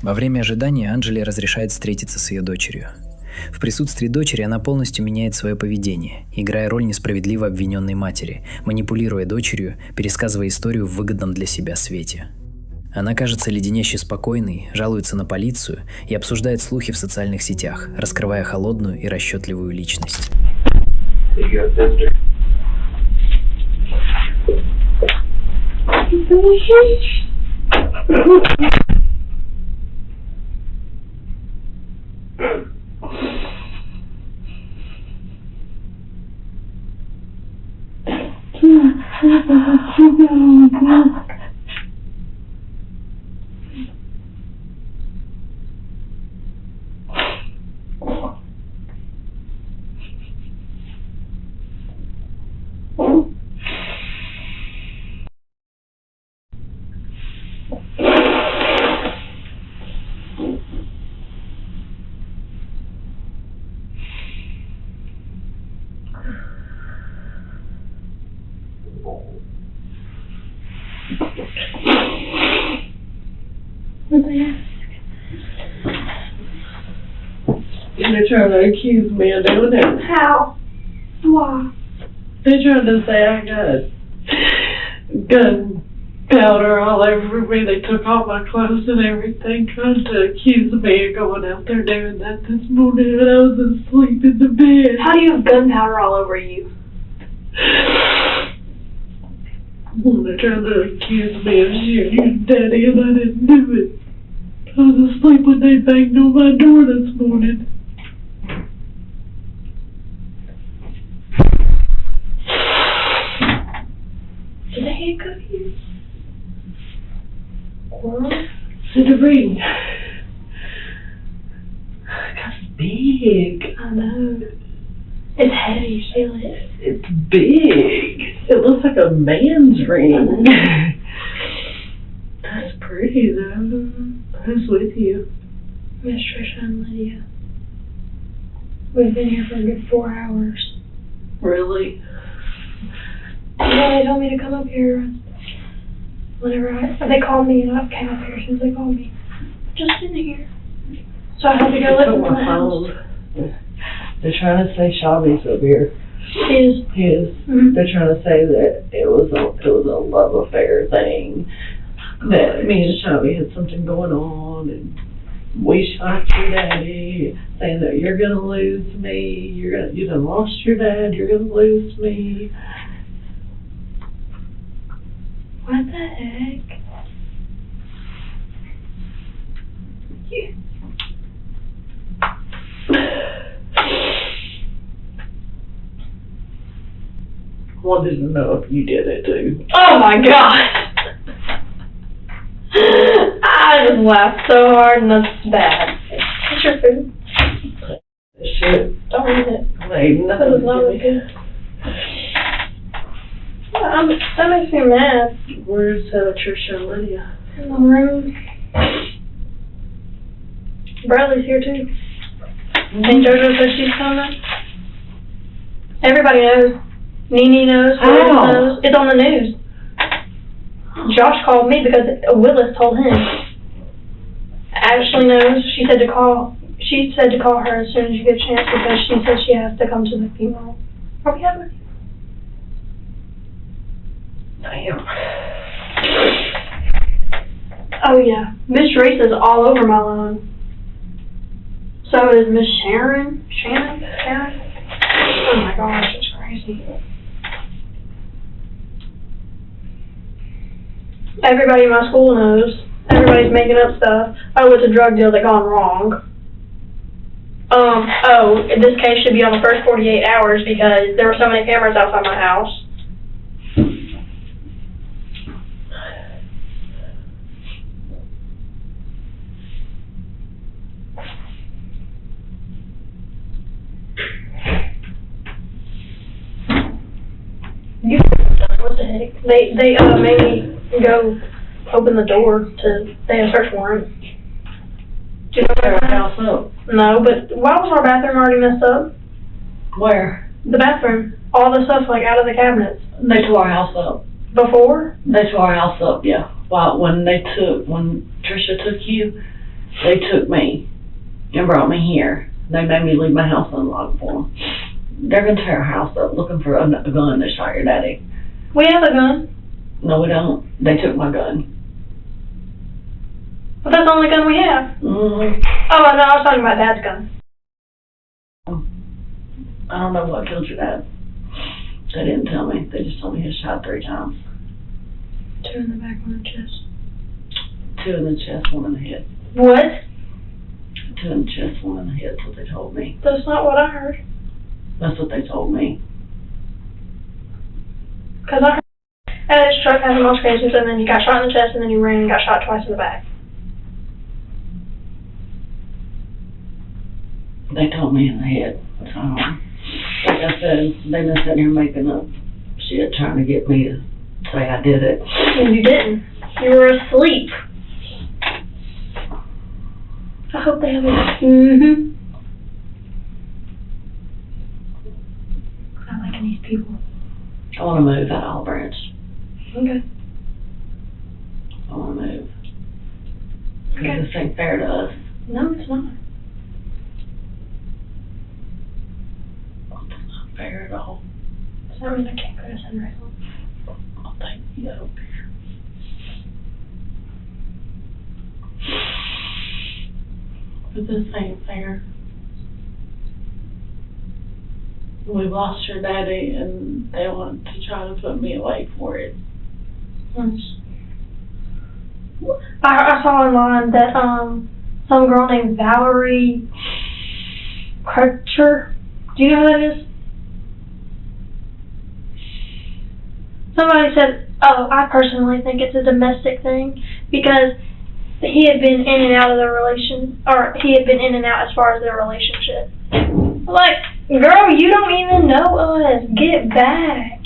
Во время ожидания Анджеле разрешает встретиться с ее дочерью. В присутствии дочери она полностью меняет свое поведение, играя роль несправедливо обвиненной матери, манипулируя дочерью, пересказывая историю в выгодном для себя свете. Она кажется леденяще спокойной, жалуется на полицию и обсуждает слухи в социальных сетях, раскрывая холодную и расчетливую личность. They're trying to accuse me of doing it. How? Why? They're trying to say I got gunpowder all over me. They took all my clothes and everything, trying to accuse me of going out there doing that this morning when I was asleep in the bed. How do you have gunpowder all over you? They're trying to accuse me of shooting your daddy, and I didn't do it. I was asleep when they banged on my door this morning. Did they handcuff you? Or? It's a ring. It's big. I know. It's heavy, you feel it. It's big. It looks like a man's ring. That's pretty though. Who's with you? Miss Trisha and Lydia. We've been here for a good 4 hours. Really? Yeah, they told me to come up here whenever they called me, and I came up here as soon as they called me. Just in here. So I had to go listen to my house. They're trying to say Shabby's up here. His. Mm-hmm. They're trying to say that it was a love affair thing. That me and Shabby had something going on, and we shot your daddy, saying that you're gonna lose me. You done lost your dad. You're gonna lose me. What the heck? Wanted to know if you did it too. Oh my god! I just laughed so hard, and that's bad. What's your food? Shit. Don't eat it. Ain't That nothing was not really good. That makes me mad. Where's Trisha and Lydia? In the room. Bradley's here too. And JoJo says she's coming. Everybody knows. Nene knows. Willis knows. It's on the news. Josh called me because Willis told him. Ashley knows. She said to call her as soon as you get a chance because she said she has to come to the funeral. Are we having a funeral? Damn. Oh yeah, Miss Teresa's all over my lawn. So is Miss Shannon. Oh my gosh, it's crazy. Everybody in my school knows. Everybody's making up stuff. Oh, it's a drug deal that gone wrong. This case should be on the first 48 hours because there were so many cameras outside my house. What the heck? They made me go open the door they had a search warrant. Do you know Tear what our house up. No, but why was our bathroom already messed up? Where? The bathroom. All the stuff's like out of the cabinets. They tore our house up. Before? They tore our house up, yeah. Well, when Tricia took you, they took me and brought me here. They made me leave my house unlocked for them. They're gonna tear our house up looking for a gun that shot your daddy. We have a gun. No, we don't. They took my gun. But that's the only gun we have. Mm-hmm. Oh, no, I was talking about Dad's gun. I don't know what killed your dad. They didn't tell me. They just told me he was shot 3 times. 2 in the back, 1 in the chest. 2 in the chest, 1 in the head. What? 2 in the chest, 1 in the head. That's what they told me. That's not what I heard. That's what they told me. Because I heard his truck had the most cases, and then he got shot in the chest, and then he ran and got shot twice in the back. They told me in the head. So, like I said, they've been sitting here making up shit, trying to get me to say I did it. And you didn't. You were asleep. I hope they have a... Mm-hmm. I'm liking these people. I want to move out of Olif-Branch. Okay. I want to move. Because Okay. this ain't fair to us. No, it's not. It's not fair at all. Does that mean I can't go to Sunrise? I'll take you out there. But this ain't fair. We lost your daddy and they want to try to put me away for it. I saw online that some girl named Valerie Crutcher. Do you know who that is? Somebody said, I personally think it's a domestic thing because he had been in and out of the he had been in and out as far as their relationship. Like, girl, you don't even know us. Get back.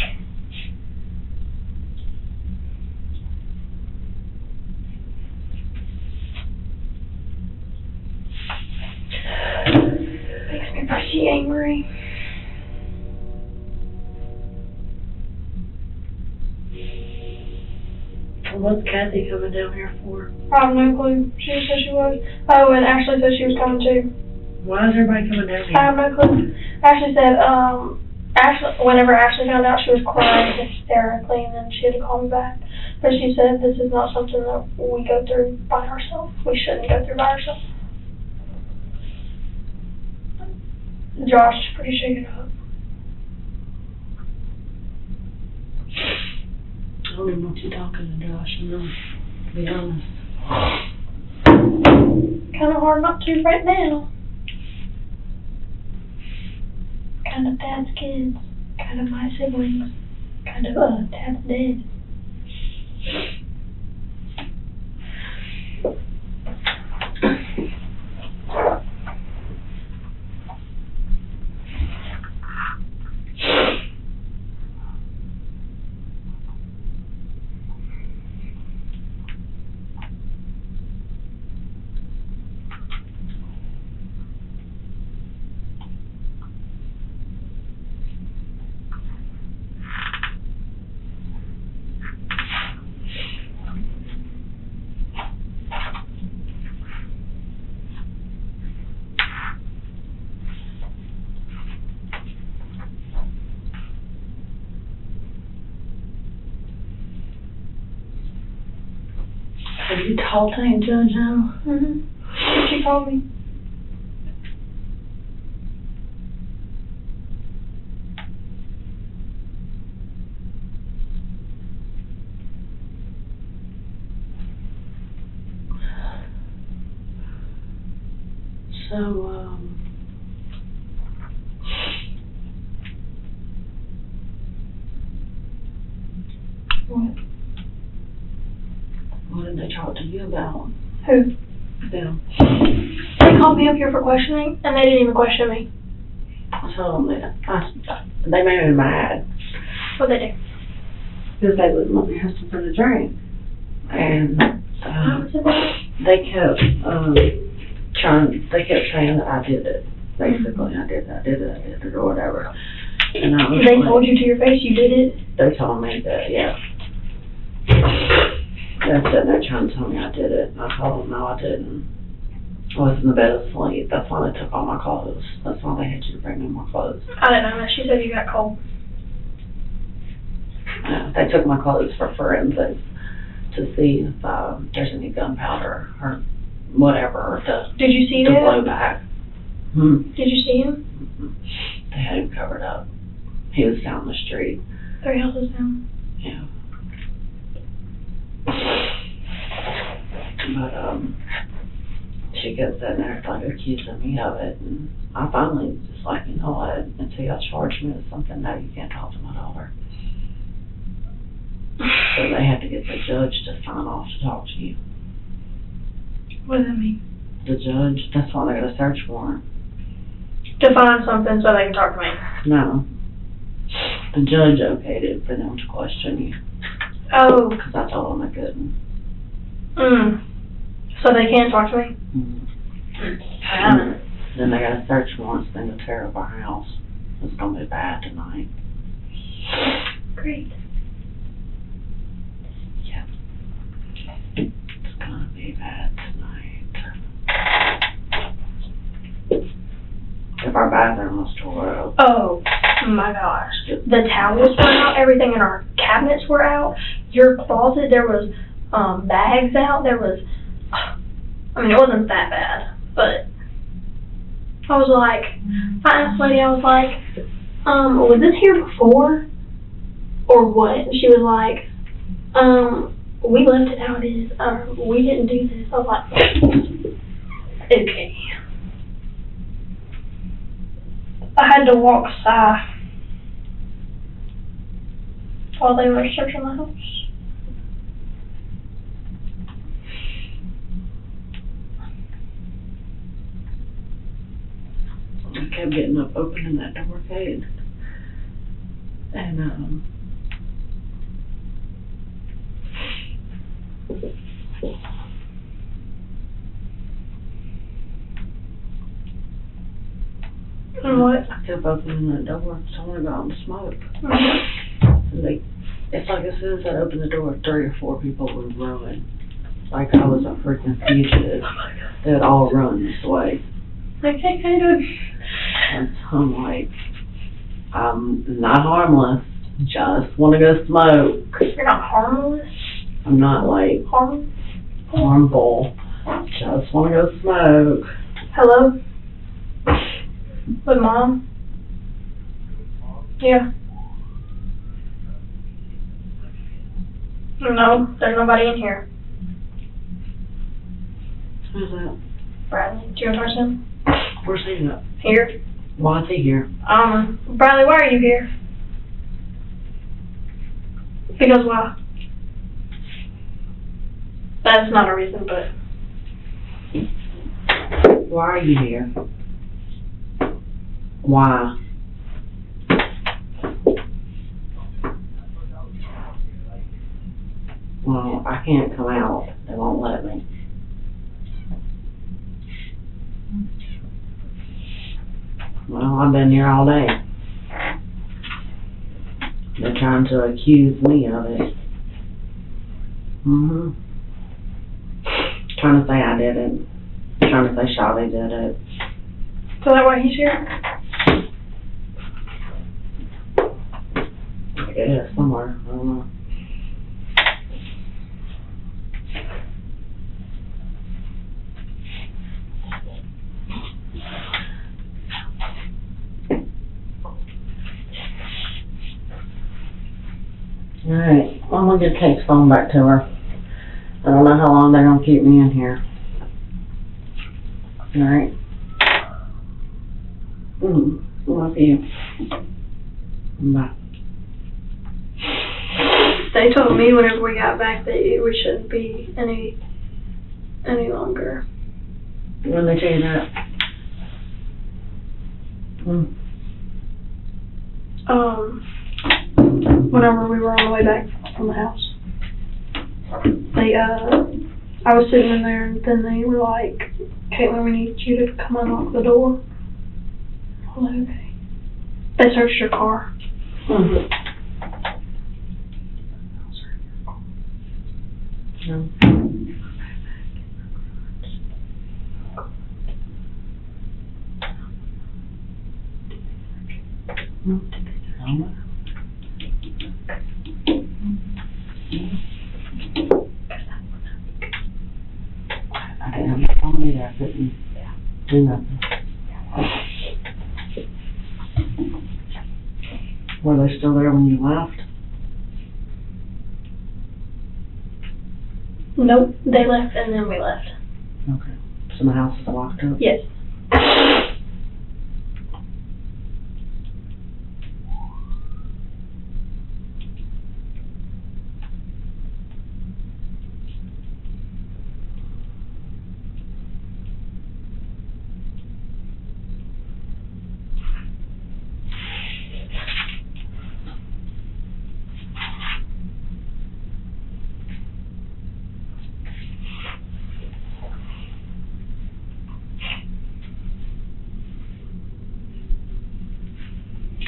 Makes me pretty angry. What's Kathy coming down here for? I have no clue. She said she was. Oh, and Ashley said she was coming too. Why is everybody coming down I have here? no clue. Ashley said, whenever Ashley found out, she was crying hysterically, and then she had to call me back. But she said this is not something that we go through by ourselves. We shouldn't go through by ourselves. Josh is pretty shaken up. I don't even know what you're talking to Josh, to be honest. Kind of hard not to right now. Kind of Dad's kids. Kind of my siblings. Kind of, Dad's dead. you talking to Judge now? Mm-hmm. She called me. So, what did they talk to you about? Who? Them. They called me up here for questioning, and they didn't even question me. I told them that. They made me mad. What'd they do? Because they wouldn't let me have something to drink. And How was it bad? they kept saying that I did it. Basically, I did it, or whatever. And I was They like, told you to your face you did it? they told me that, yeah. They're sitting there trying to tell me I did it. And I told them, no, I didn't. I was in the bed asleep. That's why they took all my clothes. That's why they had you to bring me more clothes. I didn't know that. She said you got cold. They took my clothes for forensics to see if there's any gunpowder or whatever Did you see to blow that? back. Did you see him? They had him covered up. He was down the street. 3 houses down. Yeah. But she kept sitting there like accusing me of it, and I finally just like, you know what, until y'all charge me with something, no, you can't talk to my daughter. So they had to get the judge to sign off to talk to you. What does that mean? The judge, that's why they got a search warrant. To find something so they can talk to me. No. The judge okayed it for them to question you, Oh. because I told them I couldn't. So they can talk to me? Then they got a search warrant, so they're going to tear up our house. It's going to be bad tonight. Great. Yeah. It's going to be bad tonight. If our bathroom was tore up. Oh my gosh. The towels were out, everything in our cabinets were out. Your closet, there was bags out, there was, I mean, it wasn't that bad, but I was like, I asked the lady, I was like, was this here before? Or what? And she was like, we left it how it is, we didn't do this. I was like, okay. I had to walk south while they were searching the house. I kept getting up, opening that door gate. And, And what? I kept opening that door, someone would go out and smoke. And it's like as soon as I opened the door, 3 or 4 people would run. Like I was a freaking fugitive. They'd all run this way. Okay, kind of. And I'm like, I'm not harmless. Just want to go smoke. You're not harmless? I'm not like harmful. Just want to go smoke. Hello? With Mom? Yeah. No, there's nobody in here. Who's that? Bradley, do you want to talk to him? Where's he at? Here. Why is he here? Bradley, why are you here? Because why? That's not a reason, but... Why are you here? Why? Well, I can't come out. They won't let me. Well, I've been here all day. They're trying to accuse me of it. Trying to say I did it. Trying to say Shawty did it. So that why he's here? Yeah, somewhere. I don't know. Alright, I'm gonna get Kate's phone back to her. I don't know how long they're gonna keep me in here. Alright. Love you. Bye. They told me whenever we got back that we shouldn't be any longer. When they tell you that? Whenever we were on the way back from the house. I was sitting in there and then they were like, Caitlin, we need you to come unlock the door. I was like, okay. They searched your car. No. I didn't have my phone either. I couldn't do nothing. Were they still there when you left? Nope, they left and then we left. Okay. So the house is locked up? Yes.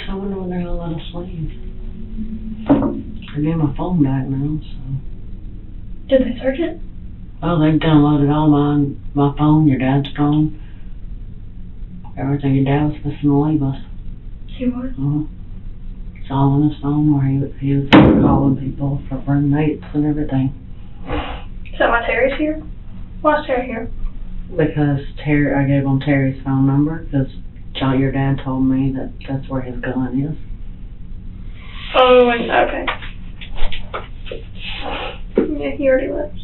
I wonder when they're gonna let us leave. I gave my phone back now, so. Did they search it? Oh, they've downloaded all my phone, your dad's phone. Everything your dad was supposed to leave us. He was? It's all on his phone where he was calling people for roommates and everything. Is that why Terry's here? Why is Terry here? Because I gave him Terry's phone number, because your dad told me that that's where his gun is. Oh, okay. Yeah, he already left.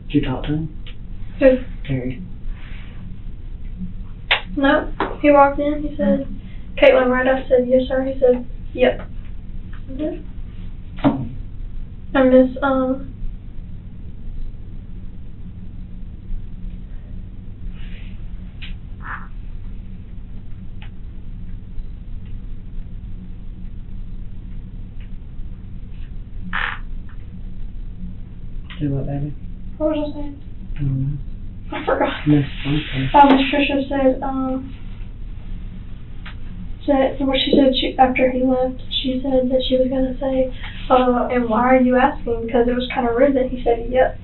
Did you talk to him? Who? Terry. No, he walked in, he said, Caitlin, right? I said, yes, sir. He said, yep. Okay. And this, Do what, baby? what was I saying? I don't know. I forgot. Miss something. Miss Tricia said what she said after he left, she said that she was going to say, and why are you asking? Because it was kind of rude that he said yes.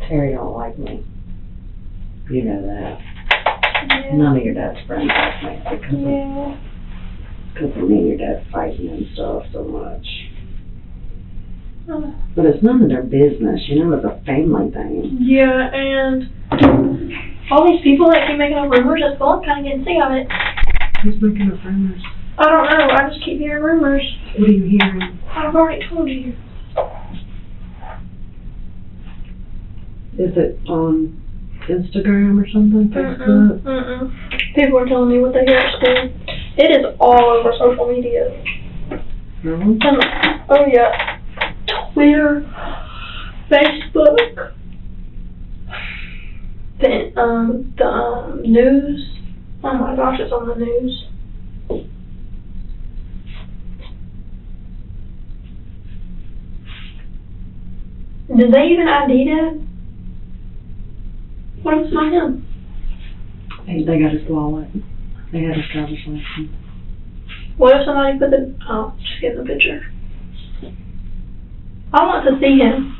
Terry don't like me. You know that. Yeah. None of your dad's friends like me because of me and your dad fighting and stuff so much. But it's none of their business, you know, it's a family thing. Yeah, and all these people that keep making up rumors at school, I'm kind of getting sick of it. Who's making up rumors? I don't know, I just keep hearing rumors. What are you hearing? I've already told you. Is it on Instagram or something? Facebook? People are telling me what they hear at school. It is all over social media. Really? Oh yeah. Twitter, Facebook, the news. Oh my gosh, it's on the news. Did they even ID that? What if it's not him? Hey, they got his wallet. They had his driver's license. What if somebody put the, oh, just getting the picture. I want to see him.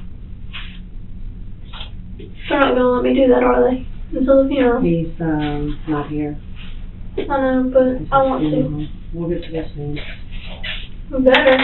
They're not gonna let me do that, are they? Until the funeral. He's, not here. I know, but I want to. We'll get to this soon. We better.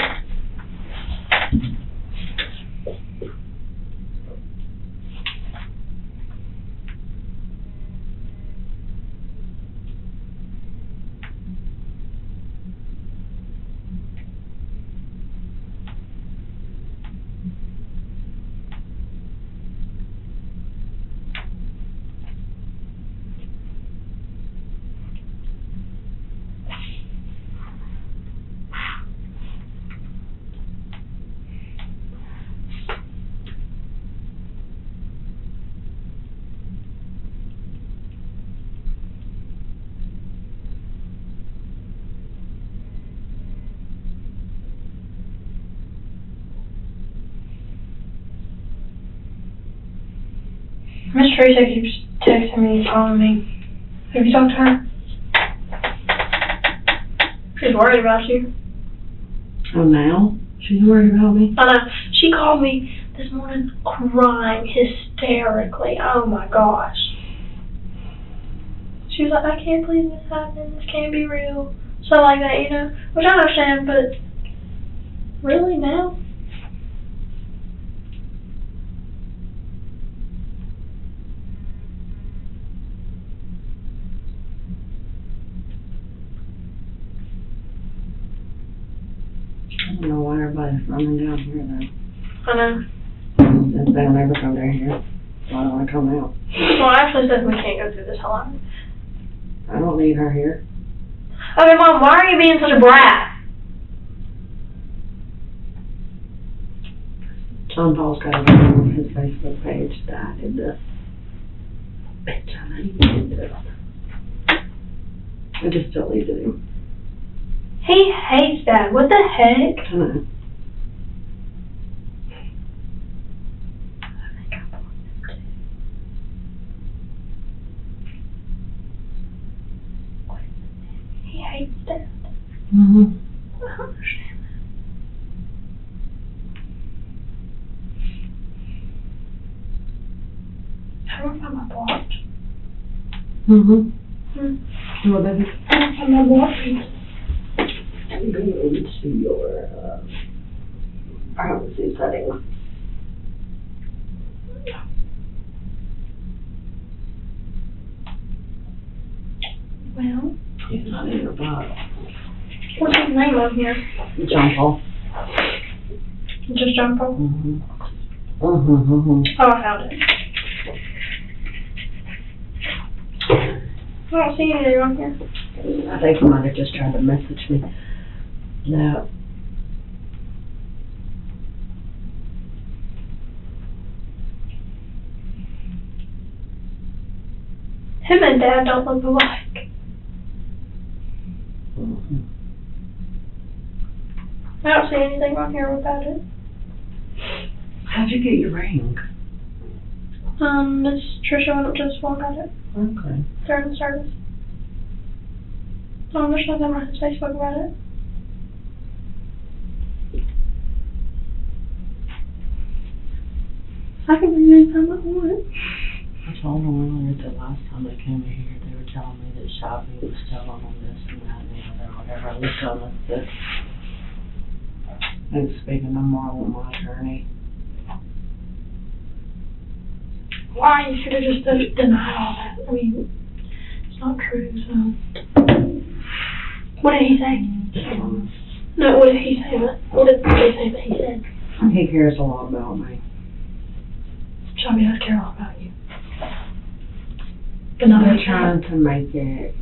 Miss Teresa keeps texting me and calling me. Have you talked to her? She's worried about you. Oh, now? She's worried about me? I know. She called me this morning crying hysterically. Oh my gosh. She was like, I can't believe this happened. This can't be real. So like that, you know. Which I understand, but really now? I don't know why everybody's running down here, though. I know. Since they'll never come down here, why do I come out? Well, Ashley says we can't go through this whole lot. I don't need her here. Okay, Mom, why are you being such a brat? John Paul's got it on his Facebook page that I did this. Bitch, I know you did this. I just deleted him. He hates that. What the heck? I know. He hates that. Mm-hmm. I don't understand that. How do I find my blocked? Mm-hmm. Well, baby. I don't find my blocked. I'm going into your privacy settings. Well, He's not in your box. what's his name on here? John Paul. Just John Paul? Mm-hmm. Mm-hmm. Mm-hmm. Oh, I found it. I don't see anything on here. I think he might have just tried to message me. No. Him and Dad don't look alike. Mm-hmm. I don't see anything on here about it. How'd you get your ring? Miss Trisha went up to the school and got it Okay. during the service. There's nothing on his Facebook about it. I can bring it anytime I want. I told them earlier that last time they came in here, they were telling me that Shelby was telling them this and that and the other, whatever. I was telling them this. And speaking no more with my attorney. Why? You should have just denied all that. I mean, it's not true, so. What did he say? No, what did he say? What did they say that he said? He cares a lot about me. Shelby does care a lot about you. But They're trying to make it,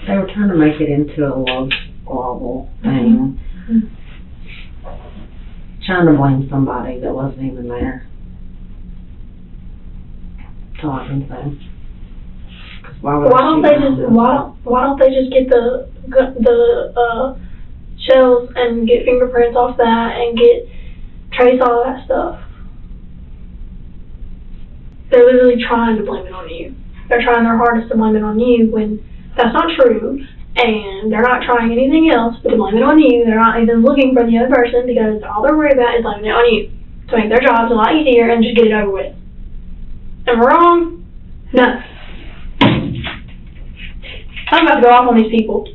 they were trying to make it into a love squabble thing. Mm-hmm. Trying to blame somebody that wasn't even there. That's all I can say. Why don't they just get the shells and get fingerprints off that and trace all that stuff? They're literally trying to blame it on you. They're trying their hardest to blame it on you when that's not true, and they're not trying anything else but to blame it on you. They're not even looking for the other person because all they're worried about is blaming it on you to make their jobs a lot easier and just get it over with. Am I wrong? No. I'm about to go off on these people.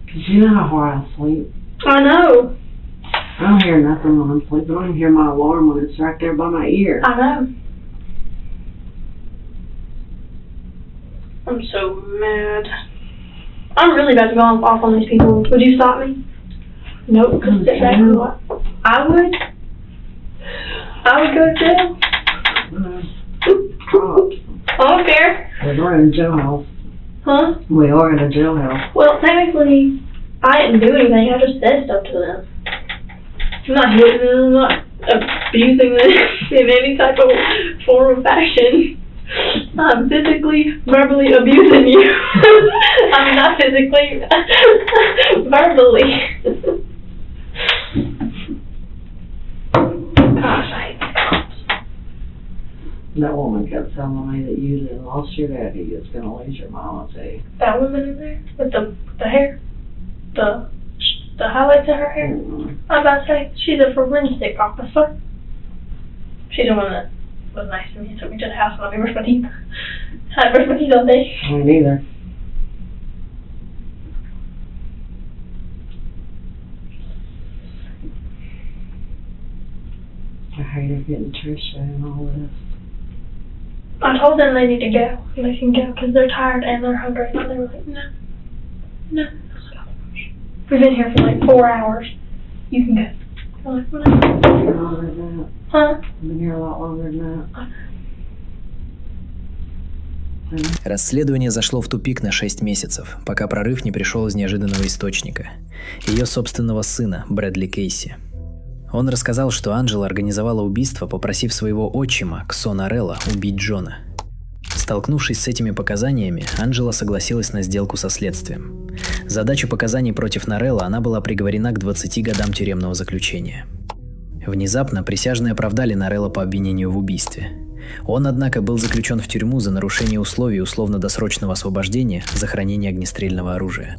Cause you know how hard I sleep. I know. I don't hear nothing when I'm sleeping. I don't even hear my alarm when it's right there by my ear. I know. I'm so mad. I'm really about to go off on these people. Would you stop me? Nope, because it's exactly what I would. I would go to jail. I don't care. We're in a jailhouse. Huh? We are in a jailhouse. Well, technically, I didn't do anything. I just said stuff to them. I'm not hitting them. I'm not abusing them in any type of form of fashion. I'm physically, verbally abusing you. I'm not physically, verbally. Gosh, I hate that. That woman kept telling me that you done lost your daddy, you was gonna lose your mama too. That woman in there with the hair, the highlights in her hair. I was about to say, she's a forensic officer. She's the one that was nice to me and took me to the house and let me brush my teeth. I brushed my teeth all day. Me neither. I hated getting Trisha and all this. I told them they need to go. They can go because they're tired and they're hungry. And they were like, no. I was like, oh my gosh. We've been here for like 4 hours. You can go. I'm like, whatever. Longer than that. Huh? I've been here a lot longer than that. Расследование зашло в тупик на 6 месяцев, пока прорыв не пришел из неожиданного источника – ее собственного сына, Брэдли Кейси. Он рассказал, что Анджела организовала убийство, попросив своего отчима, Ксо Нарелла, убить Джона. Столкнувшись с этими показаниями, Анджела согласилась на сделку со следствием. За дачу показаний против Нарелла она была приговорена к 20 годам тюремного заключения. Внезапно присяжные оправдали Нарелла по обвинению в убийстве. Он, однако, был заключен в тюрьму за нарушение условий условно-досрочного освобождения за хранение огнестрельного оружия.